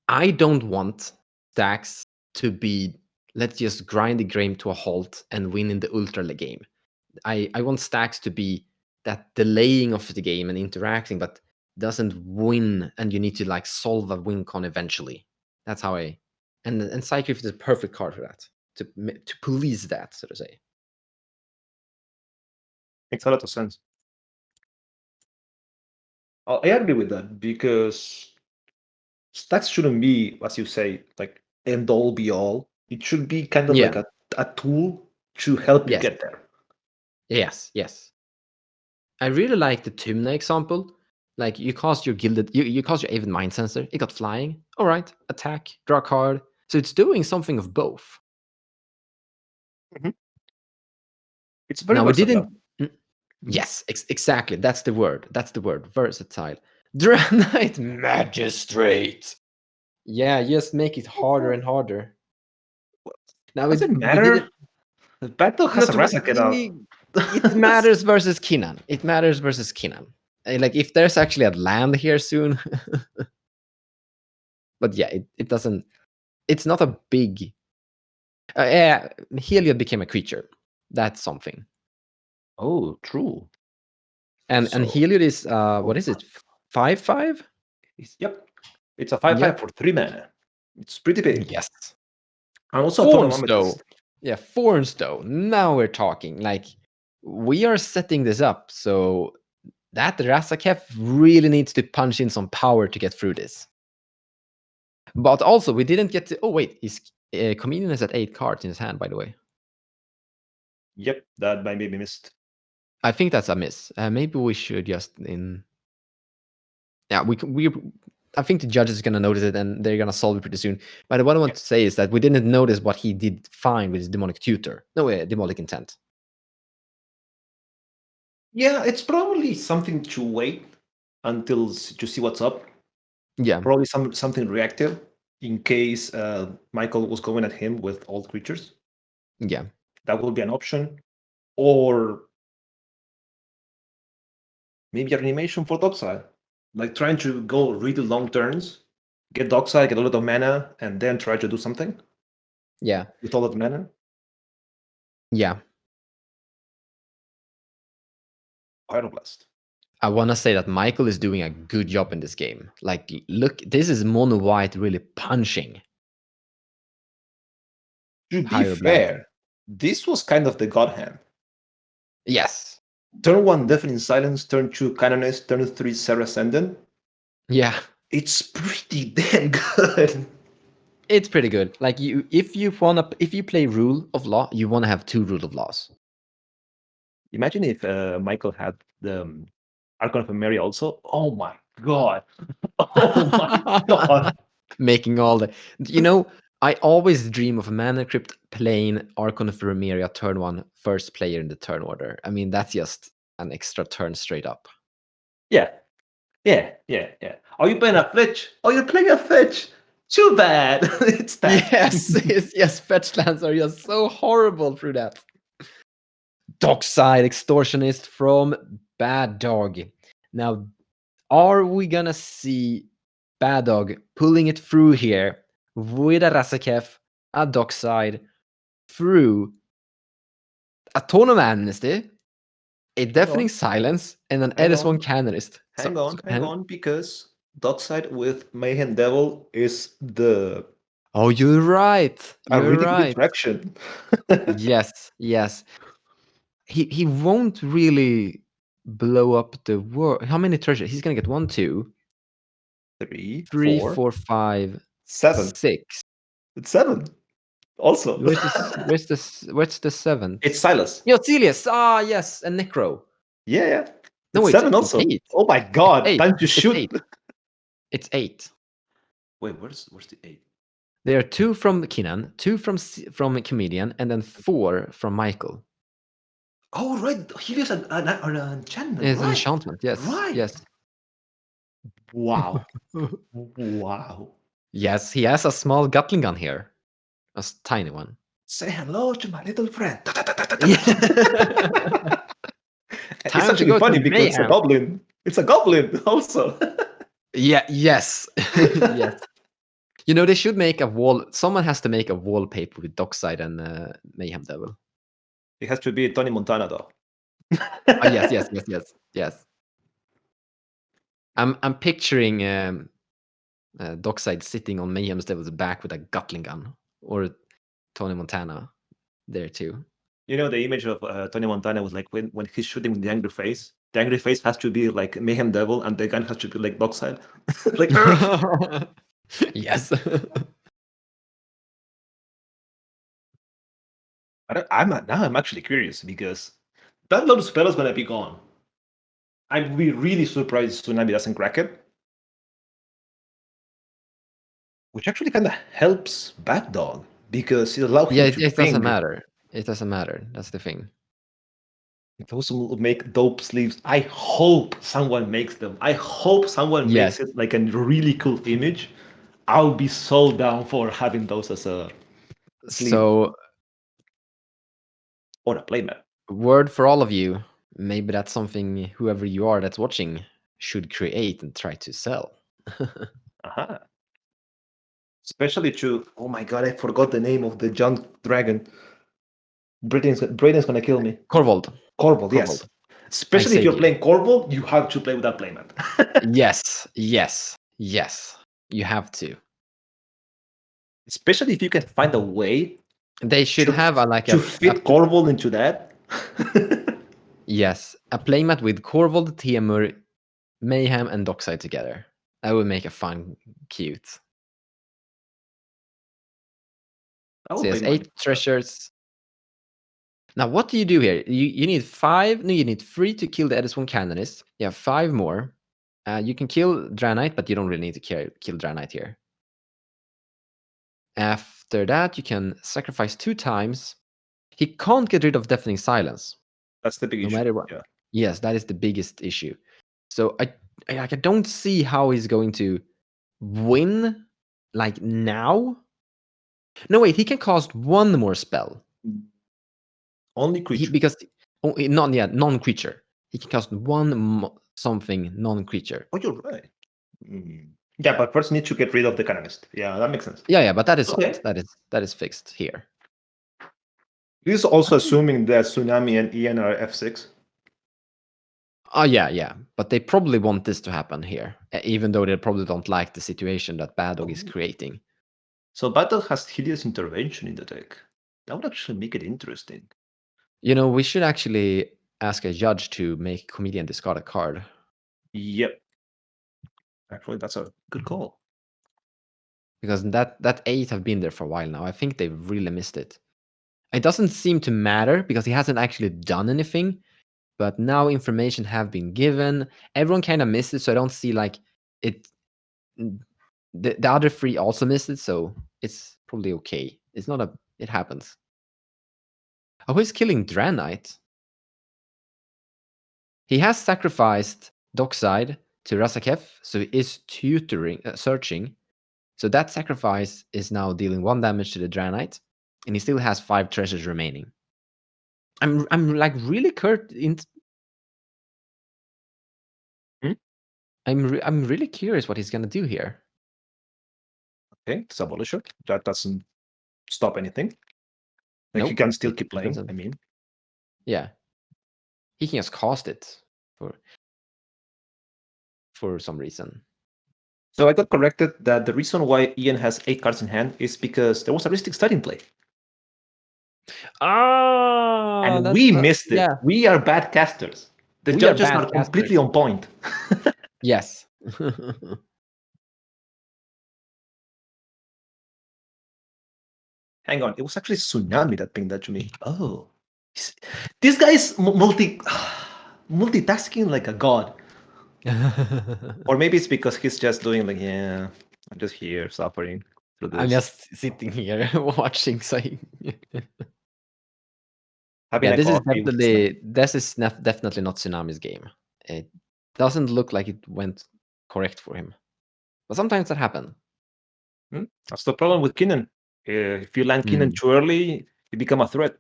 I don't want stacks to be, let's just grind the game to a halt and win in the ultra late game. I want stacks to be that delaying of the game and interacting, but doesn't win, and you need to like solve a win con eventually. That's how I. And Cycrypt is a perfect card for that, to police that, so to say. Makes a lot of sense. I agree with that because stacks shouldn't be, as you say, like end all be all. It should be kind of like Yeah. a tool to help you Yes. get there. Yes. I really like the Tumna example. Like you cast your gilded, you cast your Avid Mind Sensor. It got flying. All right, attack, draw a card. So it's doing something of both. It's very Now we versatile. didn't. Yes, exactly. That's the word. Versatile. Draenite Magistrate. Yeah, just make it harder and harder. Now Does it we matter? didn't. The battle has a Razaket out. It matters versus Kinnan. It matters versus Kinnan. Like if there's actually a land here soon. But yeah, it doesn't. It's not a big. Heliod became a creature. That's something. Oh, true. And So- Heliod is what is it? 5/5? Yep. It's a 5/5 for 3 mana. It's pretty big. Yes. And also a Thorns though. Tonomametist. Yeah, Thorns though. Now we're talking. Like we are setting this up so that Razaketh really needs to punch in some power to get through this. But also, we didn't get to. Oh wait, his Comedian is at 8 cards in his hand, by the way. Yep, that might be missed. I think that's a miss. Maybe we should just in. Yeah, we. I think the judge is gonna notice it and they're gonna solve it pretty soon. But what I want to say is that we didn't notice what he did fine with his demonic tutor. No, demonic intent. Yeah, it's probably something to wait until to see what's up. Yeah. Probably something reactive in case Michael was going at him with all creatures. Yeah. That will be an option. Or maybe a reanimation for Dockside. Like trying to go really long turns, get Dockside, get a lot of mana, and then try to do something Yeah. with all that mana. Yeah. Pyroblast. I want to say that Michael is doing a good job in this game. Like, look, this is mono white really punching. To be Higher fair, this was kind of the god hand. Yes. Turn 1, Deafening Silence. Turn 2, Canonist. Turn 3, Serra Ascendant. Yeah. It's pretty damn good. It's pretty good. Like if you play Rule of Law, you want to have 2 Rule of Laws. Imagine if Michael had the Archon of Mary also. Oh my god. Oh my god. Making all the. I always dream of a Mana Crypt playing Archon of Remeria turn 1 first player in the turn order. I mean, that's just an extra turn straight up. Yeah. Are you playing a Fletch? Oh, you're playing a Fetch. Too bad. It's that. Yes. Fetch lands are just so horrible through that. Dockside Extortionist from Bad Dog. Now, are we gonna see Bad Dog pulling it through here with a Razaketh, a Dockside, through a Tone of Amnesty, a Deafening on. Silence, and an Hang Edison on. Canonist. Hang on, because Dockside with Mayhem Devil is the Oh, you're right. a You're really good right. interaction. Yes, yes. He won't really blow up the world. How many treasures? He's gonna get 1, 2, 3, 3, 4, 4, 5, 7. 6. It's 7. Also, Where's the seventh? it's Silas. Yo, Celius. Ah, yes, and Necro. Yeah. No, It's it's 7 also. 8. Oh my god, 8. time to It's shoot. 8. It's 8. Wait, where's the 8? There are 2 from Kinan, 2 from Comedian, and then 4 from Michael. Oh, right. Helios an enchantment. It's an Right. enchantment. Yes. Right. Yes. Wow. Wow. Yes, he has a small Gatling gun here. A tiny one. Say hello to my little friend. It's Time to actually go funny to because it's a mayhem. goblin. It's a goblin also. Yeah, yes. Yes. You know, they should make a wall. Someone has to make a wallpaper with Dockside and Mayhem Devil. It has to be Tony Montana though. Oh, yes. I'm picturing Dockside sitting on Mayhem Devil's back with a Gatling gun, or Tony Montana there too. You know, the image of Tony Montana was like when he's shooting with the angry face. The angry face has to be like Mayhem Devil, and the gun has to be like Dockside. Like, Yes. I'm actually curious because that little spell is gonna be gone. I'd be really surprised Tsunami doesn't crack it. Which actually kind of helps Bad Dog because it allows Yeah, him it to doesn't think. matter. It doesn't matter. That's the thing. Those will make dope sleeves. I hope someone makes them. I hope someone Yes. makes it like a really cool image. I'll be so down for having those as a sleeve So, or a playmat. word for all of you. Maybe that's something whoever you are that's watching should create and try to sell. Aha. Especially to, oh my god, I forgot the name of the giant dragon. Brayden's gonna kill me. Corvold. Corvold, yes. Corvold. Especially if you're you. playing Corvold, you have to play with that playmat. Yes. You have to. Especially if you can find a way They should to, have to fit Corvold into that. Yes, a playmat with Corvold, Temur, Mayhem, and Dockside together. That would make a fun, cute. I So will yes, pay money 8 for that. treasures. Now, what do you do here? You need 5. No, you need 3 to kill the Edison Canonist. You have 5 more. You can kill Draenite, but you don't really need to kill Draenite here. After that, you can sacrifice 2 times. He can't get rid of Deafening Silence. That's the big No issue. matter what. Yeah. Yes, that is the biggest issue. So I don't see how he's going to win like now. No, wait, he can cast 1 more spell. Only creature. Because non-creature. He can cast 1 something non-creature. Oh, you're right. Yeah, but first need to get rid of the canonist. Yeah, that makes sense. Yeah, but that is Okay. solved. That is fixed here. This is also assuming that Tsunami and Ian are F6. Oh yeah, but they probably want this to happen here, even though they probably don't like the situation that Bad Dog is creating. So Battle has Hideous Intervention in the deck. That would actually make it interesting. You know, we should actually ask a judge to make Comedian discard a card. Yep. Actually, that's a good call. Because that 8 have been there for a while now. I think they've really missed it. It doesn't seem to matter because he hasn't actually done anything. But now information have been given. Everyone kind of missed it, so I don't see like it. The other 3 also missed it, so it's probably okay. It's not a. It happens. Oh, he's killing Draenite. He has sacrificed Dockside to Razaketh, so he is searching. So that sacrifice is now dealing 1 damage to the Draenite, and he still has 5 treasures remaining. I'm like really I'm really curious what he's gonna do here. Okay, it's Abolisher. That doesn't stop anything. Like, he Nope, can still it keep playing, doesn't. I mean. Yeah, he can just cast it for some reason. So I got corrected that the reason why Ian has 8 cards in hand is because there was a Ristic Study in play. Ah, And that's we missed it. yeah. We are bad casters. The We are judges bad are completely casters. on point. Yes. Hang on, it was actually Tsunami that pinged that to me. Oh. This guy is multitasking like a god. Or maybe it's because he's just doing like, yeah, I'm just here suffering through this. I'm just sitting here watching. So Having yeah, a this is coffee with Tsunami. definitely not Tsunami's game. It doesn't look like it went correct for him, but sometimes that happens. That's the problem with Kinnan. If you land Kinnan too early, you become a threat.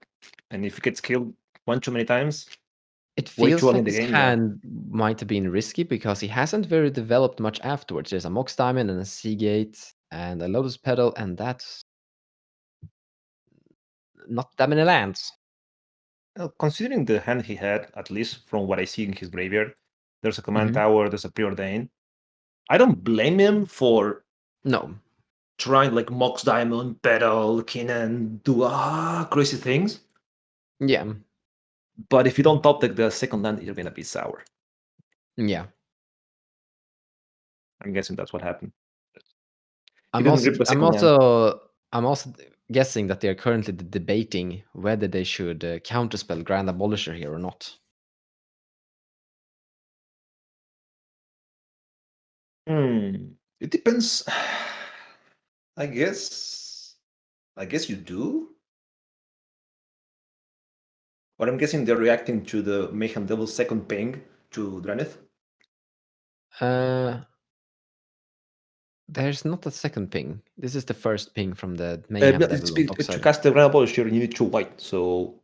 And if he gets killed one too many times, It way too feels early like in the his game, hand might have been risky because he hasn't very developed much afterwards. There's a Mox Diamond and a Seagate and a Lotus Petal, and that's not that many lands. Considering the hand he had, at least from what I see in his graveyard, there's a command tower, there's a preordain. I don't blame him for No. trying like Mox Diamond, Petal, Kinnan, do crazy things. Yeah. But if you don't top deck the second land, you're gonna be sour. Yeah. I'm guessing that's what happened. I'm didn't rip the second land. I'm also guessing that they are currently debating whether they should counterspell Grand Abolisher here or not. It depends. I guess you do. But I'm guessing they're reacting to the Mayhem Devil's second ping to Dranith. There's not a second ping. This is the first ping from the Mayhem Devil on To Dockside. cast the Grand Abolisher, you need 2 white. So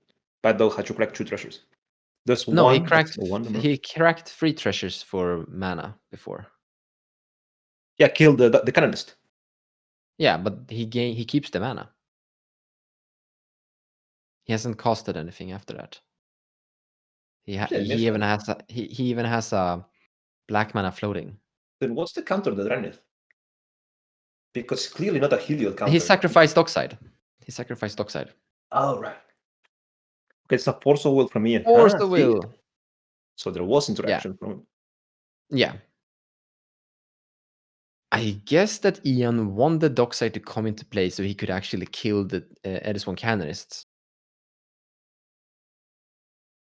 Bad Dog had to crack 2 treasures. There's No, one. That's one number. he cracked 3 treasures for mana before. Yeah, kill the Canonist. Yeah, but he keeps the mana. He hasn't costed anything after that. He even has a black mana floating. Then what's the counter to Dranith? Because it's clearly not a Heliod counter. He sacrificed Dockside. Oh, right. Okay, it's a Force of Will from Ian. Force the Will. So there was interaction from him. Yeah. I guess that Ian wanted Dockside to come into play so he could actually kill the Edison Canonists.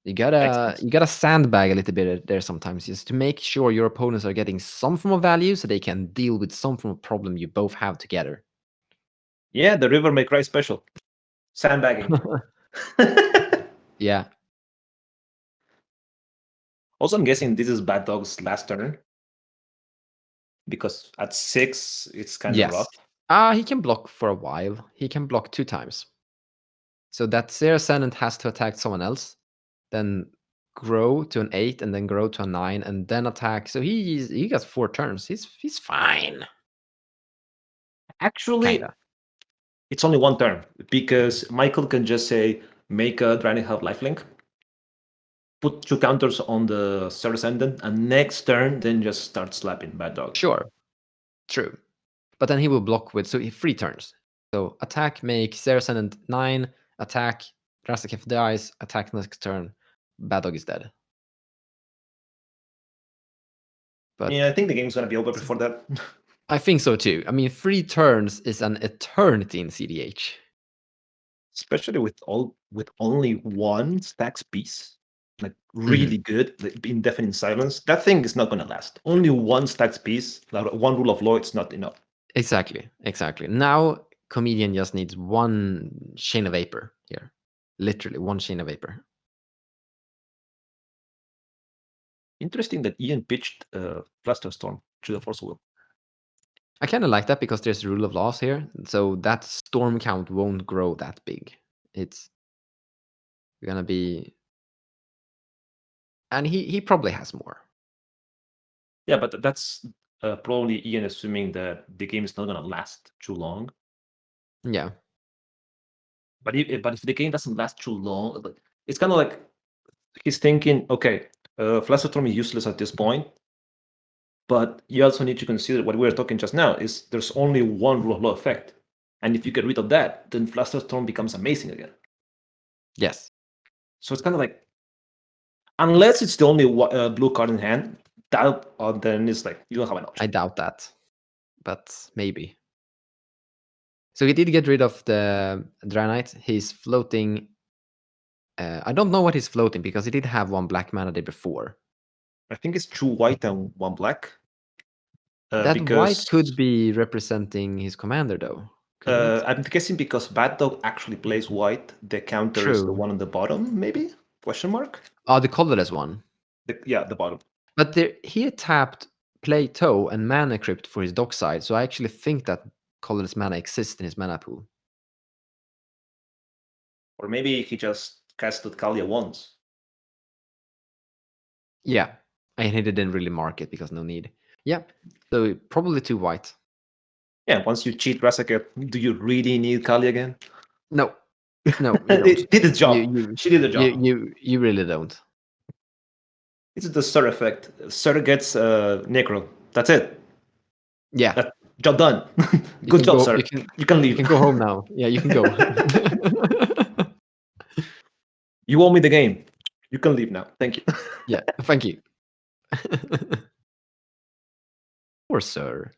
You gotta sandbag a little bit there sometimes, just to make sure your opponents are getting some form of value so they can deal with some form of problem you both have together. Yeah, the River May Cry special. Sandbagging. Yeah. Also, I'm guessing this is Bad Dog's last turn. Because at 6, it's kind of rough. He can block for a while. He can block 2 times. So that Zero Ascendant has to attack someone else, then grow to an 8, and then grow to a 9, and then attack. So he got 4 turns. He's fine. Actually, Kinda. it's only 1 turn. Because Michael can just say, make a Draenei have lifelink, put 2 counters on the Zero Ascendant, and next turn, then just start slapping Bad Dog. Sure. True. But then he will block with 3 turns. So attack, make Zero Ascendant 9, attack, Drastic F dies, attack next turn, Bad Dog is dead. But yeah, I think the game's gonna be over before that. I think so too. I mean, 3 turns is an eternity in CEDH. Especially with only 1 stacks piece. Like really good, like indefinite silence. That thing is not gonna last. Only 1 stacks piece, like 1 rule of law, it's not enough. Exactly. Now Comedian just needs 1 chain of vapor here. Literally 1 chain of vapor. Interesting that Ian pitched Flusterstorm to the Force Will. I kind of like that because there's rule of laws here, so that storm count won't grow that big. It's gonna be, and he probably has more. Yeah, but that's Probably Ian assuming that the game is not gonna last too long. Yeah. But if the game doesn't last too long, it's kind of like he's thinking, okay, Flusterstorm is useless at this point, but you also need to consider what we were talking just now is there's only one rule of law effect, and if you get rid of that, then Flusterstorm becomes amazing again. Yes. So it's kind of like, unless it's the only blue card in hand, then it's like you don't have an option. I doubt that, but maybe. So he did get rid of the Draenei. He's floating. I don't know what he's floating because he did have one black mana there before. I think it's 2 white and 1 black. That white could be representing his commander, though. I'm guessing because Bad Dog actually plays white, the counter is the one on the bottom, maybe? Question mark? Oh, the colorless one. The bottom. But he tapped Play Toe and Mana Crypt for his dockside, so I actually think that colorless mana exists in his mana pool. Or maybe he just casted Kalia once. Yeah, and he didn't really mark it because no need. Yeah, so probably 2 white. Yeah, once you cheat Rasaket, do you really need Kalia again? No, you it did the job. She did the job. You really don't. It's the Sir effect. Sir gets Necro. That's it. Yeah. Job done. Good job, sir. You can leave. You can go home now. Yeah, you can go. You owe me the game. You can leave now. Thank you. Yeah, thank you. Poor sir.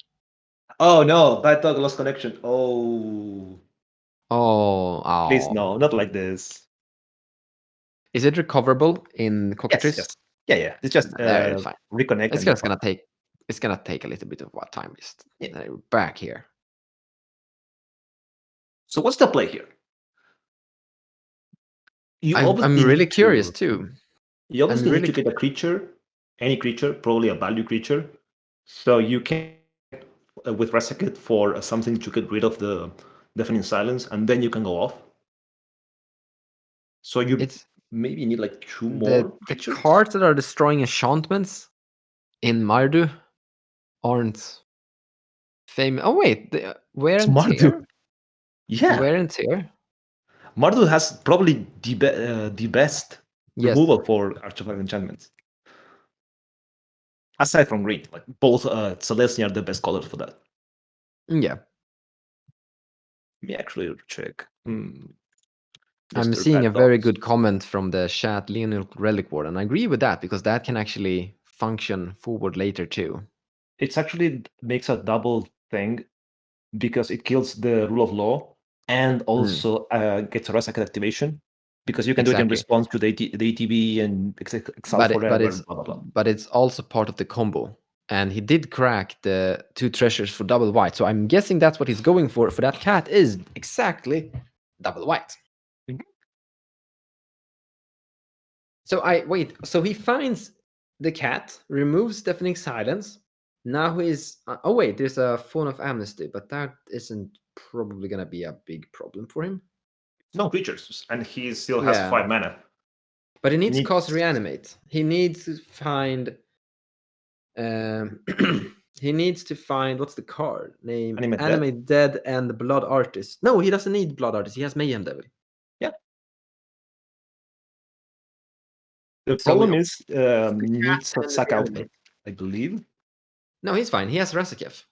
Oh no, Bad Dog lost connection. Oh. Please no, not like this. Is it recoverable in Cockatrice? Yes. Yeah. It's just reconnect. It's just gonna take a little bit of time. Just back here. So what's the play here? I'm really curious too. You obviously need to get a creature, any creature, probably a value creature. So you can with Rasaket for something to get rid of the Deafening Silence, and then you can go off. So you maybe need like 2 more creatures. The cards that are destroying enchantments in Mardu aren't famous. Oh wait, Wear and Tear? Yeah. Wear and Tear? Mardu has probably the best removal for Artifact Enchantments. Aside from green, like both Celestia are the best colors for that. Yeah. Let me actually check. I'm seeing a very good comment from the chat, Leonel Relic Ward, and I agree with that because that can actually function forward later too. It actually makes a double thing because it kills the rule of law and also gets a Rasaket activation because you can do it in response to the ATB and Exile Forever. But it's also part of the combo. And he did crack the 2 treasures for double white. So I'm guessing that's what he's going for that cat is exactly double white. So he finds the cat, removes Deafening Silence. Now he's there's a Fawn of Amnesty, but that isn't probably gonna be a big problem for him. No creatures, and he still has 5 mana. But he needs to cast Reanimate. He needs to find he needs to find what's the card name? Animate Dead and Blood Artist. No, he doesn't need Blood Artist. He has Mayhem Devil. Yeah. The problem is needs to sack out, I believe. No, he's fine. He has Rasakev.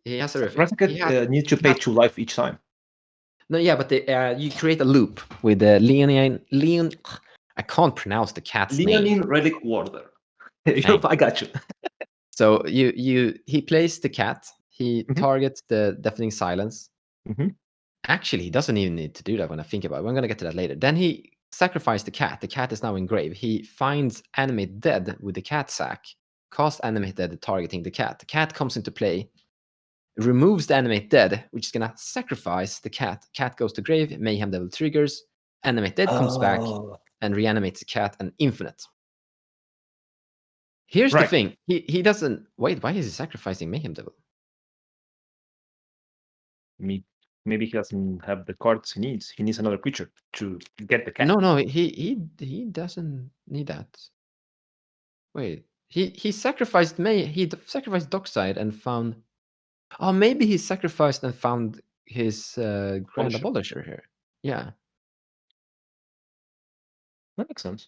He has a Rasaket needs to pay 2 life each time. No, yeah, but you create a loop with the Leon. I can't pronounce the cat's name. Leonine Relic Warder. I got you. So he plays the cat. He targets the Deafening Silence. Actually, he doesn't even need to do that when I think about it. I'm going to get to that later. Then he sacrificed the cat. The cat is now in grave. He finds Animate Dead with the cat sack. Cast Animate Dead targeting the cat. The cat comes into play. Removes the Animate Dead, which is going to sacrifice the cat. Cat goes to grave. Mayhem Devil triggers. Animate Dead comes back and reanimates the cat and infinite. Here's the thing. He doesn't... Wait, why is he sacrificing Mayhem Devil? Maybe he doesn't have the cards he needs. He needs another creature to get the cat. No, he doesn't need that. Wait, He sacrificed sacrificed Dockside and found. Oh, maybe he sacrificed and found his Grand Abolisher. Abolisher here. Yeah. That makes sense.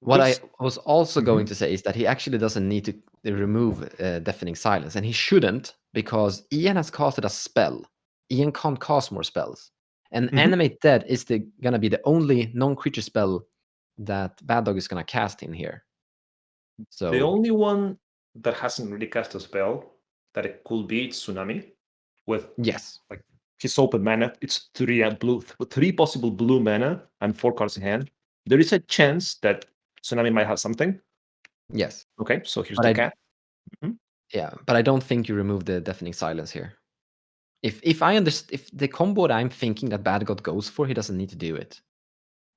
What I Because- was also going Mhm. to say is that he actually doesn't need to remove Deafening Silence, and he shouldn't, because Ian has casted a spell. Ian can't cast more spells. And Mhm. Animate Dead is gonna be the only non-creature spell that Bad Dog is gonna cast in here. So The only one that hasn't really cast a spell that it could be it's Tsunami with yes, his open mana. It's 3 possible blue mana and 4 cards in hand. There is a chance that Tsunami might have something. yes, Okay, so here's But the I- cat. yeah, but I don't think you remove the Deafening Silence here. If I understand, if the combo that I'm thinking that Bad God goes for, he doesn't need to do it,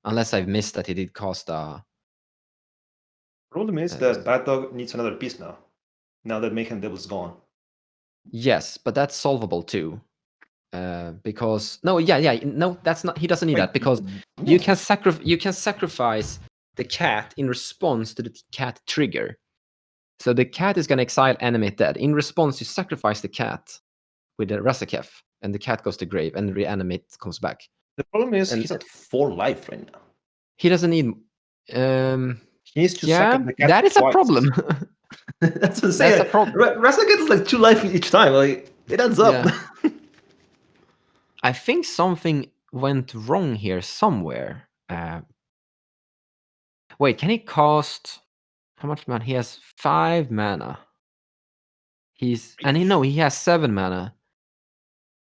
unless I've missed that he did cast a. Problem is that Bad Dog needs another piece now. Now that Mayhem Devil's gone. Yes, but that's solvable too. Because no, that's not. He doesn't need that because you can sacrifice the cat in response to the cat trigger. So the cat is going to exile Animate Dead. In response, you sacrifice the cat with the Razaketh, and the cat goes to grave, and Reanimate comes back. The problem is And- he's at 4 life right now. He doesn't need. He needs to Yeah, sack the cat that is twice. a problem. That's what I'm That's saying. a problem. Razaketh is like 2 life each time. Like it adds up. Yeah. I think something went wrong here somewhere. Wait, can he cast? How much mana? He has 5 mana. He has 7 mana.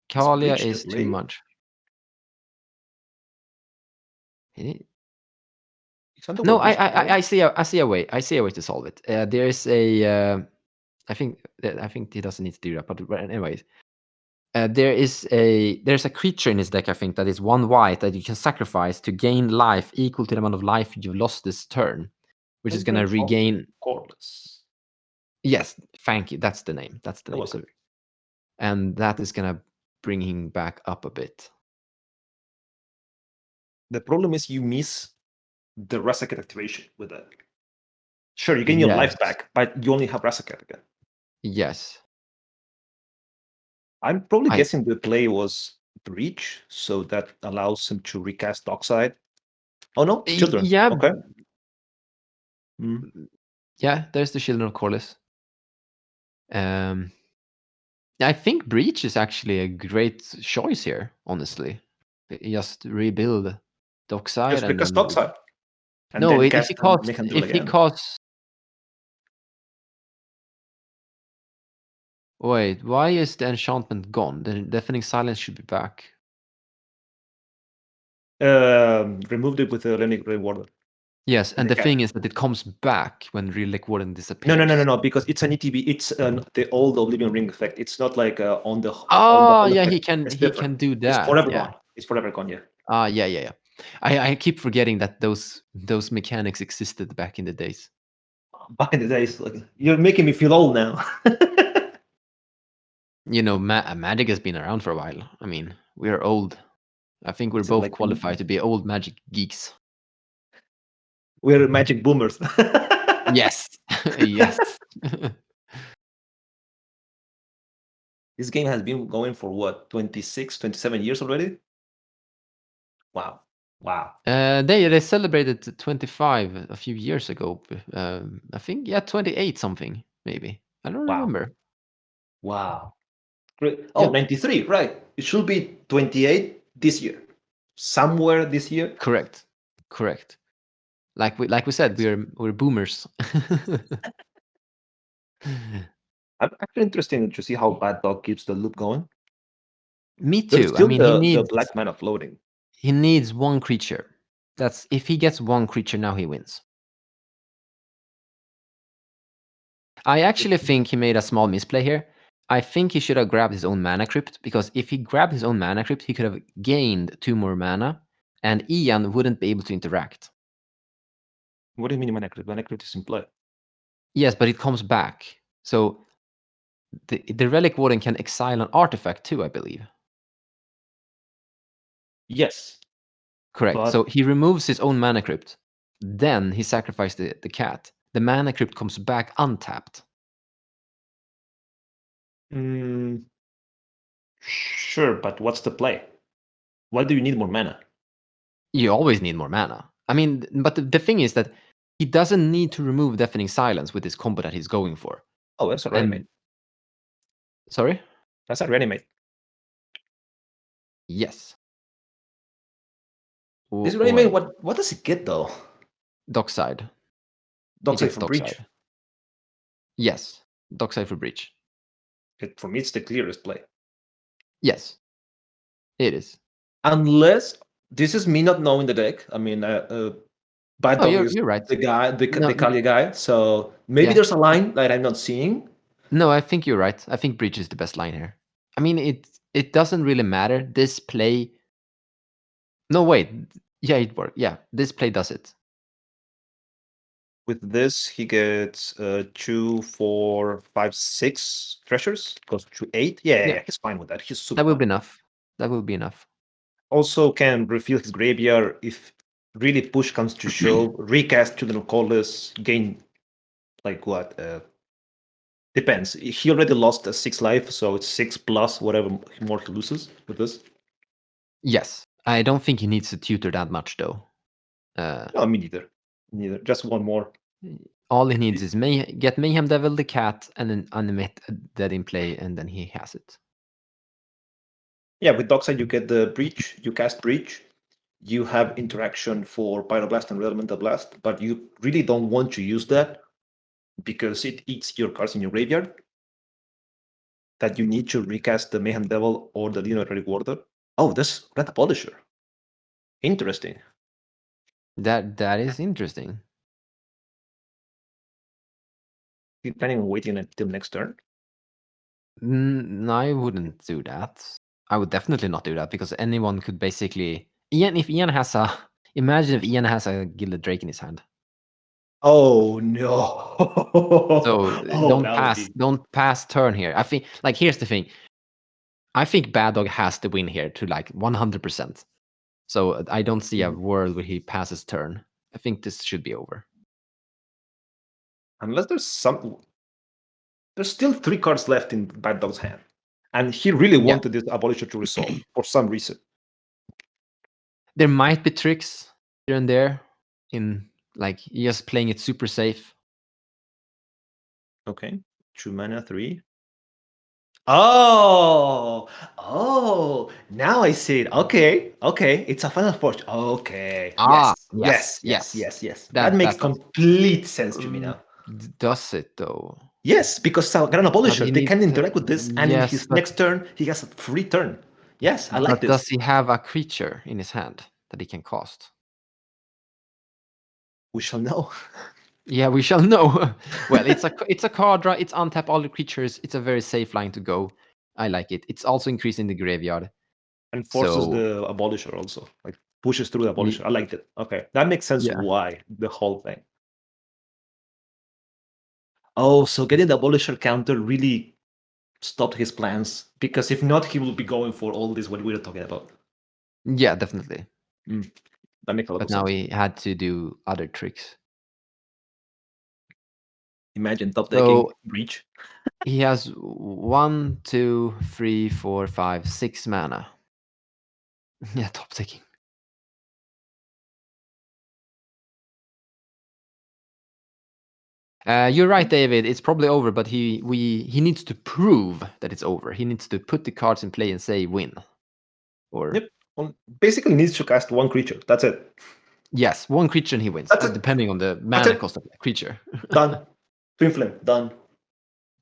Kalia Breach the is too Blade? much. It's under No, what Breach the Blade? I see a way. I see a way to solve it. There is a. I think he doesn't need to do that. But anyways, there's a creature in his deck. I think that is 1 white that you can sacrifice to gain life equal to the amount of life you've lost this turn, which is gonna regain. Coreless. Yes, thank you. That's the name. That's the You're name. welcome. And that is gonna bring him back up a bit. The problem is you miss the Razaketh activation with that. Sure, you gain your life Yes. back, but you only have Razaketh again. Yes. I'm probably I- guessing the play was Breach, so that allows him to recast Dockside. Oh no, Children. Yeah. Okay. Mm. Yeah, there's the Children of Corliss. I think Breach is actually a great choice here, honestly. Just rebuild Dockside Just and recast then... Dockside. And No, then if cast he costs... Mayhem Devil If he again. costs... Wait, why is the enchantment gone? The Deafening Silence should be back. Removed it with the Relic Rewarder. Yes, and the the thing is that it comes back when Relic Warden disappears. No, because it's an ETB. It's the old Oblivion Ring effect. It's not like on the. Oh, on the yeah, effect. he can It's he different. can do It's that. forever Yeah. gone. It's forever gone. Yeah. Yeah. I keep forgetting that those mechanics existed back in the days. Back in the days, like you're making me feel old now. You know, Magic has been around for a while. I mean, we're old. I think we're Is it both like- qualified to be old Magic geeks. We're Magic boomers. Yes. Yes. This game has been going for what, 26, 27 years already? Wow. They celebrated 25 a few years ago. I think 28 something maybe. I don't Wow. remember. Wow. Great. Oh, Yeah. 93, right. It should be 28 this year. Somewhere this year. Correct. Like we said, we're boomers. I'm actually interested to see how Bad Dog keeps the loop going. Me There's too. I still mean, the black mana floating. he needs 1 creature. That's if he gets 1 creature now, he wins. I actually think he made a small misplay here. I think he should have grabbed his own mana crypt, because if he grabbed his own mana crypt, he could have gained 2 more mana, and Ian wouldn't be able to interact. What do you mean mana crypt? Mana crypt is in play. Yes, but it comes back. So the Relic Warden can exile an artifact too, I believe. Yes. Correct. But- So he removes his own mana crypt, then he sacrificed the cat, the mana crypt comes back untapped. Sure, but what's the play? Why do you need more mana? You always need more mana. I mean, but the thing is that he doesn't need to remove Deafening Silence with this combo that he's going for. Oh, that's a reanimate. Sorry? That's a reanimate. Yes. This Or reanimate, what does it get though? Dockside. He Dockside gets for breach. Yes. Dockside for breach. For me, it's the clearest play. Yes. It is. Unless this is me not knowing the deck. I mean, Bad Oh, Dog is you're right. the guy, the No, Kali guy. So maybe Yeah. there's a line that I'm not seeing. No, I think you're right. I think breach is the best line here. I mean, it doesn't really matter. This play. No, wait. Yeah, it worked. Yeah, this play does it. With this, he gets 2, 4, 5, 6 treasures. Goes to 8. Yeah, he's fine with that. He's super That will fine. be enough. That will be enough. Also can refill his graveyard if really push comes to shove. Recast Children of Colas, gain like what? Depends. He already lost a 6 life, so it's 6 plus whatever more he loses with this. Yes. I don't think he needs to tutor that much though. No, me neither. Neither. Just one more. All he needs is get Mayhem Devil the cat and then animate a dead in play, and then he has it. Yeah, with Dockside you get the breach, you cast breach, you have interaction for Pyroblast and Elemental Blast, but you really don't want to use that because it eats your cards in your graveyard. That you need to recast the Mayhem Devil or the Lunar Warder. Oh, this Red Polisher. Interesting. That is interesting. You planning on waiting until next turn? No, I wouldn't do that. I would definitely not do that because anyone could basically if Ian has a imagine if Ian has a Gilded Drake in his hand. Oh no! So Oh, that would be... don't pass turn here. I think like here's the thing. I think Bad Dog has the win here to like 100%. So I don't see a world where he passes turn. I think this should be over. Unless there's some... There's still 3 cards left in Bad Dog's hand. And he really wanted this Abolisher to resolve for some reason. There might be tricks here and there in like just playing it super safe. Okay. 2 mana, 3. Oh, now I see it. Okay. It's a Final Forge. Okay. Yes. That makes complete sense to me now. Does it though? Yes, because Gran Abolisher, they can interact with this, and in Yes, his but- next turn, he has a free turn. Yes, I like But this. does he have a creature in his hand that he can cast? We shall know. Yeah, we shall know. Well, it's a card draw. It's untap all the creatures. It's a very safe line to go. I like it. It's also increasing the graveyard. And forces So- the Abolisher also. Like, pushes through the Abolisher. I liked it. Okay, that makes sense Yeah. why, the whole thing. Oh, so getting the Abolisher counter really stopped his plans, because if not, he will be going for all this what we were talking about. Yeah, definitely. That makes a lot But of now sense. he had to do other tricks. Imagine top decking So- Breach. He has 1, 2, 3, 4, 5, 6 mana. Yeah, top taking. You're right, David. It's probably over, but he needs to prove that it's over. He needs to put the cards in play and say win. Or Yep. Well, basically needs to cast one creature. That's it. yes, one creature and he wins, That's it. depending on the mana it. cost of the creature. Done. Twin Flame. Done.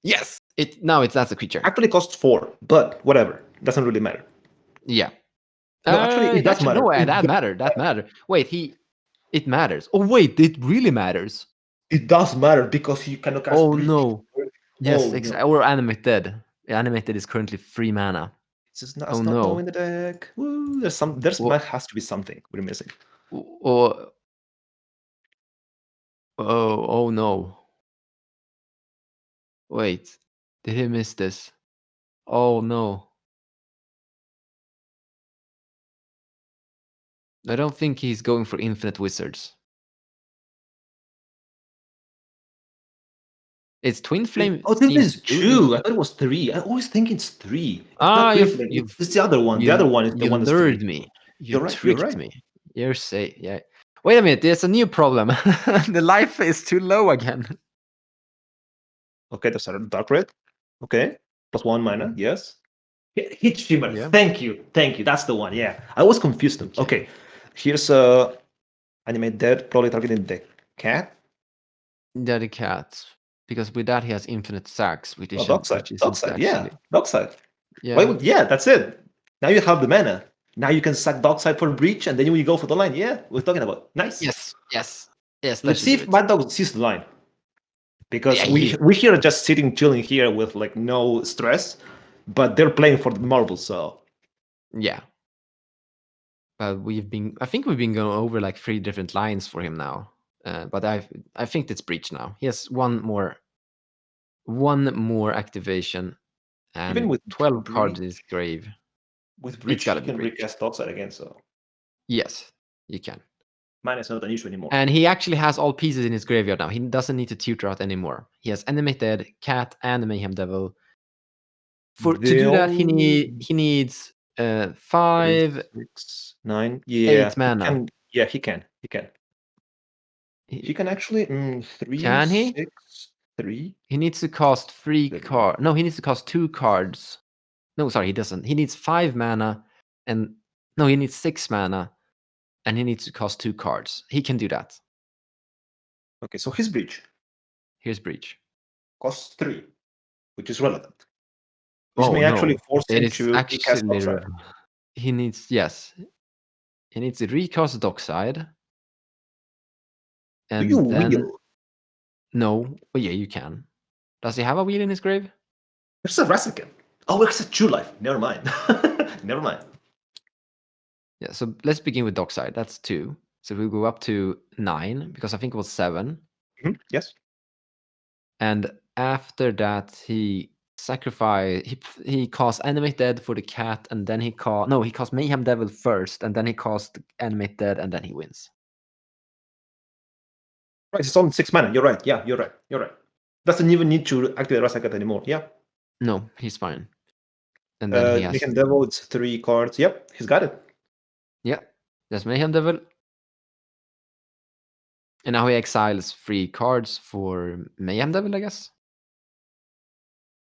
Yes, that's a creature. Actually costs 4, but whatever. Doesn't really matter. Yeah. No, actually, it does matter. No, It that does matter. That matter. Wait, it matters. Oh wait, it really matters. It does matter because you cannot cast. Oh Breach. no. Yes, Oh, no. or Animated. Animated is currently 3 mana. It's just not, Oh, not no. knowing the deck. Woo, has to be something we're missing. Or oh no. Wait, did he miss this? Oh no. I don't think he's going for infinite wizards. It's Twin Flame. Oh, Twin Flame seems is good. 2. I thought it was 3. I always think it's 3. It's Ah, not Twin you've- Flame. you've- It's the other one. The other one is the You one that's 3. lured me. You You're right, tricked you're right. me. You're say yeah. Wait a minute. There's a new problem. The life is too low again. Okay, that's a dark red. Okay, +1 mana. Yes. Hit Shimmer. Yeah. Thank you. That's the one. Yeah, I was confused. Okay, here's animate dead. Probably targeting the cat. The cat, because with that he has infinite sacks, which Oh, is Dockside. Yeah, Dockside. Yeah. Yeah, that's it. Now you have the mana. Now you can sack Dockside for breach, and then you go for the line. Yeah, we're talking about nice. Yes. That Let's should see do if it. Mad Dog sees the line. Because Yeah, we here are just sitting, chilling here with like no stress, but they're playing for the marbles. So Yeah. But I think we've been going over like 3 different lines for him now. But I think it's breach now. He has one more activation, and even with 12 cards in his grave. with breach, gotta you be can breach. recast Dockside again. So Yes, you can. mana is not an issue anymore. And he actually has all pieces in his graveyard now. He doesn't need to tutor out anymore. He has animated cat and the Mayhem Devil. To do that, he needs 5, 6, 9. Yeah, 8 mana. He can. He can actually 3. Can he? 6, 3. He needs to cost 3 cards. No, he needs to cost 2 cards. No, sorry, he doesn't. He needs 5 mana, and no, he needs 6 mana, and he needs to cost 2 cards. He can do that. Okay, so his breach Here's breach. costs 3, which is relevant. This may actually force It him is to recast actually Dockside. he needs to recast Dockside. And Do you then wheel? no, oh yeah, you can. Does he have a wheel in his grave? There's a Rassican. Oh, it's a true life. Never mind. Never mind. Yeah, so let's begin with Dockside. That's 2. So we'll go up to 9, because I think it was 7. Yes. And after that, he casts Animate Dead for the cat, and then he casts Mayhem Devil first, and then he casts Animate Dead, and then he wins. Right, it's on 6 mana. You're right. Yeah, you're right. Doesn't even need to activate Rasakat anymore. Yeah. No, he's fine. And then he has Mayhem Devil, it's 3 cards. Yep, he's got it. Yeah, there's Mayhem Devil. And now he exiles 3 cards for Mayhem Devil, I guess.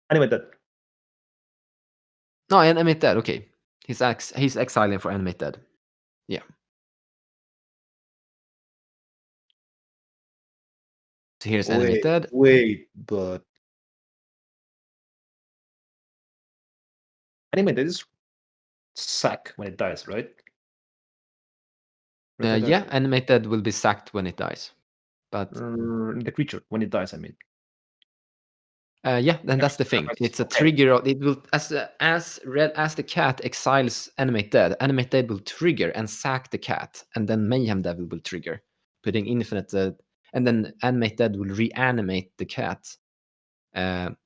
Animate Dead. No, Animate Dead. Okay, he's exiling for Animate Dead. Yeah. So here's Animate Dead. Wait, but Animate Dead is sack when it dies, right? Yeah, Animate Dead will be sacked when it dies. But the creature when it dies, I mean. yeah, then that's the thing. It's a trigger. It will as the cat exiles Animate Dead will trigger and sack the cat, and then Mayhem Devil will trigger, putting infinite, and then Animate Dead will reanimate the cat,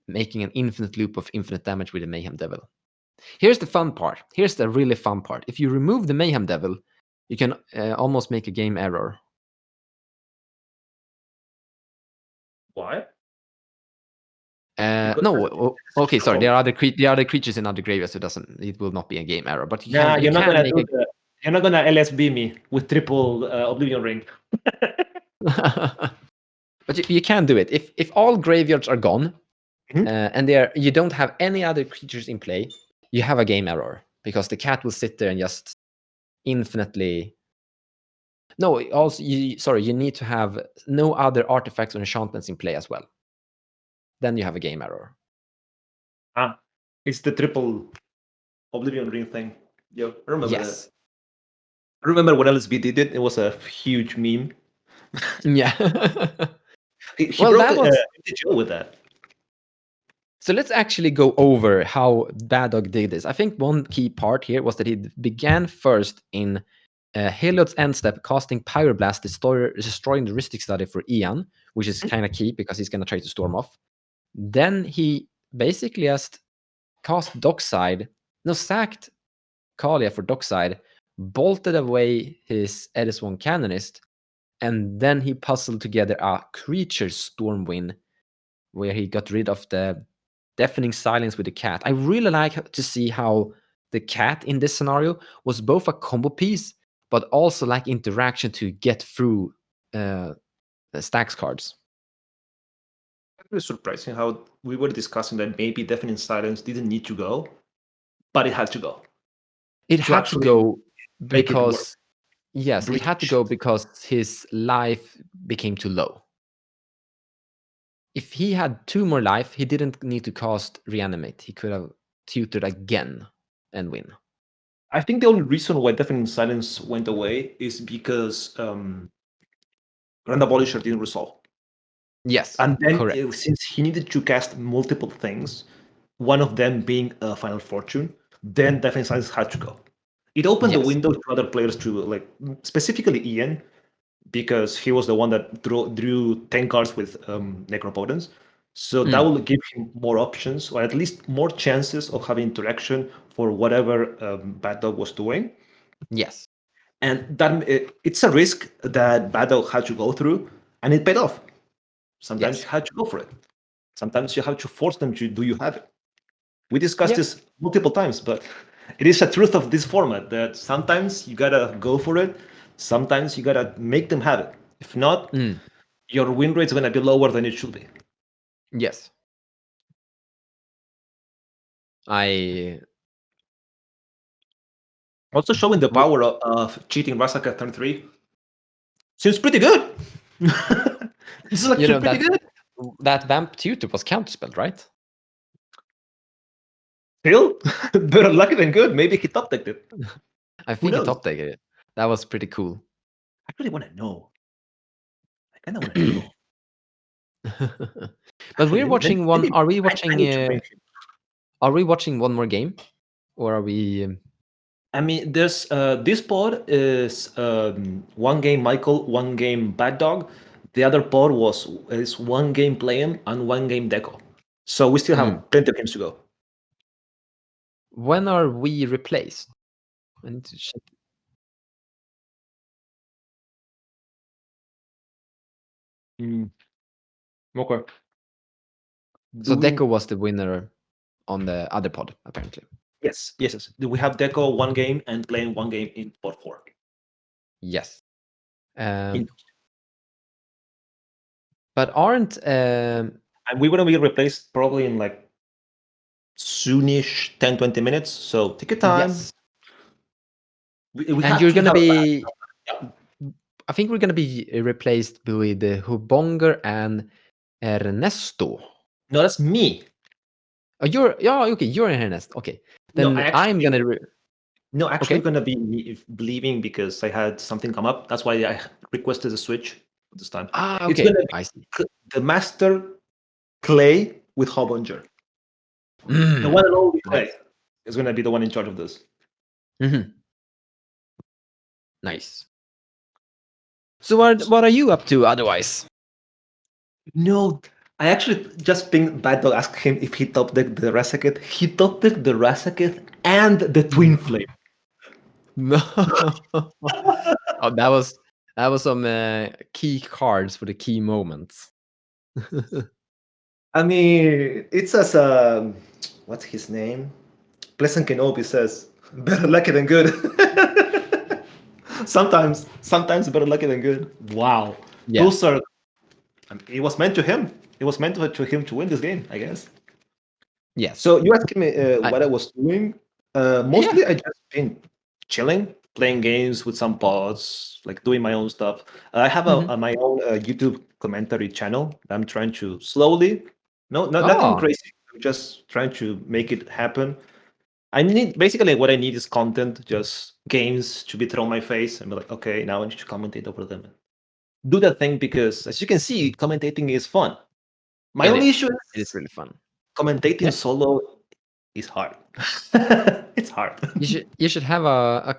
making an infinite loop of infinite damage with the Mayhem Devil. Here's the fun part. Here's the really fun part. If you remove the Mayhem Devil, you can almost make a game error. Why? No. Okay, sorry. There are other creatures in other graveyards, so it will not be a game error. But you're not gonna do that. You're not gonna LSB me with triple Oblivion Ring. But you can do it if all graveyards are gone, Mhm. and you don't have any other creatures in play. You have a game error because the cat will sit there and just infinitely. No, also you need to have no other artifacts or enchantments in play as well. Then you have a game error. It's the triple Oblivion Ring thing. Yeah, I remember Yes. that. I remember when LSB did it. It was a huge meme. Yeah. He Well, broke that was- the jail with that. So let's actually go over how Bad Dog did this. I think one key part here was that he began first in Heliod's End Step, casting Pyroblast, destroying the Rhystic Study for Ian, which is kind of key because he's going to try to storm off. Then he basically just cast Dockside, sacked Kalia for Dockside, bolted away his Ediswan Canonist, and then he puzzled together a creature Stormwind where he got rid of the deafening silence with the cat. I really like to see how the cat in this scenario was both a combo piece, but also like interaction to get through the stacks cards. It was surprising how we were discussing that maybe deafening silence didn't need to go, but it had to go. It To had to actually go make it work. because yes, it had to go because his life became too low. If he had 2 more life, he didn't need to cast reanimate. He could have tutored again and win. I think the only reason why deafening silence went away is because Grand Abolisher didn't resolve. Yes, And then correct. since he needed to cast multiple things, one of them being a Final Fortune, then deafening silence had to go. It opened the Yes. window to other players to, like, specifically Ian, because he was the one that drew 10 cards with Necropotence. So that will give him more options, or at least more chances of having interaction for whatever Bad Dog was doing. Yes. And that it's a risk that Bad Dog had to go through, and it paid off. Sometimes Yes. you had to go for it. Sometimes you have to force them to do you have it. We discussed Yep. this multiple times, but it is a truth of this format that sometimes you gotta go for it. Sometimes you gotta make them have it. If not, your win rate is gonna be lower than it should be. Yes. Also showing the power of cheating Rasaka at turn 3 seems pretty good. This is actually pretty good. That Vamp Tutor was counterspelled, right? Still, better lucky than good. Maybe he top decked it. I think he knows? top decked it. That was pretty cool. I really want to know. I kind of want to know. But we're watching one. Are we I watching? need to bring him. Are we watching one more game, or are we? I mean, there's this pod is one game Michael, one game Bad Dog. The other pod is one game Play'em and one game Deco. So we still have plenty of games to go. When are we replaced? I need to check. Okay. So Deco was the winner on the other pod, apparently. Yes. We have Deco one game and playing one game in pod 4. Yes. But aren't and we're gonna be replaced probably in like soonish 10-20 minutes. So take your time. Yes. We And you're gonna be. I think we're gonna be replaced with Hubonger and Ernesto. No, that's me. Oh, okay. You're Ernest. Okay, then No, I'm gonna. No, actually, Okay. gonna be leaving because I had something come up. That's why I requested a switch this time. Okay. It's gonna be I see. the Master Clay with Hobunger. The one and only Clay is gonna be the one in charge of this. Nice. So what are you up to otherwise? No, I actually just pinged Bad Dog, asked him if he top decked the Razaketh. He top decked the Razaketh and the Twin Flame. No. Oh, that was some key cards for the key moments. I mean, it's as what's his name? Pleasant Kenobi says, better lucky than good. sometimes better lucky than good. Wow. Yeah. Those are, I mean, it was meant to him. It was meant to him to win this game, I guess. Yes. So you asked me what I was doing. Mostly I just been chilling, playing games with some pods, like doing my own stuff. I have my own YouTube commentary channel. I'm trying to slowly, nothing crazy. I'm just trying to make it happen. I need basically what I need is content, just games to be thrown my face and be like, okay, now I need to commentate over them. Do that thing because, as you can see, commentating is fun. My only issue is it is really fun. Commentating solo is hard. It's hard. You should have a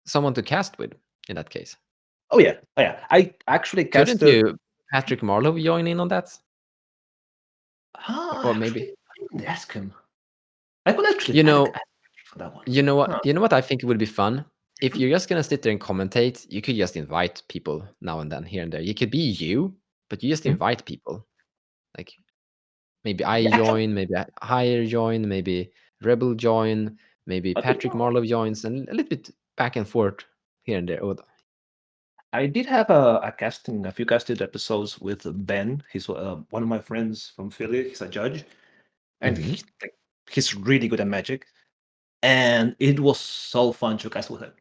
someone to cast with in that case. Oh yeah. I actually casted. Couldn't you, Patrick Marlowe, join in on that? Or maybe I didn't ask him. I could actually. For that one. You know what? You know what I think would be fun. If you're just gonna sit there and commentate, you could just invite people now and then, here and there. You could be you, but you just invite people. Like maybe I Yeah. join, maybe Hire join, maybe Rebel join, maybe I think Patrick Marlowe joins, and a little bit back and forth here and there. Oh, I did have a few casted episodes with Ben. He's one of my friends from Philly. He's a judge, and he's really good at Magic. And it was so fun to cast with him.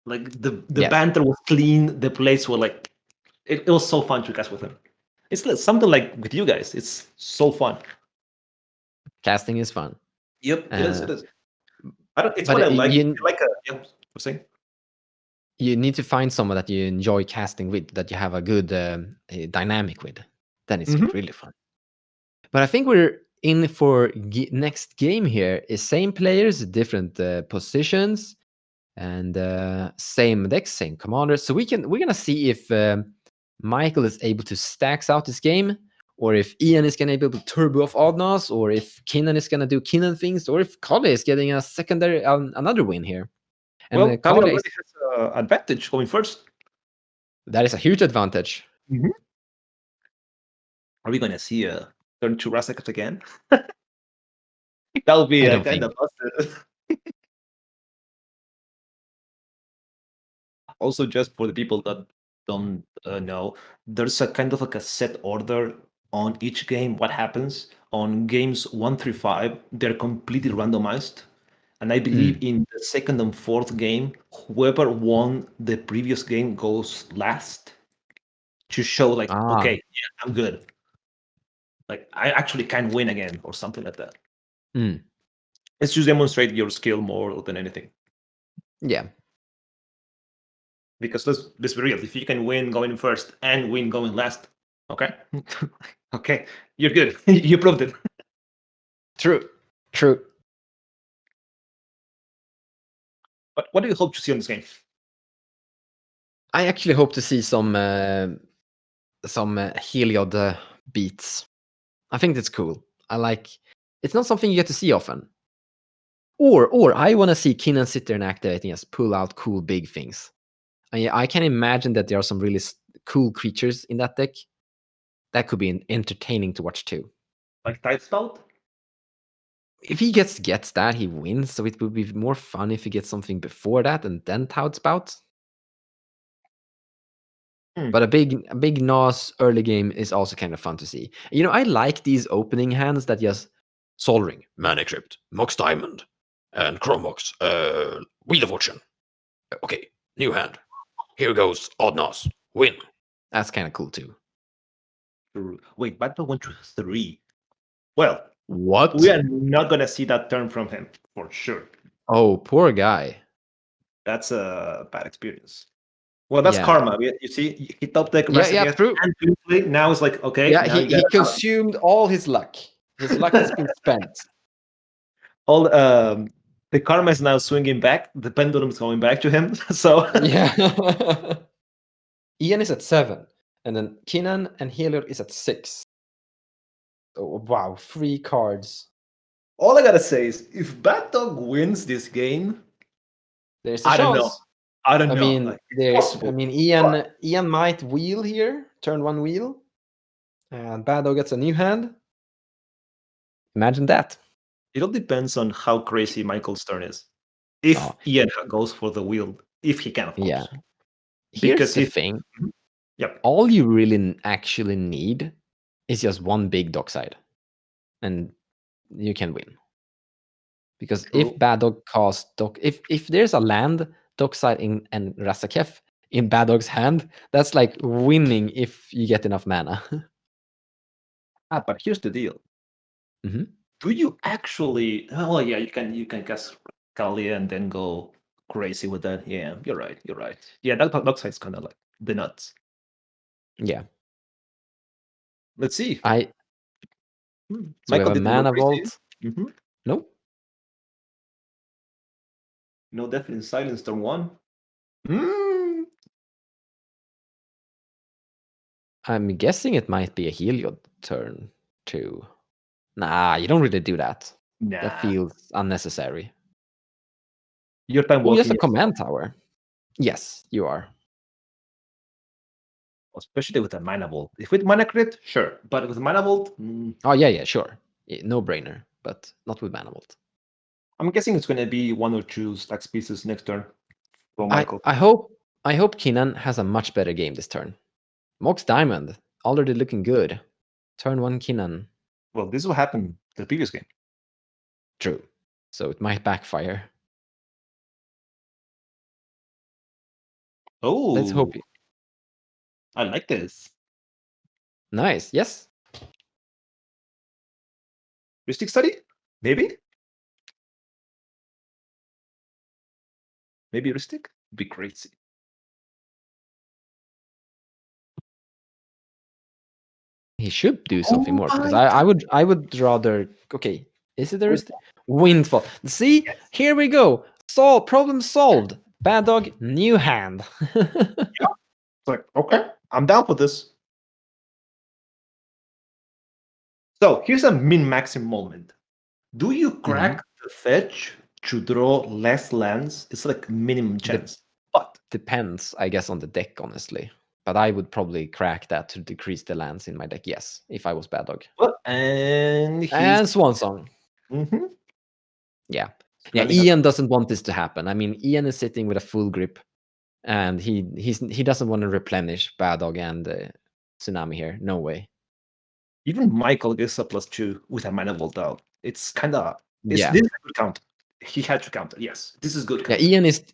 Like the Yeah. banter was clean. The plays were like it was so fun to cast with him. It's like something like with you guys. It's so fun. Casting is fun. Yep, it is. It is. It's But what I like. you, Like a I'm saying. you need to find someone that you enjoy casting with, that you have a good dynamic with. Then it's really fun. But I think we're in for next game here. Is same players, different positions, and same decks, same commanders. So we're gonna see if Michael is able to stacks out this game, or if Ian is gonna be able to turbo off Odnos, or if Kinnan is gonna do Kinnan things, or if Kale is getting a secondary another win here. And Well, Kale Kale already has an advantage going first. that is a huge advantage. Are we gonna see a turn to Rasakas again? That would be I don't kind think. of busted. Also, just for the people that don't know, there's a kind of like a set order on each game. What happens on games 1 through 5? They're completely randomized, and I believe in the second and fourth game, whoever won the previous game goes last to show like, okay, yeah, I'm good. Like I actually can win again or something like that. It's to demonstrate your skill more than anything. Yeah. Because let's be real, if you can win going first and win going last, okay, okay, you're good. You proved it. True. But what do you hope to see on this game? I actually hope to see some Heliod beats. I think that's cool. I like. It's not something you get to see often. Or I want to see Kinnan sit there and activate and just pull out cool big things. I can imagine that there are some really cool creatures in that deck. That could be entertaining to watch too. Like Tide Spout? If he gets that, he wins. So it would be more fun if he gets something before that and then Tide Spout. But a big Nas early game is also kind of fun to see. You know, I like these opening hands that just Sol Ring, Mana Crypt, Mox Diamond, and Chromox, Wheel of Fortune. Okay, new hand. Here goes Odd Nos. Win. That's kind of cool too. Wait, Battle went to 3. Well, What? we are not gonna see that turn from him for sure. Oh, poor guy. That's a bad experience. Well, that's karma. You see, he top deck true. and play. Now it's like, okay. Yeah, now he consumed all his luck. His luck has been spent. All the karma is now swinging back. The pendulum is going back to him. So yeah. Ian is at 7, and then Kinnan and Heliod is at 6. Oh wow, 3 cards. all I gotta say is, if Bad Dog wins this game, There's a I chance. don't know. I don't I know. mean, Like, Ian might wheel here, turn 1 wheel, and Bado gets a new hand. Imagine that. it all depends on how crazy Michael's turn is. If Ian goes for the wheel, if he can, of course. Yeah. Here's the thing. Yep. All you really actually need is just one big dockside, and you can win. Because if Bad Dog casts if there's a land dockside in and Rasakef in Bad Dog's hand, that's like winning if you get enough mana. But here's the deal. Do you actually? Oh yeah, you can cast Kalia and then go crazy with that. Yeah, you're right. Yeah, that dockside's kind of like the nuts. Yeah. Let's see. So we have a mana vault. Nope. No Death in Silence turn 1. I'm guessing it might be a Heliod turn 2. Nah, you don't really do that. Nah. That feels unnecessary. Your time Oh, walking. just a command tower. Yes, you are. especially with a mana vault. If with mana crit, sure, but with mana vault, Oh yeah, sure. No brainer, but not with mana vault. I'm guessing it's going to be 1 or 2 stacks pieces next turn from Michael. I hope Keenan has a much better game this turn. Mox Diamond already looking good. Turn 1 Keenan. Well, this is what happened the previous game. True. So it might backfire. Oh, Let's hope. I like this. Nice. Yes. Heuristic study? Maybe? Maybe heuristic? Be crazy. He should do something Oh more because my I would rather. Okay, is it there? Windfall. See, here we go. Problem solved. Bad dog, new hand. It's like, okay, I'm down for this. So here's a min-maxing moment. Do you crack the fetch to draw less lands? It's like minimum chance. But Depends, I guess, on the deck, honestly. But I would probably crack that to decrease the lands in my deck. Yes, if I was bad dog. and And Swan Song. Mhm. Yeah. Tsunami has- Ian doesn't want this to happen. I mean, Ian is sitting with a full grip, and he doesn't want to replenish Bad Dog and Tsunami here. No way. Even Michael gets a +2 with a mana vault out. It's kind of Yeah. This is a good counter. He had to counter. Yes, this is good. Yeah, Counter.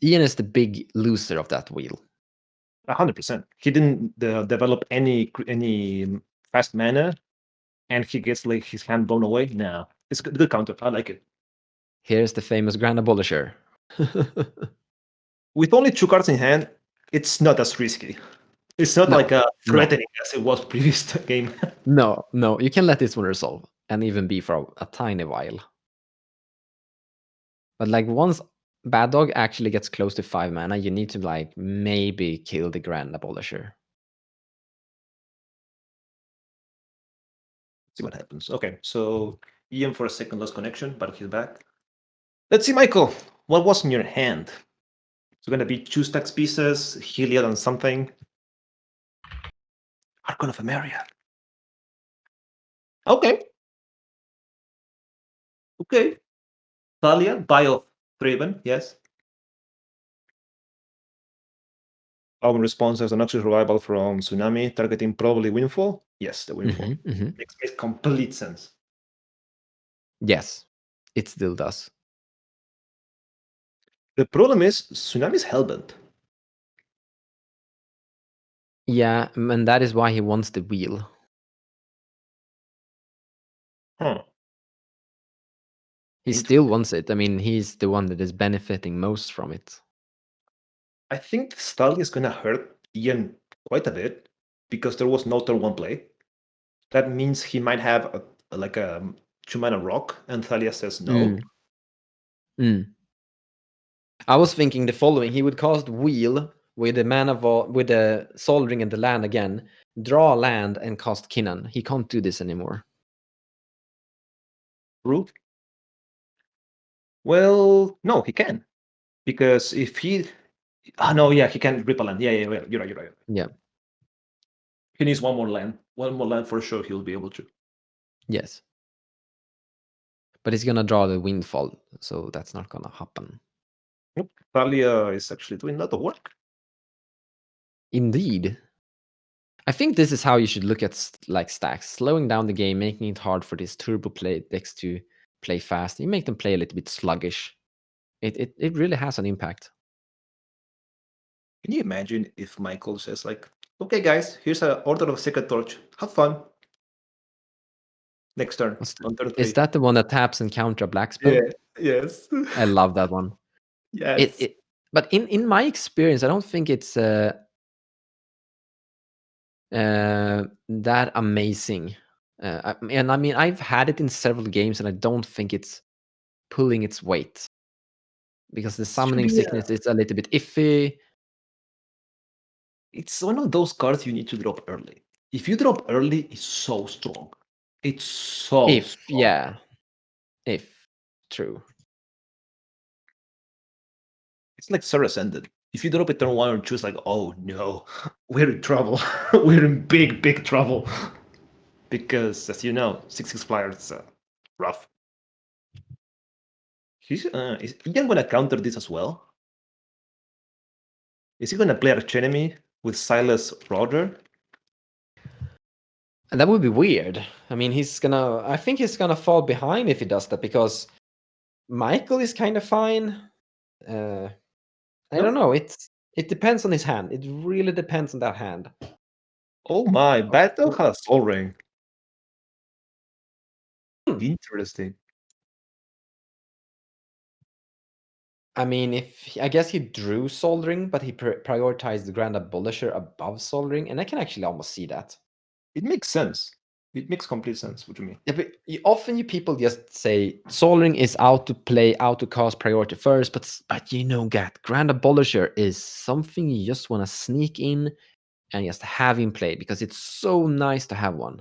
Ian is the big loser of that wheel. 100%. He didn't develop any fast mana, and he gets like his hand blown away. No, it's good counter. I like it. Here's the famous Grand Abolisher. With only 2 cards in hand, it's not as risky. It's not No, like no. threatening as it was previous game. No, you can let this one resolve and even be for a tiny while. But like once Bad Dog actually gets close to 5 mana, you need to like maybe kill the Grand Abolisher. See what happens. Okay, so Ian for a second lost connection, but he's back. Let's see, Michael. What was in your hand? It's gonna be 2 stacks pieces, Heliod and something. Archon of Emeria. Okay. Okay. Thalia, Bio Thraven, yes. Our response as an Noxious Revival from Tsunami, targeting probably Windfall. Yes, the Windfall. Makes complete sense. Yes, it still does. The problem is Tsunami's Hellbent. Yeah, and that is why he wants the wheel. He still wants it. I mean, he's the one that is benefiting most from it. I think Thalia is gonna hurt Ian quite a bit because there was no turn 1 play. That means he might have a 2-mana rock, and Thalia says no. I was thinking the following: he would cast Wheel with the mana with the Soul Ring and the land again, draw a land, and cast Kinnan. He can't do this anymore. True. Well, no, he can, because if he, no, yeah, he can rip a land. Yeah, you're right. Yeah. He needs one more land for sure. He'll be able to. Yes. But he's gonna draw the Windfall, so that's not gonna happen. Nope. Thalia is actually doing a lot of work. Indeed. I think this is how you should look at like stacks, slowing down the game, making it hard for these turbo play decks to play fast. You make them play a little bit sluggish. It really has an impact. Can you imagine if Michael says like, "Okay, guys, here's an Order of Sacred Torch. Have fun." Next turn, on turn 3. Is that the one that taps and counter a black spell? Yeah. Yes. I love that one. Yes. But in my experience, I don't think it's that amazing. And I mean, I've had it in several games, and I don't think it's pulling its weight because the summoning sickness is a little bit iffy. It's one of those cards you need to drop early. If you drop early, it's so strong. It's so strong. If true. It's like Sur Ascended. if you drop a turn 1 or 2, it's like, oh no, we're in trouble. We're in big trouble. Because, as you know, 6/6 flyer is rough. Is Ian going to counter this as well? Is he going to play Archenemy with Silas Roger? And that would be weird. I mean, I think he's gonna fall behind if he does that, because Michael is kind of fine. I don't know. It depends on his hand. It really depends on that hand. Oh my, Bad Dog has Soul Ring. Hmm. Interesting. I mean, I guess he drew Soul Ring, but he prioritized the Grand Abolisher above Soul Ring, and I can actually almost see that. It makes sense. It makes complete sense. What you mean? Yeah, but often you people just say Soul Ring is out to play, out to cast priority first, but you know, Grand Abolisher is something you just want to sneak in and just have him play, because it's so nice to have one.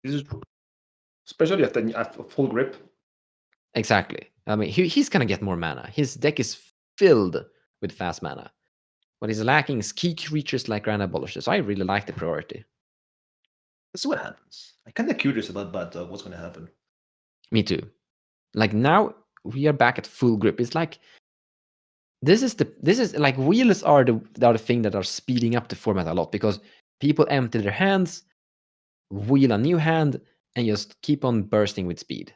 This is true. Especially at full grip. Exactly. I mean, he's gonna get more mana. His deck is filled with fast mana. What he's lacking is key creatures like Grand Abolisher. So I really like the priority. Let's see what happens. I'm kind of curious about Bad Dog. What's going to happen? Me too. Like, now we are back at full grip. It's like this is like wheels are the thing that are speeding up the format a lot, because people empty their hands, wheel a new hand, and just keep on bursting with speed.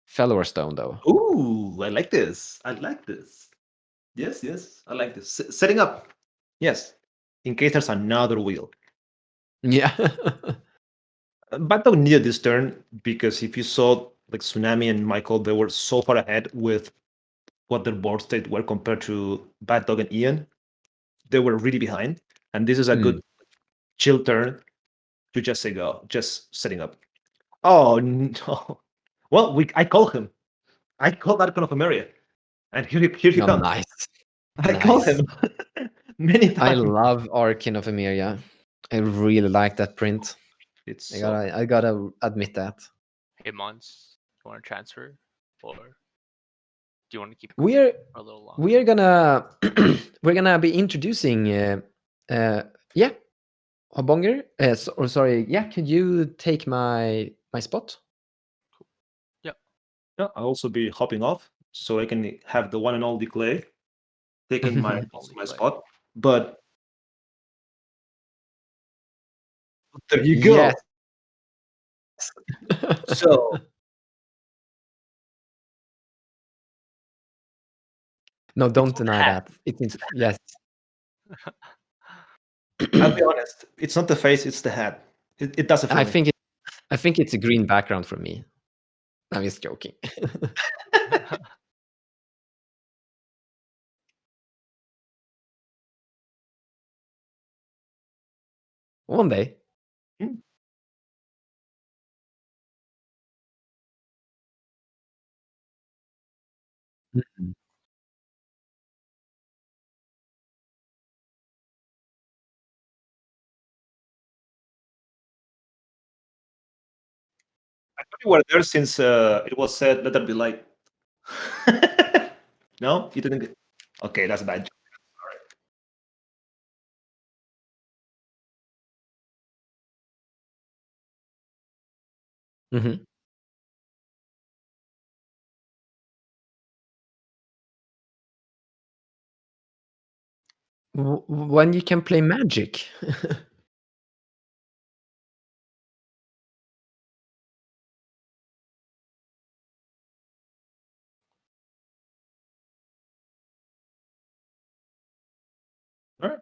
Fellow or Stone, though. Ooh, I like this. I like this. Yes, I like this. Setting up. Yes. In case there's another wheel. Yeah. Bad Dog needed this turn, because if you saw like Tsunami and Michael, they were so far ahead with what their board state were compared to Bad Dog and Ian. They were really behind. And this is a good chill turn to just say go, just setting up. Oh no. Well, I call him. I called Archon of Emeria. And here he comes. Nice. I call him many times. I love Archon of Emeria. I really like that print. It's I gotta admit that. Hey, Mons, you want to transfer, or do you want to keep We're for a little longer? we're gonna we're gonna be introducing yeah, Hobonger. Could you take my spot? yeah, I'll also be hopping off, so I can have the one and only Clay taking my Clay. spot. But there you go. Yes. So No, don't deny that. Yes. I'll be honest, it's not the face, it's the hat. It does it for I me. think it's a green background for me. I'm just joking. One day. Mhm. I thought you were there since it was said, let there be light. No? You didn't get... Okay, that's bad. Mhm. When you can play Magic. All right.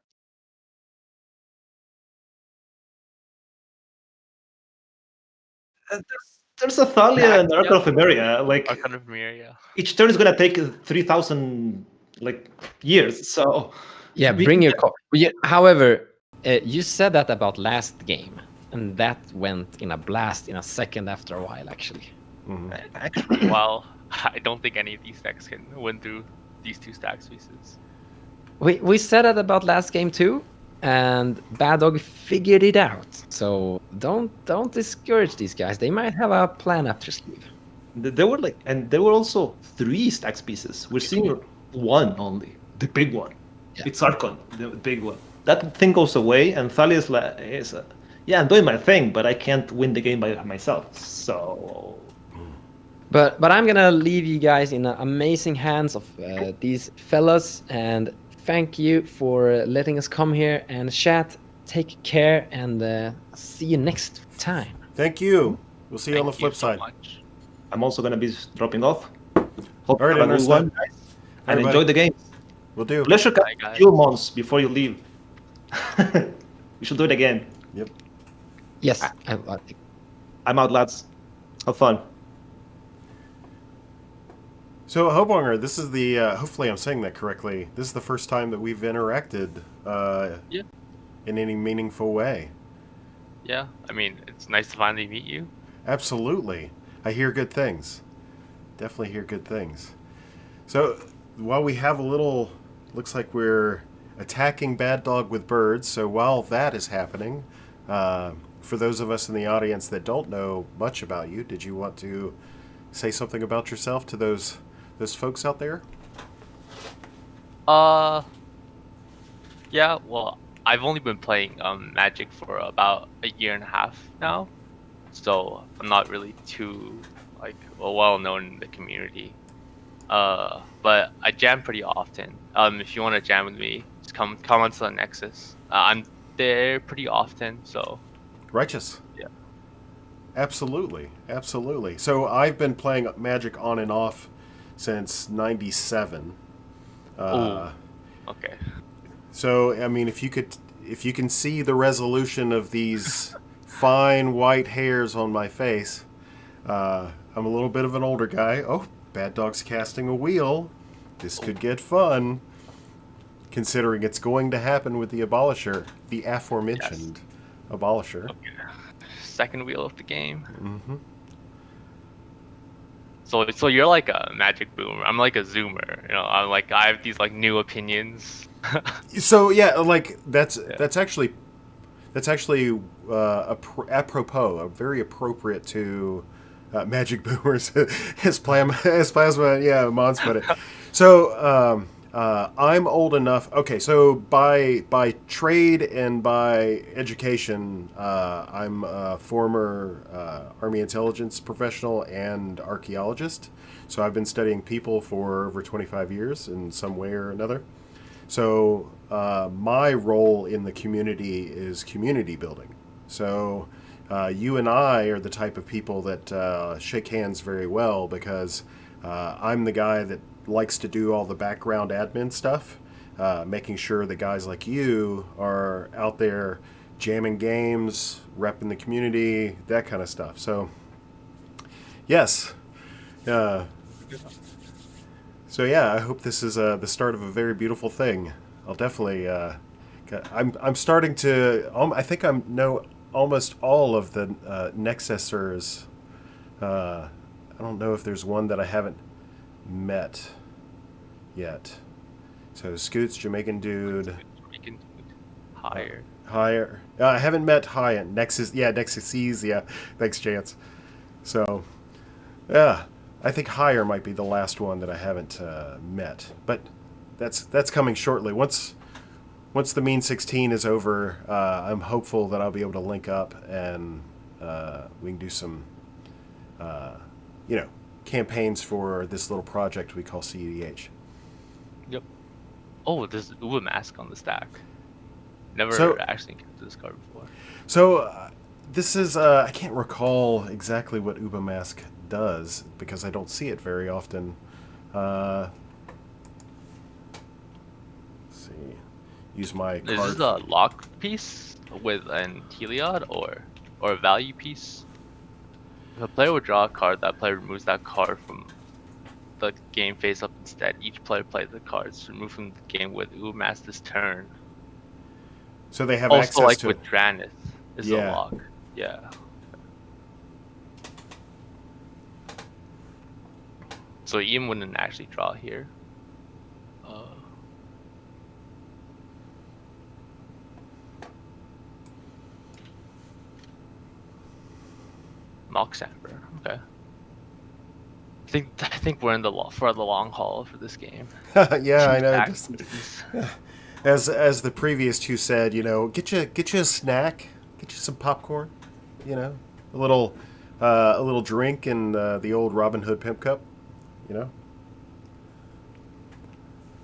There's a Thalia and Archon of Emeria. Like, Archon of Emeria, yeah. each turn is gonna take 3,000 years. So Yeah, bring your call. However, you said that about last game, and that went in a blast in a second after a while, actually. Actually, Well, I don't think any of these decks can win through these two stack spaces. We said that about last game too, and Bad Dog figured it out. So don't discourage these guys. They might have a plan up their sleeve. there were also 3 stacks pieces. We're seeing one only, the big one. Yeah. It's Archon, the big one. That thing goes away, and Thalia is yeah, I'm doing my thing, but I can't win the game by myself. So But I'm gonna leave you guys in amazing hands of these fellas, and thank you for letting us come here and chat. Take care, and see you next time. Thank you. We'll see you on the Thank you flip so side. much. I'm also gonna be dropping off. Hope All right, you have a good understood. one, guys, and Everybody. enjoy the game. We'll do. Pleasure Bye, catching guys. few months before you leave. We should do it again. Yep. Yes, Ah. I think. I'm out, lads. Have fun. So, Hobonger, this is the, hopefully I'm saying that correctly, this is the first time that we've interacted Yeah. in any meaningful way. Yeah, I mean, it's nice to finally meet you. Absolutely. I hear good things. Definitely hear good things. So, while we have a little, looks like we're attacking Bad Dog with birds, so while that is happening, for those of us in the audience that don't know much about you, did you want to say something about yourself to those folks out there? Yeah, well, I've only been playing Magic for about a year and a half now, so I'm not really too well known in the community. But I jam pretty often. If you want to jam with me, just come onto the Nexus. I'm there pretty often, so Righteous. yeah. Absolutely. Absolutely. So I've been playing Magic on and off since 97. Oh, okay. So, I mean, if you can see the resolution of these fine white hairs on my face, I'm a little bit of an older guy. Oh, Bad Dog's casting a wheel. This could get fun, considering it's going to happen with the Abolisher, the aforementioned Abolisher. Okay. Second wheel of the game. Mm-hmm. So you're like a Magic boomer. I'm like a Zoomer. I have these like new opinions. So yeah, like that's Yeah. actually apropos, very appropriate to Magic Boomers as plasma, yeah, Mons put it. So I'm old enough. Okay, so by trade and by education, I'm a former Army intelligence professional and archaeologist. So I've been studying people for over 25 years in some way or another. So my role in the community is community building. So you and I are the type of people that shake hands very well because I'm the guy that likes to do all the background admin stuff, making sure that guys like you are out there jamming games, repping the community, that kind of stuff. So yes. So yeah, I hope this is the start of a very beautiful thing. I'll definitely. I'm starting to. I think I know almost all of the Nexusers. I don't know if there's one that I haven't met yet. So Scoots, Jamaican dude. Jamaican higher. Higher. I haven't met Hyatt. Nexus. Yeah, Nexus C's. Yeah, thanks, Chance. So, yeah. I think Higher might be the last one that I haven't met, but that's coming shortly. Once the Mean 16 is over, I'm hopeful that I'll be able to link up and we can do some, campaigns for this little project we call CEDH. Yep. Oh, there's Uber mask on the stack. Never So- actually encountered this card before. So this is I can't recall exactly what Ubamask does because I don't see it very often. Let's see. Use my Is card. this a lock piece with an Heliod or a value piece? If a player would draw a card, that player removes that card from the game face up instead. Each player plays the cards removed from the game with Ubermask this turn. So they have Also, access like to. with Dranith, is Yeah. a lock. Yeah. So Ian wouldn't actually draw here. Mock Samper, okay. I think we're in for the long haul for this game. Yeah, I Two know. stack Just pieces. as the previous two said, get you a snack, get you some popcorn, a little drink in the old Robin Hood pimp cup, you know.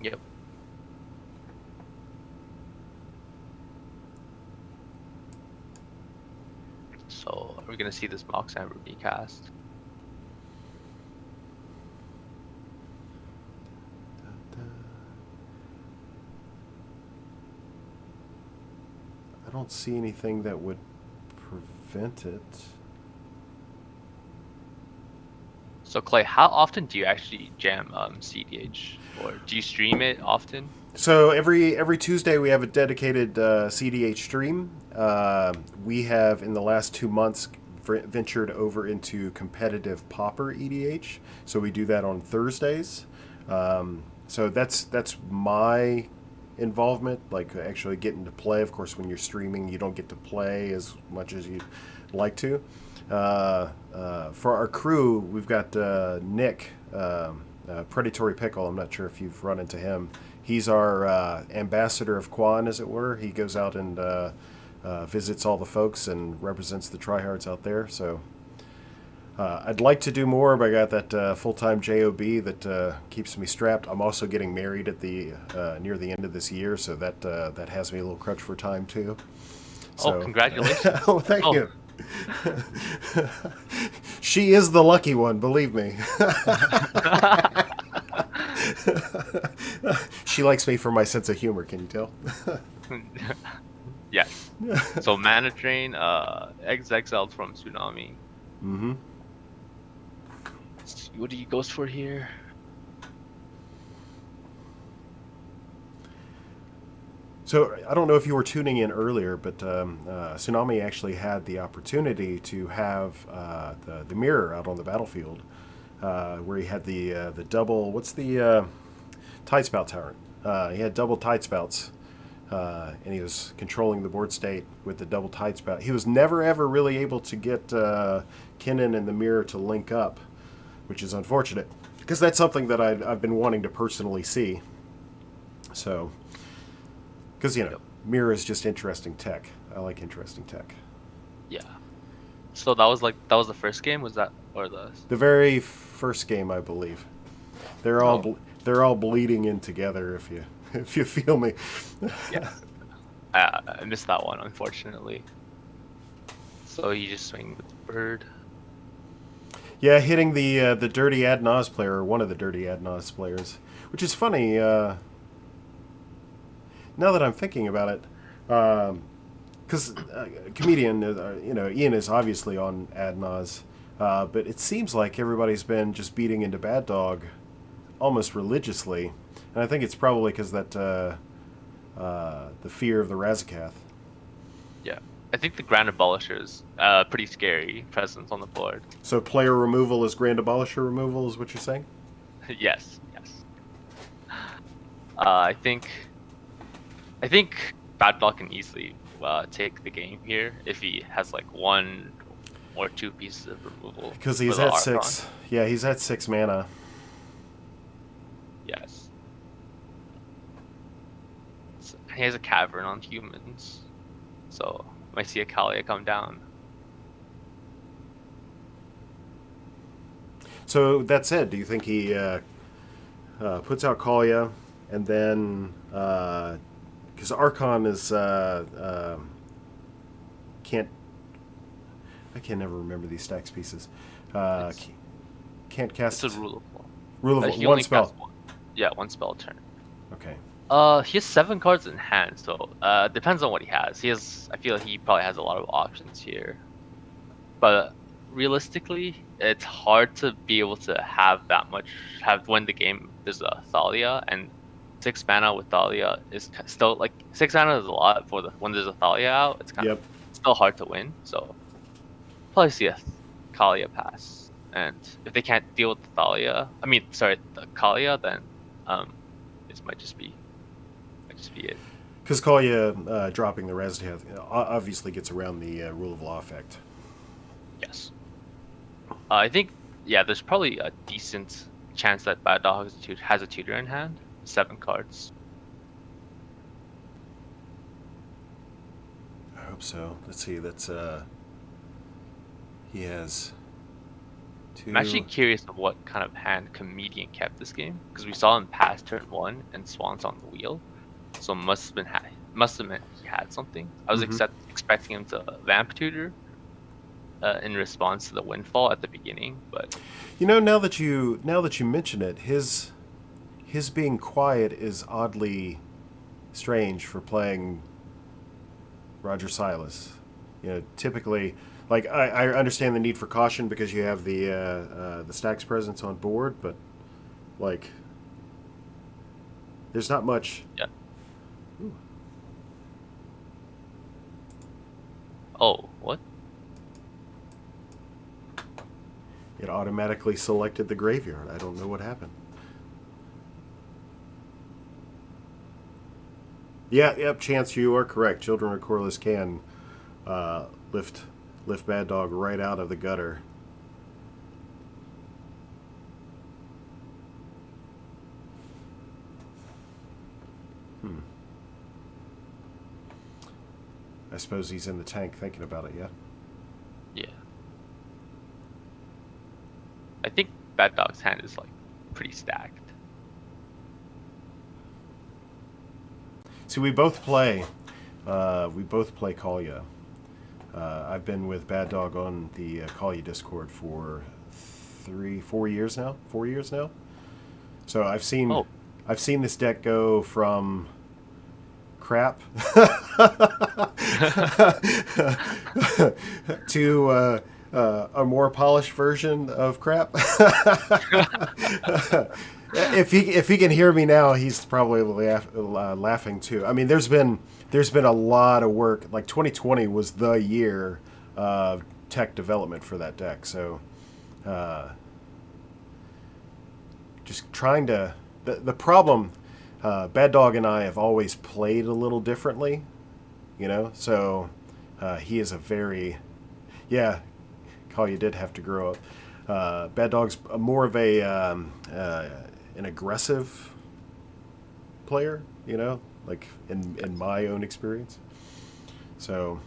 Yep. So are we gonna see this Moxan Ruby cast? I don't see anything that would prevent it. So Clay, how often do you actually jam cEDH, or do you stream it often? So every Tuesday we have a dedicated cEDH stream. We have in the last 2 months ventured over into competitive Pauper EDH. So we do that on Thursdays. So that's my involvement, like actually getting to play. Of course, when you're streaming, you don't get to play as much as you'd like to. For our crew, we've got Nick, Predatory Pickle. I'm not sure if you've run into him. He's our ambassador of Quan, as it were. He goes out and visits all the folks and represents the tryhards out there. So I'd like to do more, but I got that full-time job that keeps me strapped. I'm also getting married at the near the end of this year, so that has me a little crutch for time too. So, Congratulations! Oh, thank you. She is the lucky one, believe me. She likes me for my sense of humor, can you tell? Yes. So Mana Drain, eggs exiled from Tsunami. Mm-hmm. Let's see, what he goes for here? So I don't know if you were tuning in earlier, but Tsunami actually had the opportunity to have the mirror out on the battlefield, where he had the double. What's the tide spout tyrant? He had double tide spouts, and he was controlling the board state with the double tide spout. He was never ever really able to get Kinnan and the mirror to link up, which is unfortunate because that's something that I've been wanting to personally see. So. Because, mirror is just interesting tech. I like interesting tech. Yeah. So that was the first game, was that, or the very first game, I believe. They're all bleeding in together. If you feel me. Yeah. I missed that one, unfortunately. So you just swing with the bird. Yeah, hitting the dirty Adnaz player, or one of the dirty Adnaz players, which is funny. Now that I'm thinking about it, because comedian, Ian is obviously on Adnaz, but it seems like everybody's been just beating into Bad Dog almost religiously, and I think it's probably because that the fear of the Razakath. Yeah, I think the Grand Abolisher is pretty scary presence on the board. So player removal is Grand Abolisher removal, is what you're saying? Yes. I think Bad Dog can easily take the game here if he has like 1 or 2 pieces of removal. Because he's at 6. Yeah, he's at 6 mana. Yes. So he has a Cavern on humans, so might see a Kalia come down. So that said, do you think he puts out Kalia and then? Because Archon is I can never remember these stacks pieces. Can't cast. It's a rule of law. Rule of He one only spell. casts one. Yeah, 1 spell a turn. Okay. He has 7 cards in hand, so depends on what he has. I feel like he probably has a lot of options here, but realistically, it's hard to be able to have that much. When the game there's a Thalia, and 6 mana with Thalia is still like 6 mana is a lot for when there's a Thalia out. It's kind of still hard to win. So probably see a Kalia pass, and if they can't deal with the Thalia, the Kalia, then this might just be it. Because Kalia dropping the Razakath obviously gets around the rule of law effect. Yes. I think yeah, there's probably a decent chance that Bad Dog has a tutor in hand. 7 cards. I hope so. Let's see. That's he has I'm actually 2. curious of what kind of hand Comedian kept this game, because we saw him pass turn 1 and Swans on the wheel, so must have meant he had something. I was expecting him to Vamp Tutor in response to the windfall at the beginning, but You know, now that you mention it, his being quiet is oddly strange for playing Roger Silas. You know, typically, like I understand the need for caution because you have the stacks presence on board, but like there's not much. yeah. Ooh. Oh, what? It automatically selected the graveyard. I don't know what happened. Yeah, yep, Chance, you are correct. Children of Corliss can lift Bad Dog right out of the gutter. I suppose he's in the tank thinking about it, yeah? Yeah. I think Bad Dog's hand is like pretty stacked. See, we both play Kalia. I've been with Bad Dog on the Kalia Discord for 4 years now. 4 years now. So I've seen this deck go from crap to a more polished version of crap. If he can hear me now, he's probably laughing too. I mean, there's been a lot of work. Like 2020 was the year of tech development for that deck. So, just trying to the problem. Bad Dog and I have always played a little differently, you know. So he is a very Kalia did have to grow up. Bad Dog's more of an aggressive player, you know, like in my own experience. So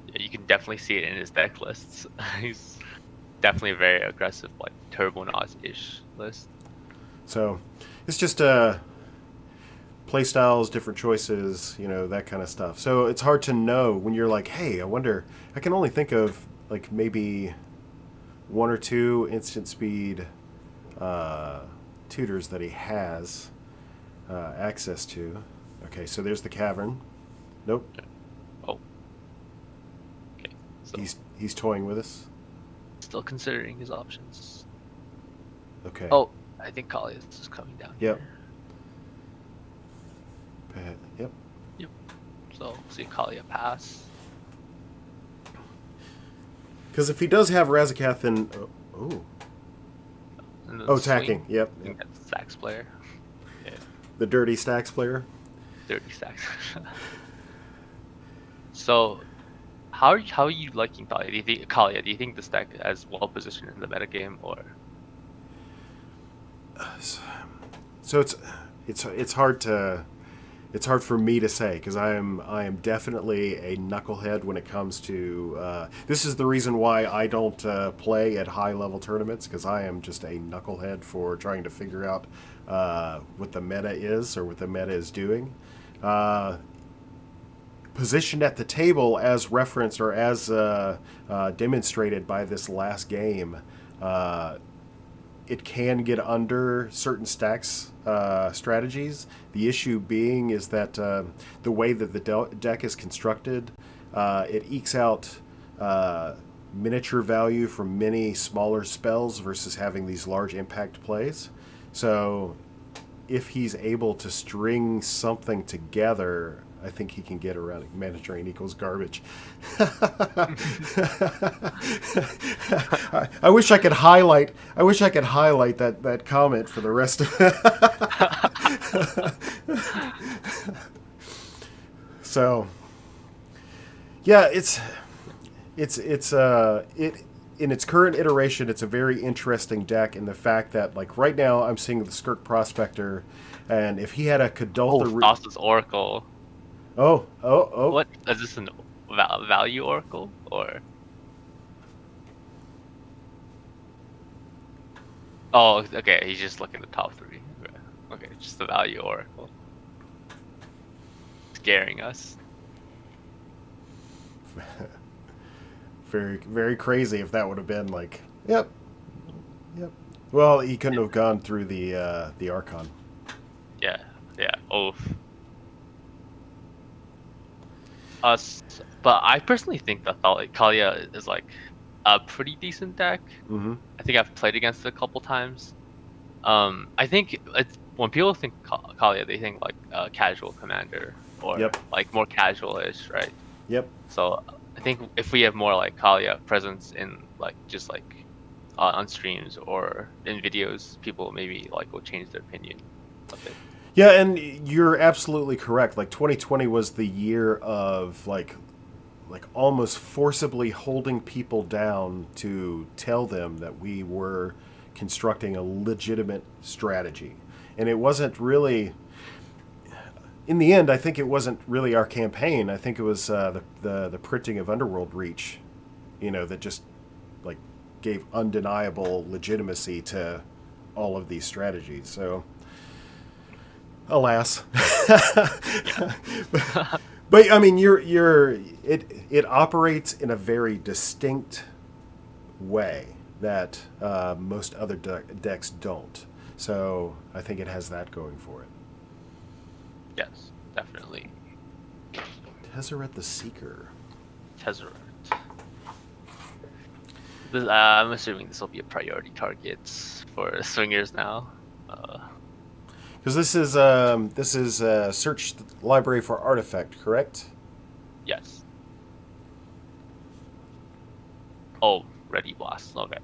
yeah, you can definitely see it in his deck lists. He's definitely a very aggressive, like Turbonauts-ish list. So it's just play styles, different choices, you know, that kind of stuff. So it's hard to know when you're like, hey, I wonder. I can only think of like maybe 1 or 2 instant speed tutors that he has access to. Okay, so there's the cavern. Nope. Oh. Okay. So He's toying with us. still considering his options. Okay. Oh, I think Kalia's is coming down. Yep. Here. Yep. Yep. So see Kalia pass. Because if he does have Razakath, then attacking. Swing, Yep. I think that's Stacks player. Yeah. The dirty stacks player. Dirty Stacks. So, how are you liking Kalia? Do you think this deck is well positioned in the metagame, or? So it's hard for me to say because I am definitely a knucklehead when it comes to this is the reason why I don't play at high level tournaments because I am just a knucklehead for trying to figure out what the meta is or what the meta is doing. Positioned at the table as referenced or as demonstrated by this last game, it can get under certain stacks strategies. The issue being is that the way that the deck is constructed, it ekes out miniature value from many smaller spells versus having these large impact plays. So if he's able to string something together, I think he can get around it. Mana drain equals garbage. I wish I could highlight that comment for the rest of it. So yeah, in its current iteration, it's a very interesting deck in the fact that, like, right now I'm seeing the Skirk Prospector, and if he had a Kadoltha... Thassa's Oracle. Oh. What? Is this an value Oracle? Or... Oh, okay, he's just looking at the top 3. Okay, just the value Oracle. Scaring us. Very, very crazy if that would have been like, yep. Well, he couldn't have gone through the Archon. Yeah. Oof. But I personally think that Kalia is like a pretty decent deck. Mm-hmm. I think I've played against it a couple times. I think when people think Kalia, they think like casual commander or like more casual-ish, right? Yep. So I think if we have more like Kalia presence in like just like on streams or in videos, people maybe like will change their opinion of it. Yeah, and you're absolutely correct. Like 2020 was the year of like almost forcibly holding people down to tell them that we were constructing a legitimate strategy. And it wasn't really, in the end, I think it wasn't really our campaign. I think it was the printing of Underworld Reach, that just like gave undeniable legitimacy to all of these strategies. So, alas. But I mean, it operates in a very distinct way that most other decks don't. So I think it has that going for it. Yes, definitely. Tezzeret the Seeker. Tezzeret. I'm assuming this will be a priority target for swingers now. Because this is search the library for artifact, correct? Yes. Oh, ready blast. Okay.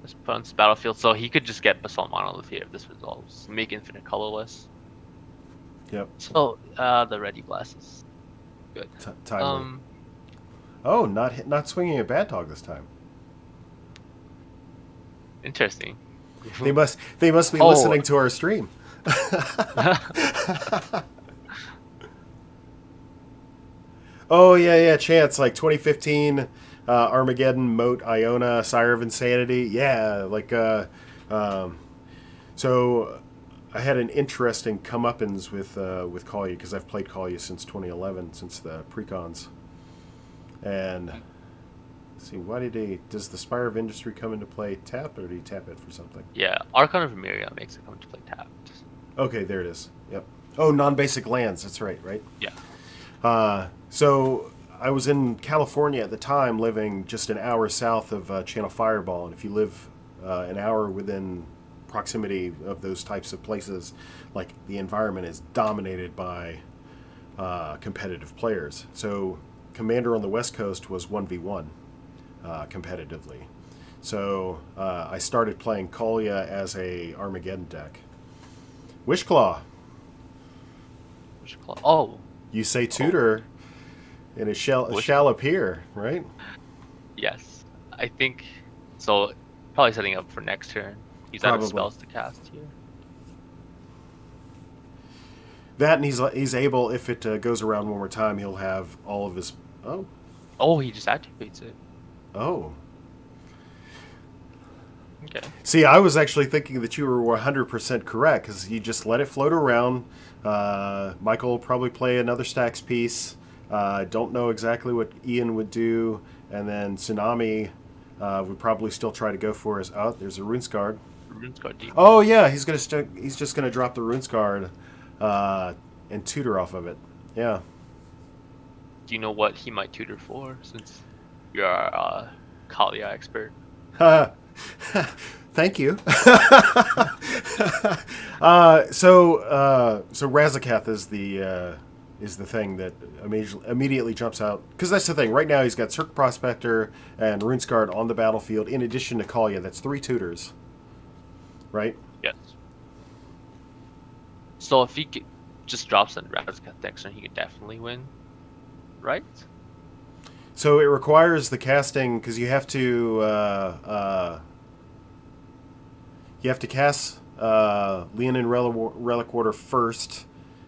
This punts battlefield, so he could just get Basalt Monolith here if this resolves. Make infinite colorless. Yep. So the ready blast is good. Timely. Oh, not swinging a Bad Dog this time. Interesting. They must be listening to our stream. Oh yeah, Chance, like 2015 Armageddon, Moat, Iona, Sire of Insanity. Yeah, like so I had an interesting comeuppance with Kalia because I've played Kalia since 2011, since the precons. And let's see, does the Spire of Industry come into play tapped, or do you tap it for something? Yeah, Archon of Emeria makes it come to play tapped. Okay, there it is. Yep. Oh, non-basic lands. That's right. Yeah. So I was in California at the time, living just an hour south of Channel Fireball, and if you live an hour within proximity of those types of places, like the environment is dominated by competitive players. So Commander on the West Coast was 1v1 competitively. So I started playing Kalia as a Armageddon deck. Wishclaw. Oh. You say tutor, and it shall appear, right? Yes. I think so. Probably setting up for next turn. He's out of spells to cast here. That, and he's able, if it goes around one more time, he'll have all of his... Oh, he just activates it. Oh. Okay. See, I was actually thinking that you were 100% correct, because you just let it float around. Michael will probably play another stacks piece. Don't know exactly what Ian would do. And then Tsunami would probably still try to go for his... Oh, there's a Runescarred. Oh, yeah, he's just going to drop the Runescarred and tutor off of it. Yeah. Do you know what he might tutor for, since you're a Kalia expert? Thank you. So Razakath is the thing that immediately jumps out, because that's the thing. Right now he's got Cirque Prospector and Runescarred on the battlefield, in addition to Kalia. That's 3 tutors, right? Yes. So if he just drops in Razakath next turn, he could definitely win, right? So it requires the casting because you have to cast Leonin Relic Order first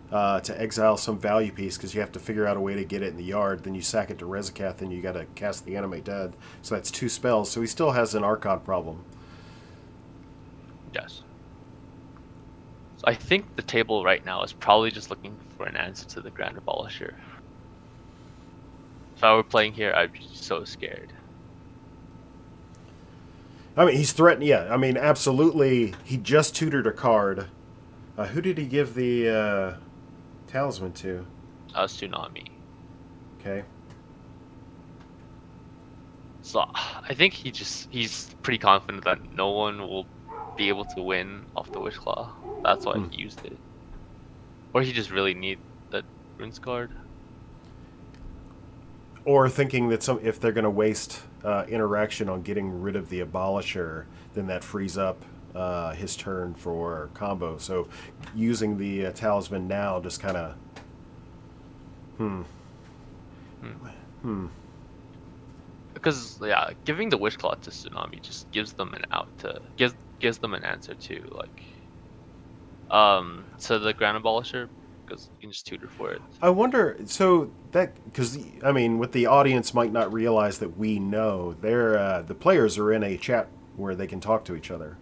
to exile some value piece because you have to figure out a way to get it in the yard. Then you sack it to Rezakath and you got to cast the Animate Dead. So that's 2 spells. So he still has an Archon problem. Yes. So I think the table right now is probably just looking for an answer to the Grand Abolisher. If I were playing here, I'd be so scared. I mean, he's threatened. Yeah, I mean, absolutely. He just tutored a card. Who did he give the talisman to? Tsunami. Okay. So I think he's pretty confident that no one will be able to win off the Wish Claw. That's why he used it. Or he just really need the Runes card. Or thinking that if they're going to waste interaction on getting rid of the Abolisher, then that frees up his turn for combo. So using the talisman now just kind of... Because yeah, giving the Wish Claw to Tsunami just gives them an out to gives them an answer to to the Grand Abolisher, because you can just tutor for it. I wonder, so that, because I mean, what the audience might not realize that we know, the players are in a chat where they can talk to each other.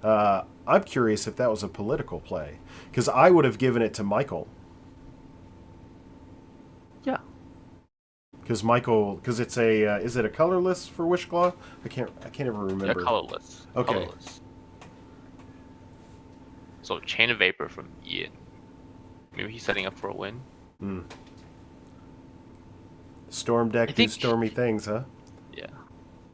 I'm curious if that was a political play, because I would have given it to Michael. Yeah. Because it's a is it a colorless for Wishclaw? I can't ever remember. Yeah, colorless. Okay. Colorless. So Chain of Vapor from Ian. Maybe he's setting up for a win. Storm deck do stormy things, huh? Yeah.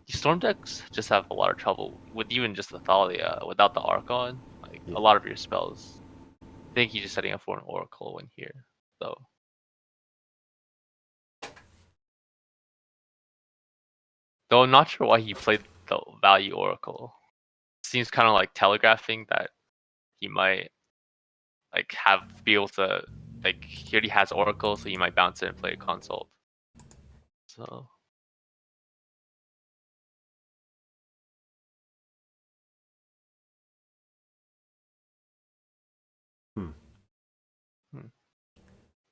These storm decks just have a lot of trouble with even just the Thalia without the Archon. Like a lot of your spells. I think he's just setting up for an Oracle win here, though. Though I'm not sure why he played the value Oracle. Seems kind of like telegraphing that he might be able to, he already has Oracle, so he might bounce it and play a Consult. So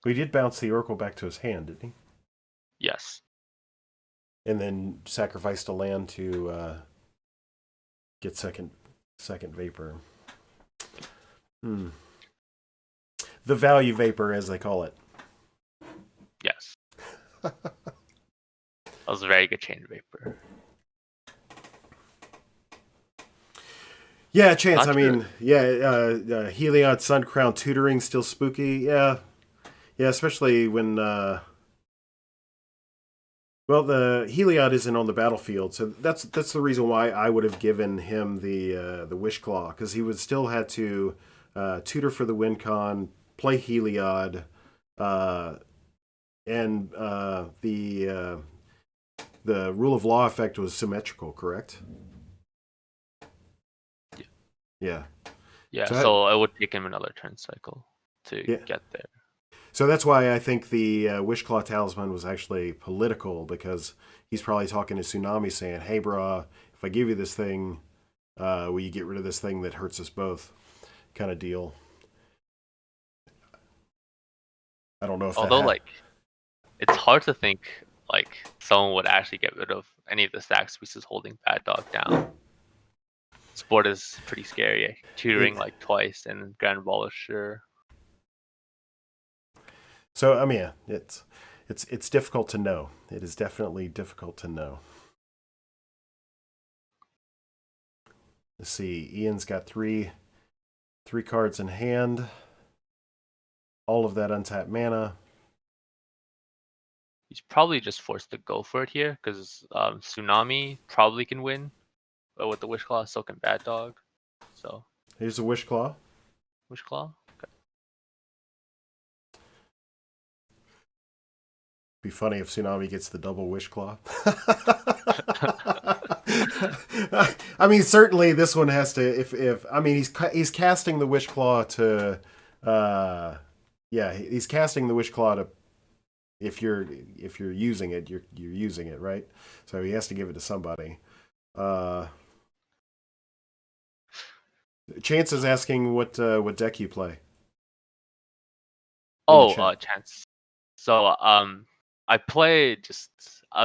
He did bounce the Oracle back to his hand, didn't he? yes. And then sacrificed a land to get second Vapor. The value Vapor, as they call it. Yes. That was a very good Chain of Vapor. Yeah, chance. Not I mean, Heliod Sun Crown tutoring still spooky. Yeah, especially when the Heliod isn't on the battlefield, so that's the reason why I would have given him the Wish Claw, because he would still had to tutor for the WinCon, play Heliod, and the Rule of Law effect was symmetrical, correct? Yeah. Yeah, so it would take him another turn cycle to get there. So that's why I think the Wishclaw Talisman was actually political, because he's probably talking to Tsunami saying, hey, brah, if I give you this thing, will you get rid of this thing that hurts us both? Kind of deal. I don't know if although, it's hard to think, someone would actually get rid of any of the stack pieces holding Bad Dog down. Sport is pretty scary. Tutoring, twice, and Grand Abolisher. So, I mean, it's difficult to know. It is definitely difficult to know. Let's see. Ian's got three cards in hand. All of that untapped mana. He's probably just forced to go for it here, because Tsunami probably can win. But with the Wishclaw, so can Bad Dog. So here's a Wishclaw. Wishclaw? Okay. Be funny if Tsunami gets the double Wishclaw. I mean, certainly this one has to. If I mean, he's casting the Wishclaw to. He's casting the Wishclaw to if you're using it, you're using it, right? So he has to give it to somebody. Chance is asking what deck you play. In the chat. Chance. So I played just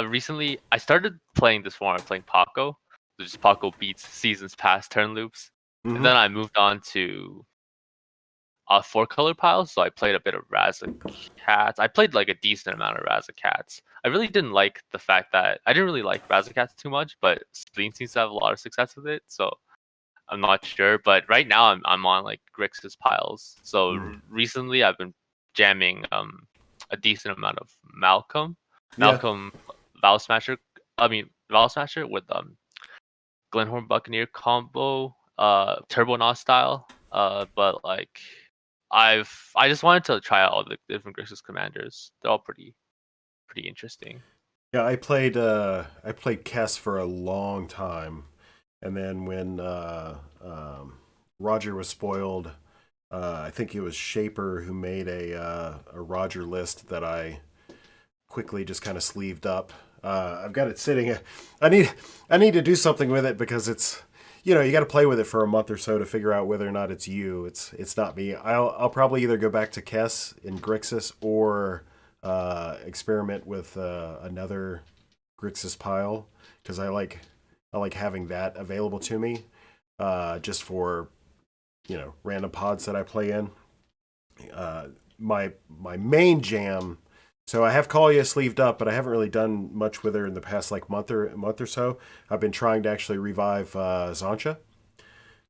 recently. I started playing this format, playing Paco. So just Paco beats seasons past turn loops, Mhm. and then I moved on to 4-color piles. So I played a bit of Razzacats. I played like a decent amount of Razzacats. I really didn't like the fact that I didn't really like Razzacats too much, but Spleen seems to have a lot of success with it. So I'm not sure, but right now I'm on like Grixis piles. So recently I've been jamming a decent amount of Malcolm. Yeah. Malcolm Val Smasher. I mean Val Smasher with Glenhorn Buccaneer combo, Turbonaut style. But like I just wanted to try out all the different Grixis commanders. They're all pretty interesting. Yeah, I played Kess for a long time, and then when Roger was spoiled, I think it was Shaper who made a Roger list that I quickly just kind of sleeved up. I've got it sitting. I need to do something with it because it's, you know, you got to play with it for a month or so to figure out whether or not it's you. It's not me. I'll probably either go back to Kess in Grixis or experiment with another Grixis pile because I like having that available to me just for, you know, random pods that I play in. My main jam. So I have Kalia sleeved up, but I haven't really done much with her in the past like month or so. I've been trying to actually revive Zancha.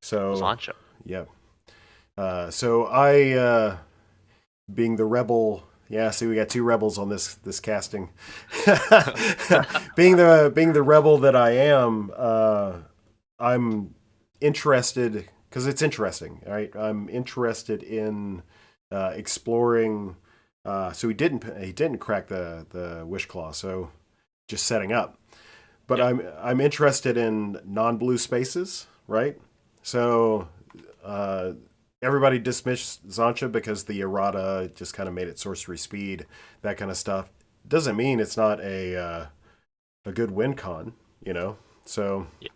So Zancha. Yeah. So I being the rebel. Yeah, see, we got two rebels on this casting. being the rebel that I am, I'm interested because it's interesting, right? I'm interested in exploring. So he didn't crack the wish claw. So just setting up. But Yeah. I'm interested in non-blue spaces, right? So everybody dismissed Zancha because the errata just kind of made it sorcery speed, that kind of stuff. Doesn't mean it's not a good win con, you know. So Yeah.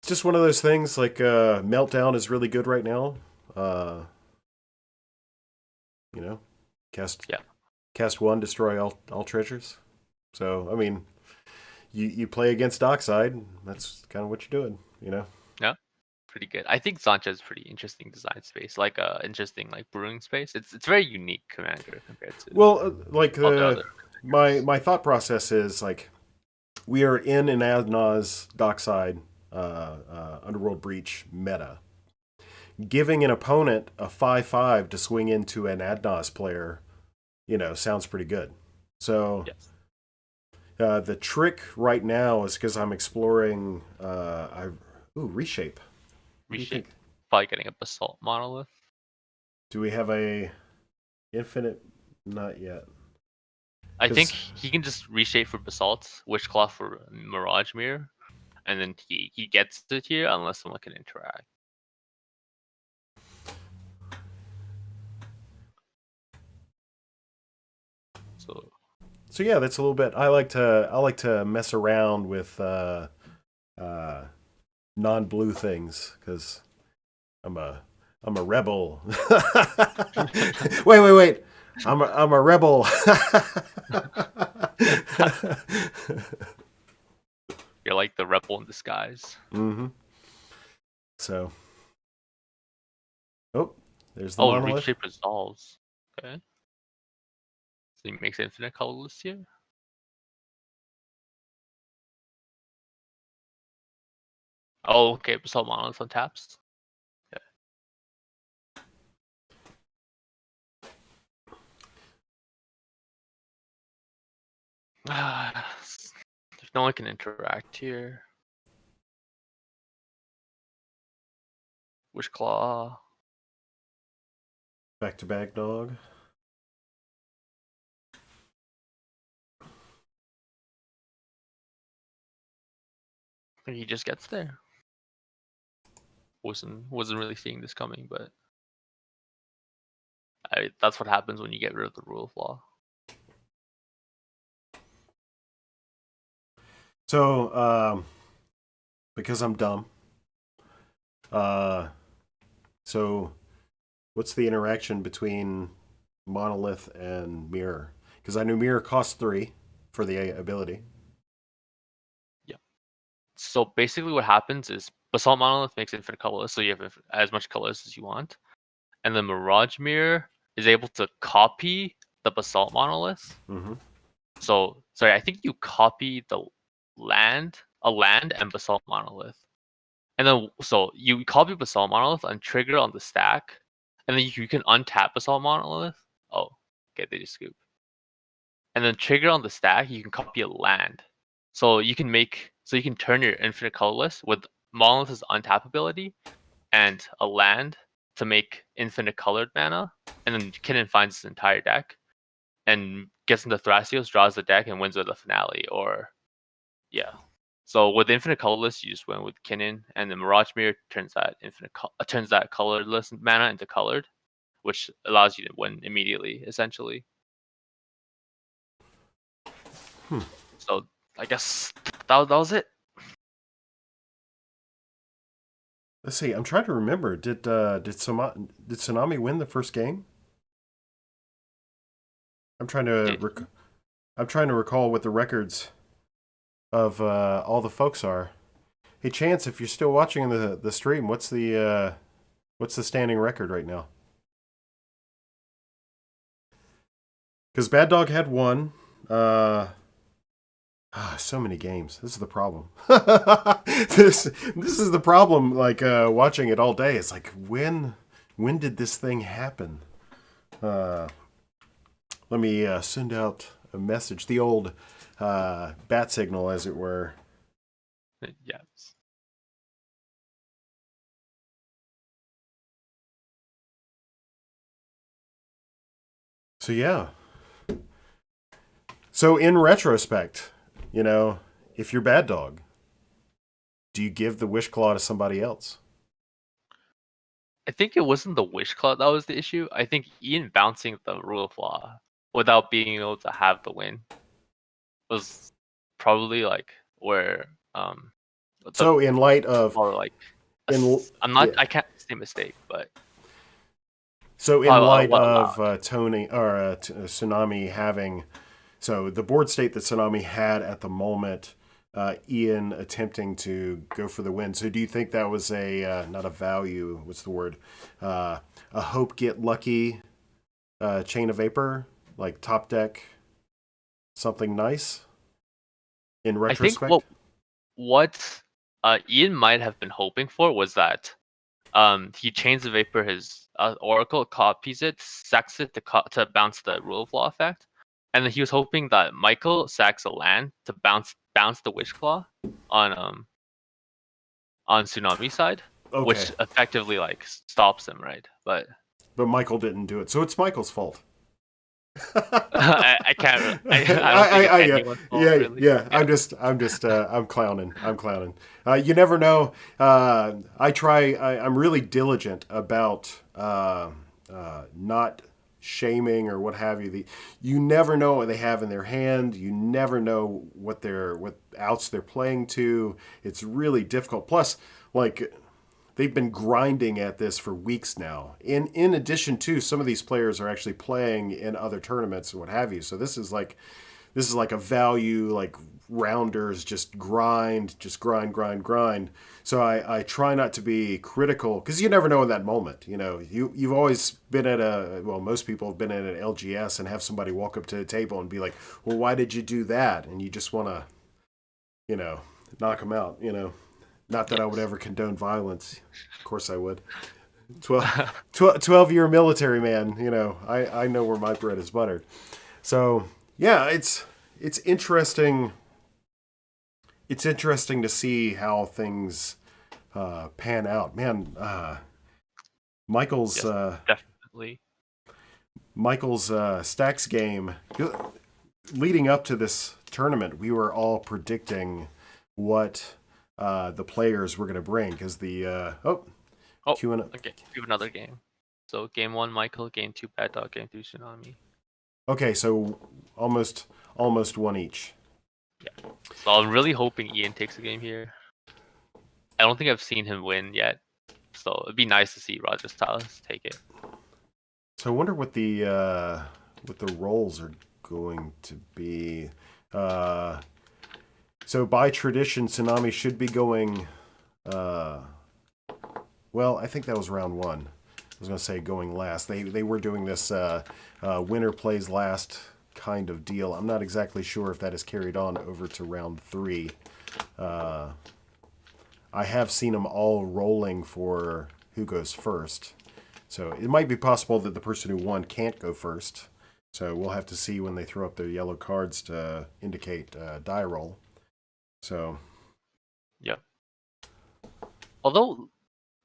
it's just one of those things. Like Meltdown is really good right now. You know, cast one, destroy all treasures. So I mean, you play against Dockside. That's kind of what you're doing, you know. Yeah. Pretty good. I think Zancha is pretty interesting design space, like interesting like brewing space. It's very unique commander compared to like all the other. my thought process is like we are in an Adnaz Dockside Underworld Breach meta. Giving an opponent a 5/5 to swing into an Adnaz player, you know, sounds pretty good. So Yes. the trick right now is because I'm exploring reshape. Reshape. Probably getting a basalt monolith. Do we have a infinite? Not yet. I think he can just reshape for basalt, wishclaw for mirage mirror, and then he gets it here unless someone can interact. So yeah, that's a little bit. I like to mess around with non-blue things because I'm a rebel. wait. I'm a rebel. You're like the rebel in disguise. Mm-hmm. So, there's the monolith. Reshape resolves. Okay. So he makes infinite colorless here. Oh, okay. Basalt monolith on taps. Okay. If no one can interact here. Wishclaw. Back to back dog. He just gets there. Wasn't really seeing this coming, but that's what happens when you get rid of the rule of law. So, because I'm dumb, so what's the interaction between Monolith and Mirror? Because I knew Mirror costs 3 for the ability. So basically what happens is Basalt Monolith makes infinite colorless, so you have as much colorless as you want. And the Mirage Mirror is able to copy the Basalt Monolith. Mm-hmm. So, sorry, I think you copy a land and Basalt Monolith. And then, so you copy Basalt Monolith and trigger on the stack, and then you can untap Basalt Monolith. Oh, okay, they just scoop. And then trigger on the stack, you can copy a land. So you can turn your infinite colorless with Monolith's untap ability and a land to make infinite colored mana, and then Kinnan finds his entire deck and gets into Thrasios, draws the deck, and wins with a finale. Or yeah. So with infinite colorless, you just win with Kinnan, and the Mirage Mirror turns that colorless mana into colored, which allows you to win immediately, essentially. So I guess that was it. Let's see. I'm trying to remember. Did Tsunami win the first game? I'm trying to recall what the records of all the folks are. Hey, Chance, if you're still watching the stream, what's the standing record right now? Because Bad Dog had 1. So many games. This is the problem. This is the problem. Like watching it all day. It's like when did this thing happen? Let me send out a message. The old bat signal, as it were. Yes. So yeah. So in retrospect, if you're Bad Dog, do you give the Wish Claw to somebody else? I think it wasn't the Wish Claw that was the issue. I think Ian bouncing the Rule of Law without being able to have the win was probably like where So in light of I can't say mistake, but so in light of Tony or Tsunami having, so the board state that Tsunami had at the moment, Ian attempting to go for the win. So do you think that was not a value? What's the word? A hope get lucky chain of vapor, like top deck, something nice. In retrospect, I think what Ian might have been hoping for was that he chains the vapor, his Oracle copies it, sacks it to bounce the Rule of Law effect, and then he was hoping that Michael sacks a land to bounce the Wish Claw on Tsunami's side, okay. Which effectively like stops him, right? But Michael didn't do it, so it's Michael's fault. I can't. I don't think it's anyone's fault, really. Yeah. I'm clowning. You never know. I'm really diligent about not shaming or what have you. You never know what they have in their hand. You never know what outs they're playing to. It's really difficult. Plus, like, they've been grinding at this for weeks now. In addition to, some of these players are actually playing in other tournaments and what have you. So this is like a value, like rounders, just grind. So I try not to be critical, because you never know in that moment. You've always been most people have been at an LGS and have somebody walk up to the table and be like, well, why did you do that? And you just want to, knock them out, Not that I would ever condone violence. Of course I would. 12-year military man, I know where my bread is buttered. So, yeah, it's interesting. It's interesting to see how things pan out. Man, Michael's... definitely. Michael's Stacks game, leading up to this tournament, we were all predicting what... the players were going to bring, because okay, we have another game. So game 1 Michael, game 2 Bad Dog, game 3 Tsunami. Okay, so almost one each. So I'm really hoping Ian takes the game here. I don't think I've seen him win yet, so it'd be nice to see Roger Styles take it. So I wonder what the roles are going to be. So by tradition, Tsunami should be going. Well, I think that was round one. I was going to say going last. They were doing this winner plays last kind of deal. I'm not exactly sure if that is carried on over to round three. I have seen them all rolling for who goes first. So it might be possible that the person who won can't go first. So we'll have to see when they throw up their yellow cards to indicate die roll. So. Yep. Although,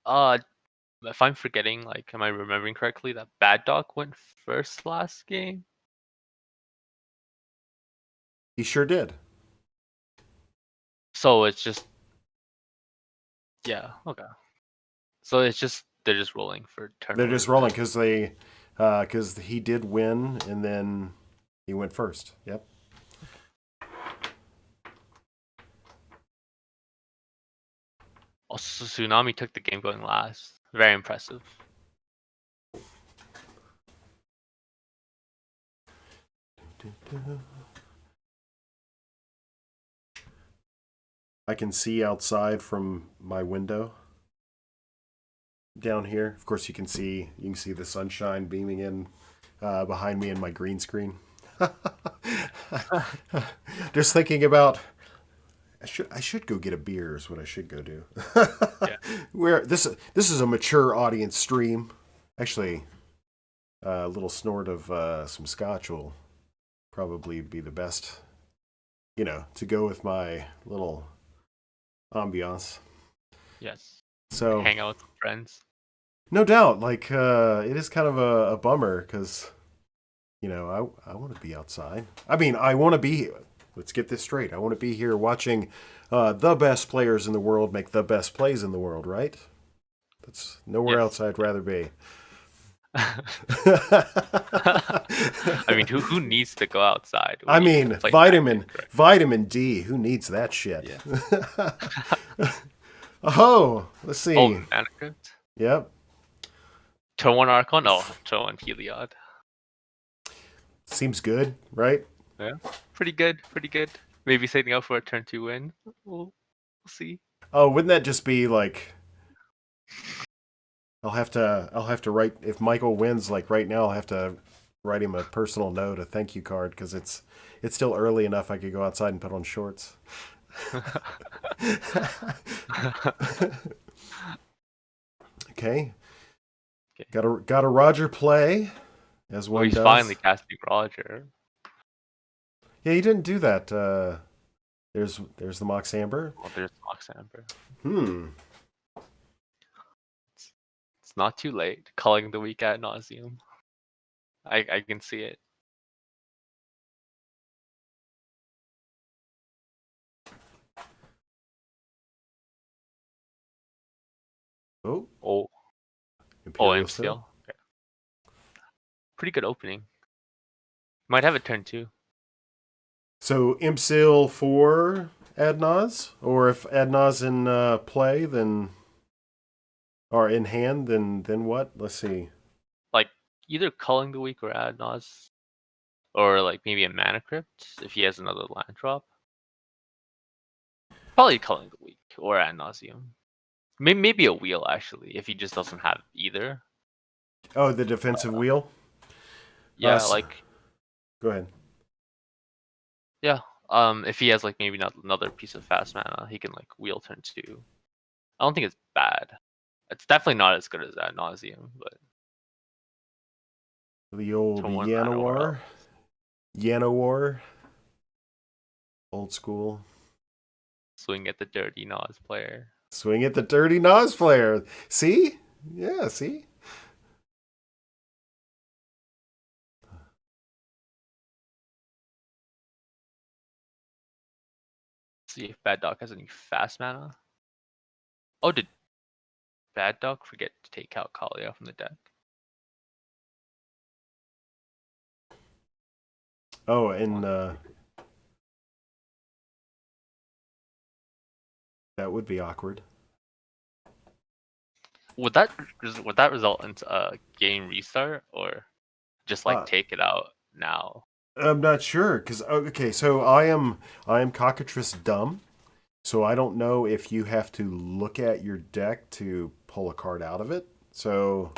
if I'm forgetting, like, am I remembering correctly that Bad Dog went first last game? He sure did. So it's just, yeah, okay. So it's just they're just rolling for turn. They're just rolling because he did win and then he went first. Yep. Also, Tsunami took the game going last. Very impressive. I can see outside from my window down here. Of course, you can see the sunshine beaming in behind me in my green screen. Just thinking about I should go get a beer is what I should go do. Yeah. Where this is a mature audience stream. Actually, a little snort of some scotch will probably be the best, to go with my little ambiance. Yes. So hang out with friends. No doubt, like it is kind of a bummer because, I want to be outside. I mean, I want to be. Let's get this straight. I want to be here watching the best players in the world make the best plays in the world, right? That's nowhere else I'd rather be. I mean, who needs to go outside? I mean, vitamin D. Who needs that shit? Yeah. Oh, let's see. Oh, Manuscript? Yep. Turn 1 Archon? Oh, turn 1 Heliod. Seems good, right? Yeah. Pretty good. Maybe setting up for a turn 2 win. We'll see. Oh, wouldn't that just be like... I'll have to write... If Michael wins, like right now, I'll have to write him a personal note, a thank you card, because it's still early enough I could go outside and put on shorts. Okay. Got a Roger play, as one he's does. finally casting Roger. Yeah, he didn't do that. There's the Mox Amber. Oh, there's Mox Amber. It's not too late. Calling the week ad nauseum. I can see it. Oh, Imperial. Okay. Pretty good opening. Might have a turn 2. So Impsil for Adnaz, or if Adnaz in play, then or in hand, then what? Let's see. Like either Culling the Week or Adnaz, or like maybe a Mana Crypt if he has another land drop. Probably Culling the Week or Ad Nauseum. Maybe a wheel actually if he just doesn't have either. Oh, the defensive wheel. Yeah, like. Go ahead. Yeah. If he has like maybe not another piece of fast mana, he can like wheel turn 2. I don't think it's bad. It's definitely not as good as Ad Nauseum, but the old Yanowar, old school. Swing at the dirty Nas player. Swing at the dirty Nas player. See? Yeah, see? See if Bad Dog has any fast mana. Oh, did Bad Dog forget to take out Kalia from the deck? Oh, and That would be awkward. Would that result in a game restart or just like take it out now? I'm not sure because okay, so I am cockatrice dumb, so I don't know if you have to look at your deck to pull a card out of it. So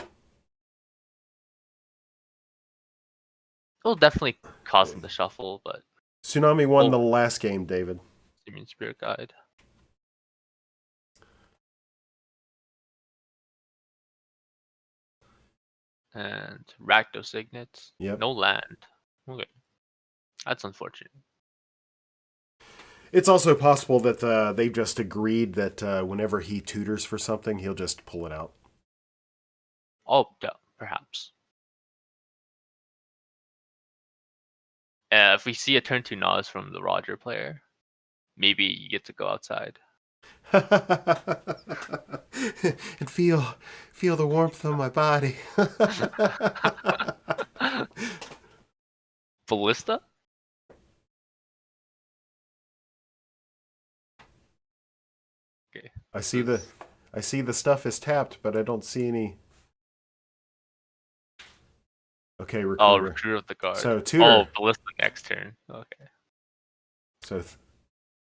It'll definitely cause them to shuffle, but Tsunami won the last game, David. You mean Spirit Guide? And Rakdos Signets. Yep. No land. Okay. That's unfortunate. It's also possible that they've just agreed that whenever he tutors for something, he'll just pull it out. Oh, yeah, perhaps. If we see a turn 2 Nas from the Roger player, maybe you get to go outside. And feel the warmth on my body. Ballista? Okay. I see the stuff is tapped, but I don't see any. Okay, recruiter. Oh, recruiter of the guard. So tutor. Oh, Ballista next turn. Okay. So,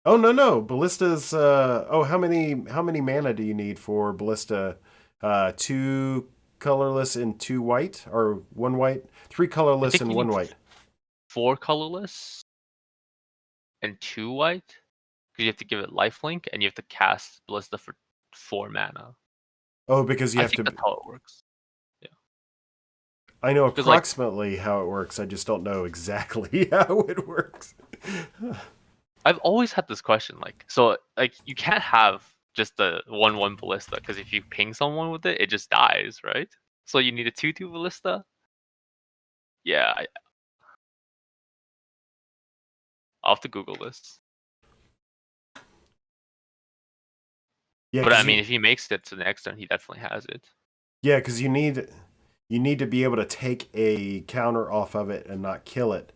oh no, Ballista's. How many mana do you need for Ballista? 2 colorless and 2 white, or 1 white, 3 colorless and 1 white. 4 colorless and 2 white. Because you have to give it lifelink and you have to cast Ballista for 4 mana. Oh, because you have to. That's how it works. I know approximately how it works. I just don't know exactly how it works. I've always had this question, you can't have just the 1/1 Ballista because if you ping someone with it, it just dies, right? So you need a 2/2 Ballista. Yeah, I'll have to Google this. Yeah, but I mean, if he makes it to the next turn, he definitely has it. Yeah, because you need to be able to take a counter off of it and not kill it.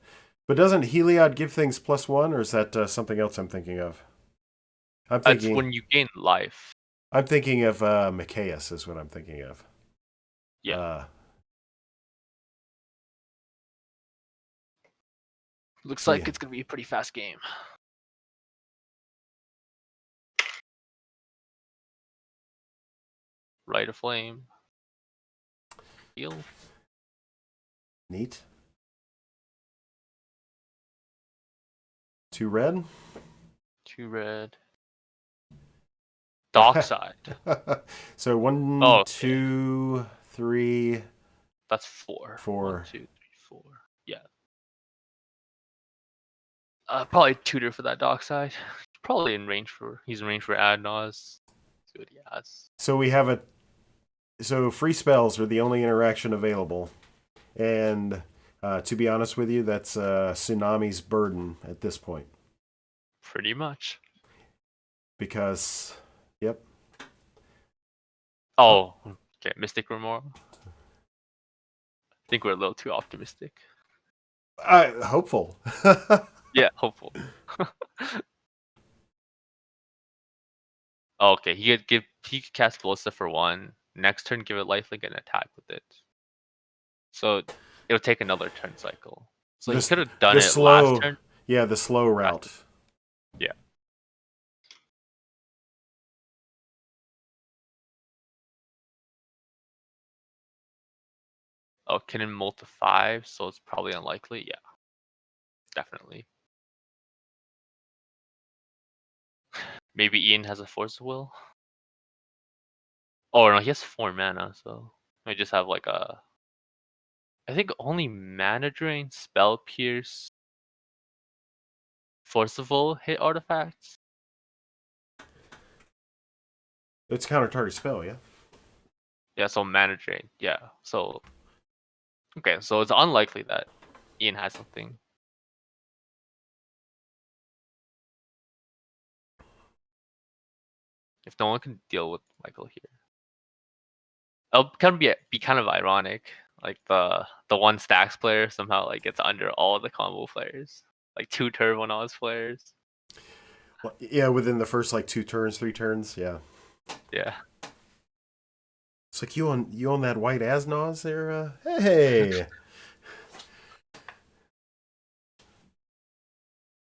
But doesn't Heliod give things +1, or is that something else I'm thinking of? That's when you gain life. I'm thinking of Mikaeus is what I'm thinking of. Yeah. Looks like it's going to be a pretty fast game. Rite of Flame. Heal. Neat. 2 red. 2 red. Dockside. So 1, 2, 3. That's 4. 4. 1, 2, 3, 4. Yeah. Probably tutor for that Dockside. Probably in range for Adnos. See what he has. So we have So free spells are the only interaction available, and to be honest with you, that's Tsunami's burden at this point. Pretty much. Because, yep. Oh, okay. Mystic Remora. I think we're a little too optimistic. Hopeful. Yeah, hopeful. Okay, he could cast Ballista for 1. Next turn, give it lifelink and attack with it. So it'll take another turn cycle. So he could have done it last turn. Yeah, the slow route. Yeah. Oh, Kinnan Molt to 5, so it's probably unlikely. Yeah, definitely. Maybe Ian has a Force of Will. Oh no, he has 4 mana, so I just have like a. I think only Mana Drain, Spell Pierce, Force of Will hit artifacts. It's counter target spell, yeah. Yeah, so Mana Drain. Yeah, so. Okay, so it's unlikely that Ian has something. If no one can deal with Michael here. It'll kind of be kind of ironic. Like the one stacks player somehow like gets under all the combo players. Like 2 Turbo Nas players. Yeah, within the first like 2 turns, 3 turns. Yeah. Yeah. It's like you on that white Asnos there. Hey,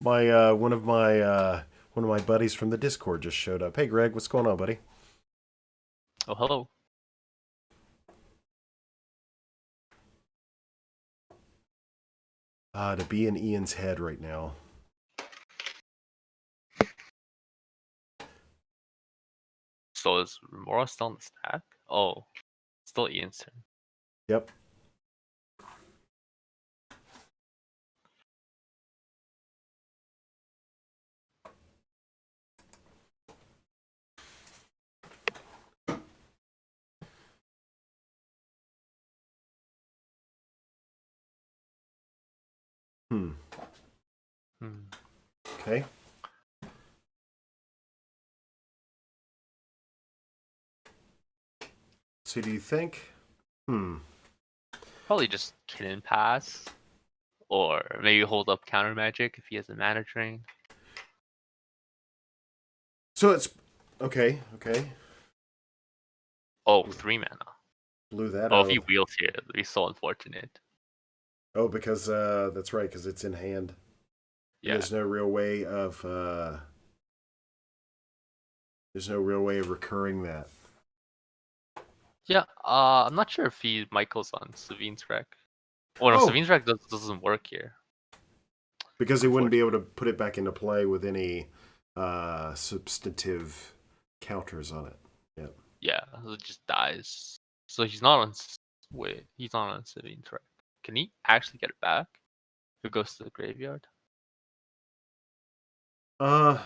my one of my buddies from the Discord just showed up. Hey, Greg, what's going on, buddy? Oh, hello. To be in Ian's head right now. So is Remora still on the stack? Oh, still Ian's turn. Yep. Hmm. Okay. So do you think? Probably just Kinnan pass. Or maybe hold up counter magic if he has a mana drain. So it's okay. Okay. Oh, 3 mana. Blew that Oh, out. if he wheels here, it'd be so unfortunate. Oh, because that's right, because it's in hand. Yeah. There's no real way of recurring that. Yeah, I'm not sure if Michael's on Savine's Wreck. Oh no, Savine's Wreck doesn't work here. Because he wouldn't be able to put it back into play with any substantive counters on it. Yep. Yeah, it just dies. So he's not on. Wait, he's not on Savine's Wreck. Can he actually get it back? If it goes to the graveyard? The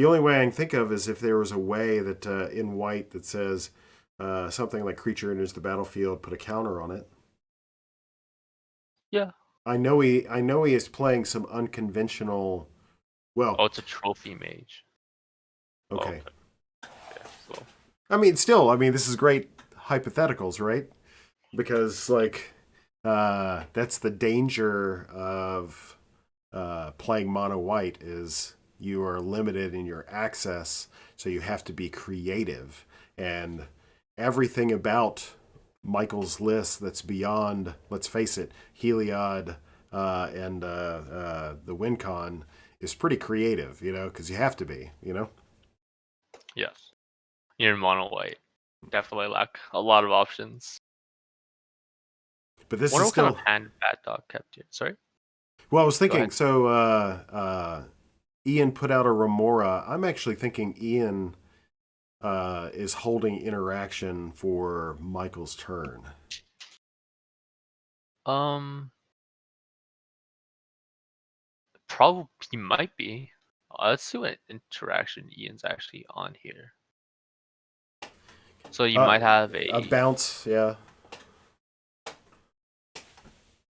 only way I can think of is if there was a way that in white that says something like creature enters the battlefield, put a counter on it. Yeah. I know he is playing some unconventional. Well, oh, it's a trophy mage. Okay. Yeah, so. I mean, still, this is great hypotheticals, right? Because like that's the danger of playing mono white is you are limited in your access, so you have to be creative, and everything about Michael's list that's beyond, let's face it, Heliod and the WinCon is pretty creative, because you have to be, Yes. You're mono white. Definitely lack a lot of options. But this What is still kind of hand Bad Dog kept here? Sorry? Well, I was thinking, so Ian put out a Remora. I'm actually thinking Ian is holding interaction for Michael's turn. Probably he might be. Let's see what interaction Ian's actually on here. So you might have a bounce, yeah.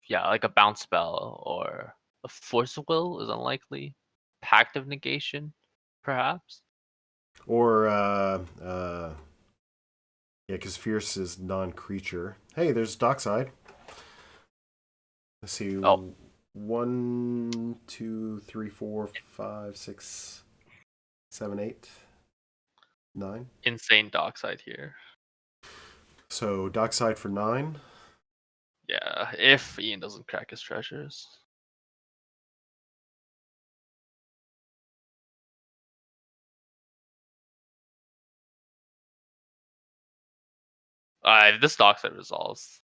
Yeah, like a bounce spell or a force of will is unlikely. Pact of negation, perhaps. Or yeah, because fierce is non-creature. Hey, there's Dockside. Let's see. Oh. 1, 2, 3, 4, 5, 6, 7, 8, 9. Insane Dockside here. So Dockside for 9. Yeah, if Ian doesn't crack his treasures. If this Dockside resolves,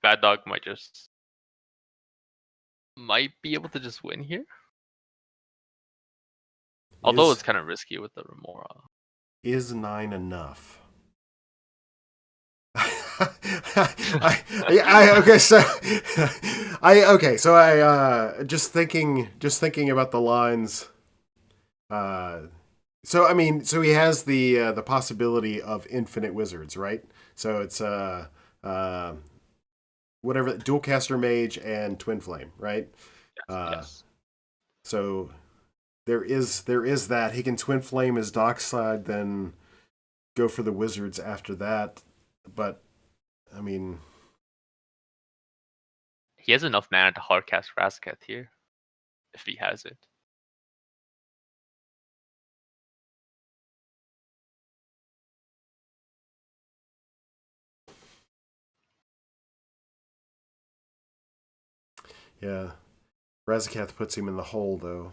Bad Dog might be able to just win here. Although it's kind of risky with the Remora. Is 9 enough? So I just thinking about the lines. So he has the possibility of infinite wizards, right? So it's whatever, Dualcaster Mage and Twin Flame, right? Yes. So there is that he can Twin Flame his Dockside, then go for the wizards after that. But he has enough mana to hardcast Razaketh here, if he has it. Yeah. Razakath puts him in the hole, though.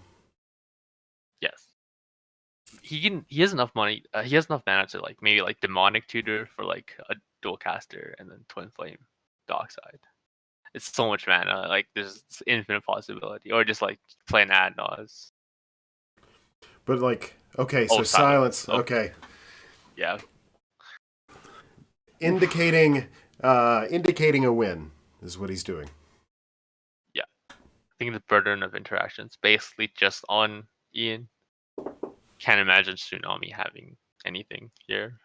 Yes. He has enough money. He has enough mana to like maybe like demonic tutor for like a dual caster and then twin flame dockside. It's so much mana. Like there's infinite possibility, or just like play an ad nos. But like, okay, so silence. Oh. Okay, Yeah. indicating a win is what he's doing. Yeah. I think the burden of interactions basically just on Ian. Can't imagine Tsunami having anything here.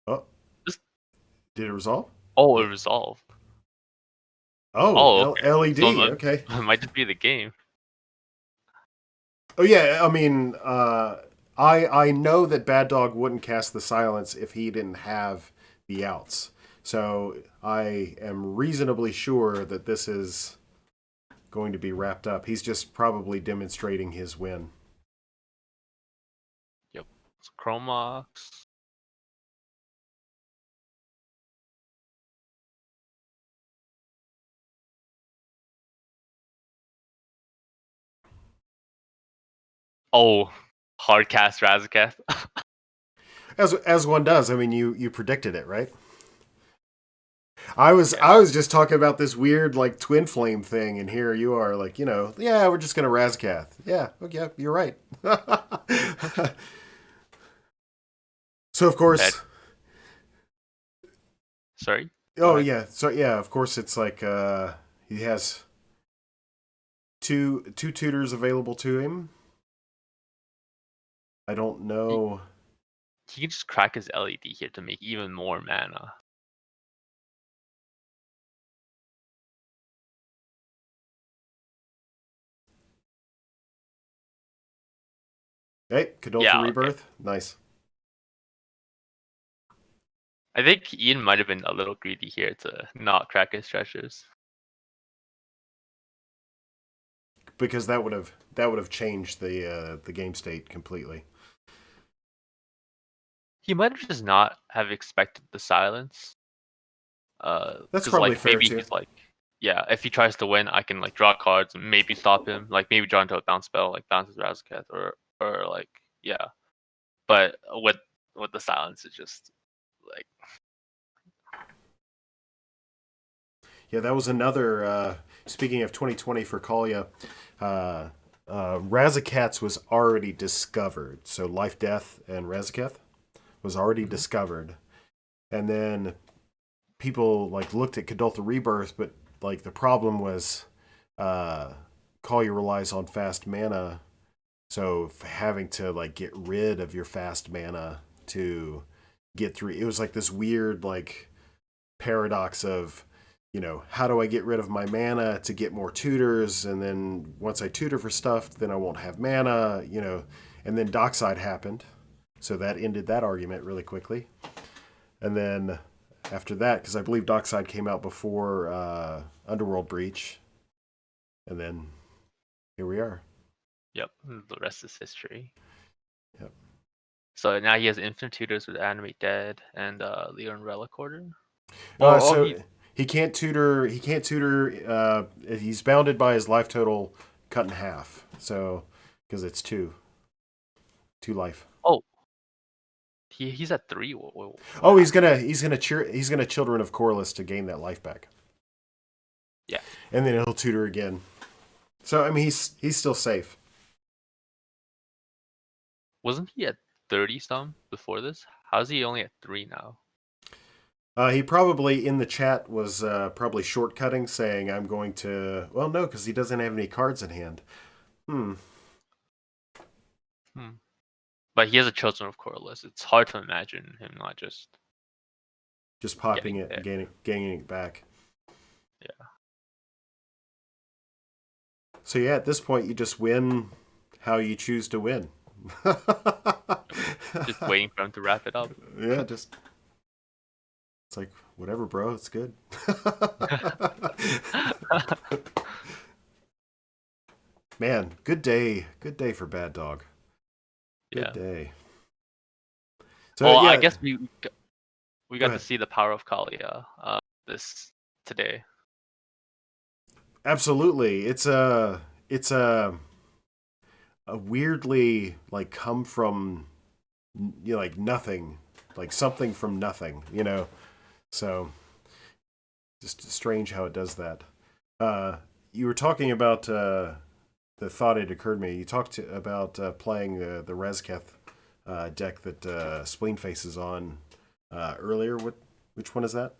Oh, did it resolve? Oh, it resolved. Oh, okay. LED. So Okay. It might just be the game. Oh yeah, I mean, I know that Bad Dog wouldn't cast the silence if he didn't have the outs. So I am reasonably sure that this is going to be wrapped up. He's just probably demonstrating his win. Yep. So Chromox. Oh, hard cast Razakath. As one does. I mean, you predicted it, right? I was just talking about this weird like twin flame thing, and here you are like, yeah, we're just gonna Razakath. Yeah, okay, you're right. So of course. Sorry. Oh yeah, so yeah, of course it's like he has two tutors available to him. I don't know. He can just crack his LED here to make even more mana. Hey, Kadoltha Rebirth. Okay. Nice. I think Ian might have been a little greedy here to not crack his treasures. Because that would have changed the game state completely. He might have just not have expected the silence. That's probably like, fair maybe too. He's like, yeah, if he tries to win, I can like draw cards and maybe stop him. Like maybe draw into a bounce spell, like bounces Razakath, or like yeah. But with the silence, it's just like. Yeah, that was another. Speaking of 2020 for Kalya, Razakat's was already discovered. So Life, Death, and Razakath was already discovered, and then people like looked at Kadoltha Rebirth, but like the problem was Kalya relies on fast mana, so having to like get rid of your fast mana to get through, it was like this weird like paradox of, how do I get rid of my mana to get more tutors, and then once I tutor for stuff, then I won't have mana, and then Dockside happened, so that ended that argument really quickly. And then after that, because I believe Dockside came out before Underworld Breach, and then here we are. Yep, the rest is history. Yep. So now he has infinite tutors with Animate Dead and Leon Relic Order. He can't tutor. He can't tutor. He's bounded by his life total cut in half. So because it's two life. Oh, he's at 3. Oh, he's gonna Children of Corliss to gain that life back. Yeah, and then he'll tutor again. So I mean, he's still safe. Wasn't he at 30 some before this? How's he only at 3 now? He probably in the chat was probably shortcutting, saying I'm going to. Well, no, because he doesn't have any cards in hand. But he has a Children of Corliss. It's hard to imagine him not just popping it and gaining it back. Yeah. So yeah, at this point, you just win how you choose to win. Just waiting for him to wrap it up. Yeah, it's like, whatever, bro. It's good. Man, good day. Good day for Bad Dog. Good Yeah. day. So Well, yeah, I guess we Go got to ahead. see the power of Kalia this today. Absolutely. It's a weirdly like come from like nothing, like something from nothing, So just strange how it does that. You were talking about the thought it occurred to me. You talked about playing the Rezketh deck that Spleen Face is on earlier. Which one is that?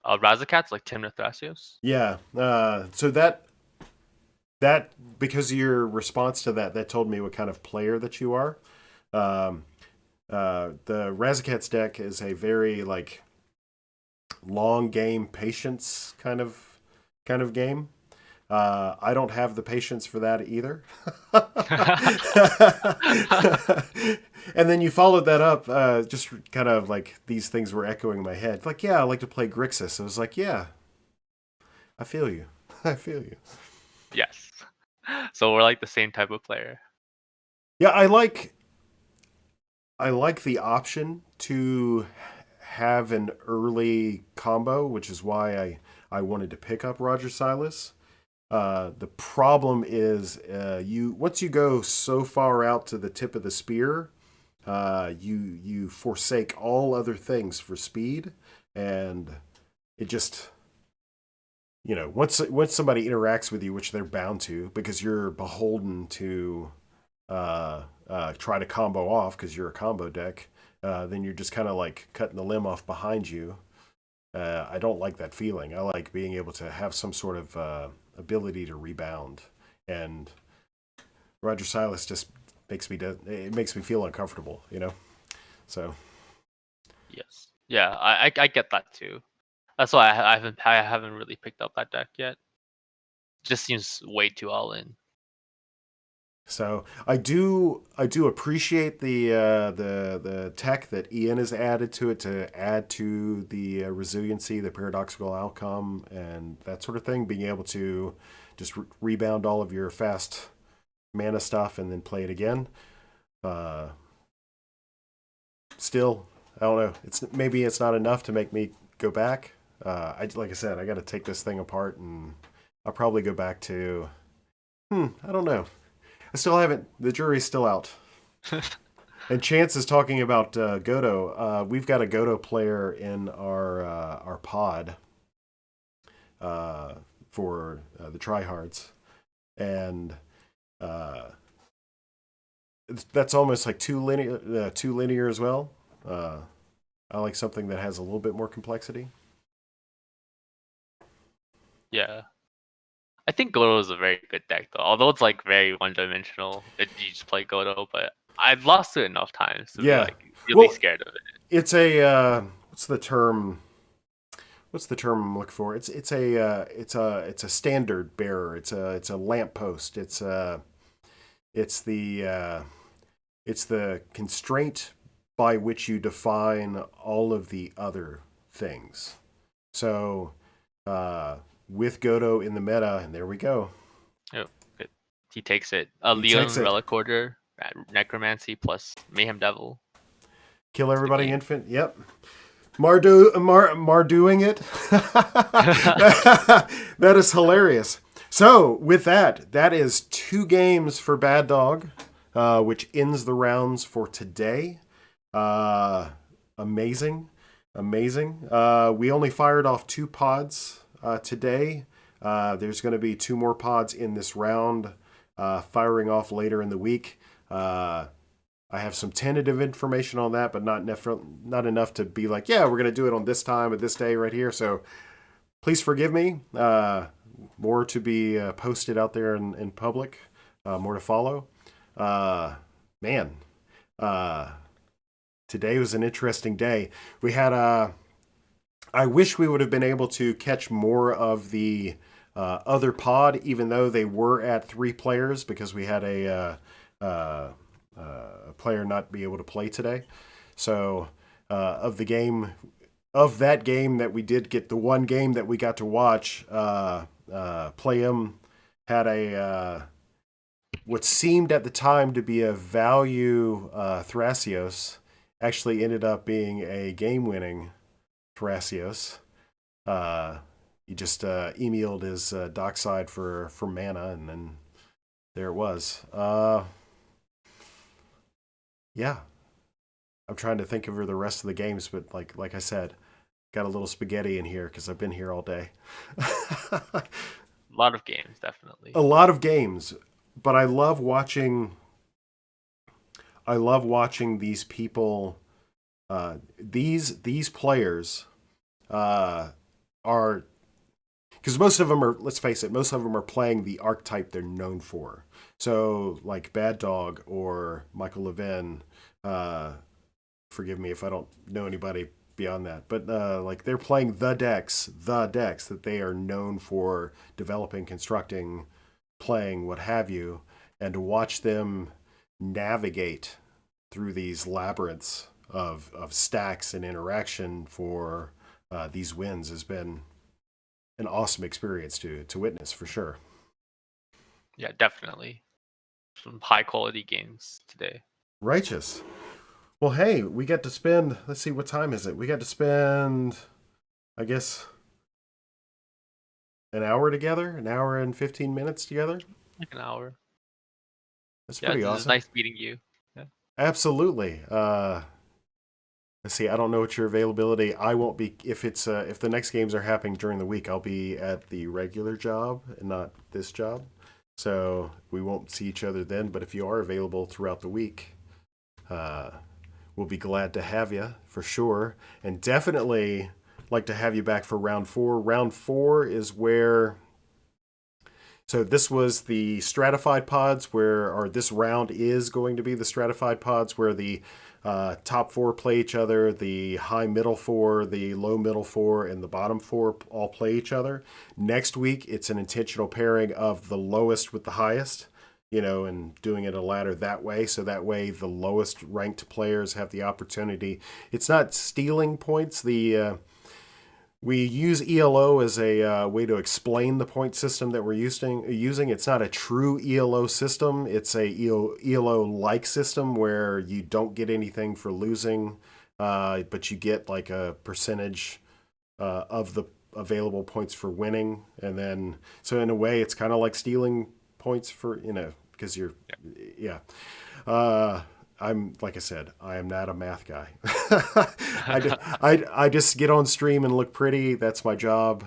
Razakats like Timna Thrasios. Yeah. So that because of your response to that told me what kind of player that you are. The Razakats deck is a very like long game patience kind of game. I don't have the patience for that either. And then you followed that up, just kind of like these things were echoing in my head. Like, yeah, I like to play Grixis. I was like, yeah, I feel you. I feel you. Yes. So we're like the same type of player. Yeah, I like the option to have an early combo, which is why I wanted to pick up Roger Silas. The problem is once you go so far out to the tip of the spear, you forsake all other things for speed, and it just once somebody interacts with you, which they're bound to, because you're beholden to try to combo off because you're a combo deck, then you're just kind of like cutting the limb off behind you. I don't like that feeling. I like being able to have some sort of ability to rebound, and Roger Silas just makes me feel uncomfortable, So Yes. Yeah, I get that too. That's why I haven't really picked up that deck yet. Just seems way too all in. So I do appreciate the tech that Ian has added to it to add to the resiliency, the paradoxical outcome, and that sort of thing. Being able to just rebound all of your fast mana stuff and then play it again. Still, I don't know. Maybe it's not enough to make me go back. Like I said, I got to take this thing apart, and I'll probably go back to. I don't know. I still haven't. The jury's still out. And Chance is talking about Godo. We've got a Godo player in our pod for the TRYHARDS, and that's almost like too linear as well. I like something that has a little bit more complexity. Yeah. I think Godo is a very good deck though. Although it's like very one-dimensional, that you just play Godo, but I've lost it enough times to be like really scared of it. It's a what's the term I'm looking for? It's a standard bearer. It's a lamppost. It's the constraint by which you define all of the other things. So with Godo in the meta, and there we go. Oh, good. He takes it. Leon Relic Order, Necromancy plus Mayhem Devil. Kill everybody infant. Yep. Mardoing it. That is hilarious. So with that is 2 games for Bad Dog, which ends the rounds for today. Amazing. We only fired off 2 pods today. There's going to be 2 more pods in this round, firing off later in the week. I have some tentative information on that, but not enough to be like, yeah, we're going to do it on this time at this day right here. So please forgive me. More to be posted out there in public. More to follow. Today was an interesting day. We had I wish we would have been able to catch more of the other pod, even though they were at 3 players, because we had a player not be able to play today. So of that game that we did get, the one game that we got to watch, Play'em had what seemed at the time to be a value Thrasios actually ended up being a game-winning Thrasios. He just emailed his dockside for mana, and then there it was. Yeah. I'm trying to think of the rest of the games, but like I said, got a little spaghetti in here because I've been here all day. A lot of games, definitely. A lot of games, but I love watching these people. These players are, because most of them are, let's face it, most of them are playing the archetype they're known for. So like Bad Dog or Michael Levin, forgive me if I don't know anybody beyond that, but like they're playing the decks that they are known for developing, constructing, playing, what have you, and to watch them navigate through these labyrinths of stacks and interaction for these wins has been an awesome experience to witness, for sure. Yeah, definitely. Some high quality games today. Righteous. Well, hey, we get to spend, let's see, what time is it? We got to spend, I guess, an hour together, an hour and 15 minutes together. Like an hour. That's Yeah, pretty it was awesome. nice meeting you. Yeah. Absolutely. Let's see, I don't know what your availability. I won't be, if the next games are happening during the week, I'll be at the regular job and not this job. So we won't see each other then, but if you are available throughout the week, we'll be glad to have you for sure. And definitely like to have you back for round 4. Round 4 is where, so this was the stratified pods or this round is going to be the stratified pods where the top 4 play each other, the high middle 4, the low middle 4, and the bottom 4 all play each other. Next week, it's an intentional pairing of the lowest with the highest, and doing it a ladder that way. So that way the lowest ranked players have the opportunity. It's not stealing points. We use ELO as a way to explain the point system that we're using. It's not a true ELO system. It's a ELO-like system where you don't get anything for losing, but you get like a percentage of the available points for winning. And then, so in a way, it's kind of like stealing points for, because you're, yeah. I'm, like I said, I am not a math guy. I just get on stream and look pretty. That's my job.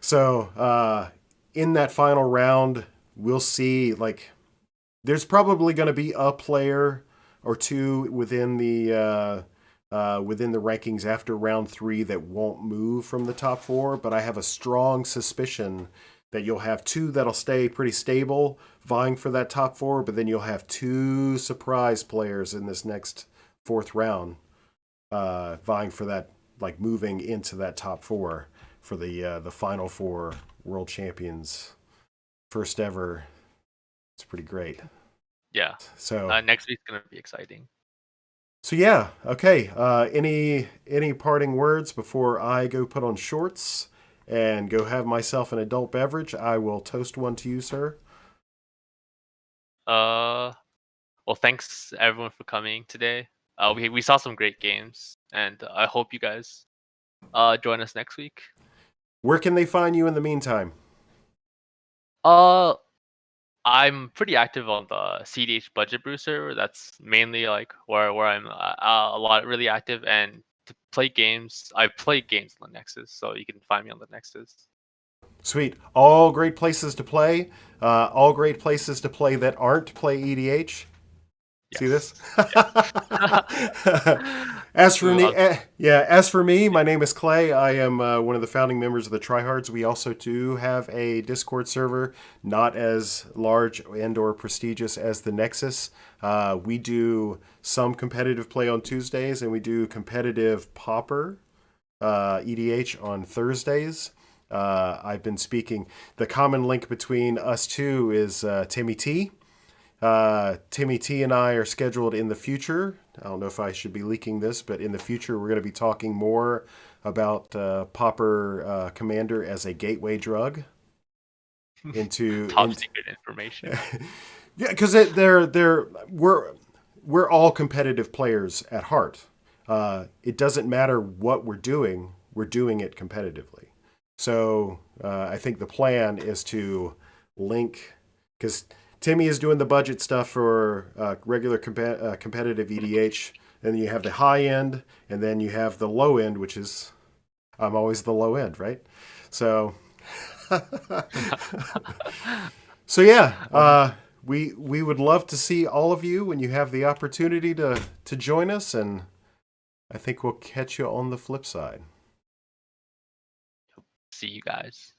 So in that final round, we'll see, like, there's probably going to be a player or two within the rankings after round 3 that won't move from the top 4, but I have a strong suspicion that you'll have 2 that'll stay pretty stable, vying for that top 4, but then you'll have 2 surprise players in this next 4th round, vying for that, like moving into that top 4 for the final 4 world champions, first ever. It's pretty great. Yeah. So next week's gonna be exciting. So yeah, okay. Any parting words before I go put on shorts and go have myself an adult beverage? I will toast one to you, sir. Well, thanks everyone for coming today. We saw some great games, and I hope you guys join us next week. Where can they find you in the meantime? I'm pretty active on the CEDH Budget Brew server. That's mainly like where I'm a lot really active. And to play games, I play games on the Nexus, so you can find me on the Nexus. Sweet. All great places to play. All great places to play that aren't play EDH. Yes. See this? As for me, my name is Clay. I am one of the founding members of the TRYHARDS. We also do have a Discord server, not as large and or prestigious as the Nexus. We do some competitive play on Tuesdays, and we do competitive Pauper EDH on Thursdays. I've been speaking. The common link between us two is Timmy T. Timmy T and I are scheduled in the future. I don't know if I should be leaking this, but in the future we're going to be talking more about Pauper Commander as a gateway drug. into Top secret information. Yeah, because we're all competitive players at heart. It doesn't matter what we're doing it competitively. So I think the plan is to link, because Timmy is doing the budget stuff for regular competitive EDH, and you have the high end, and then you have the low end, which is I'm always the low end, right? So so yeah, we would love to see all of you when you have the opportunity to join us, and I think we'll catch you on the flip side. See you guys.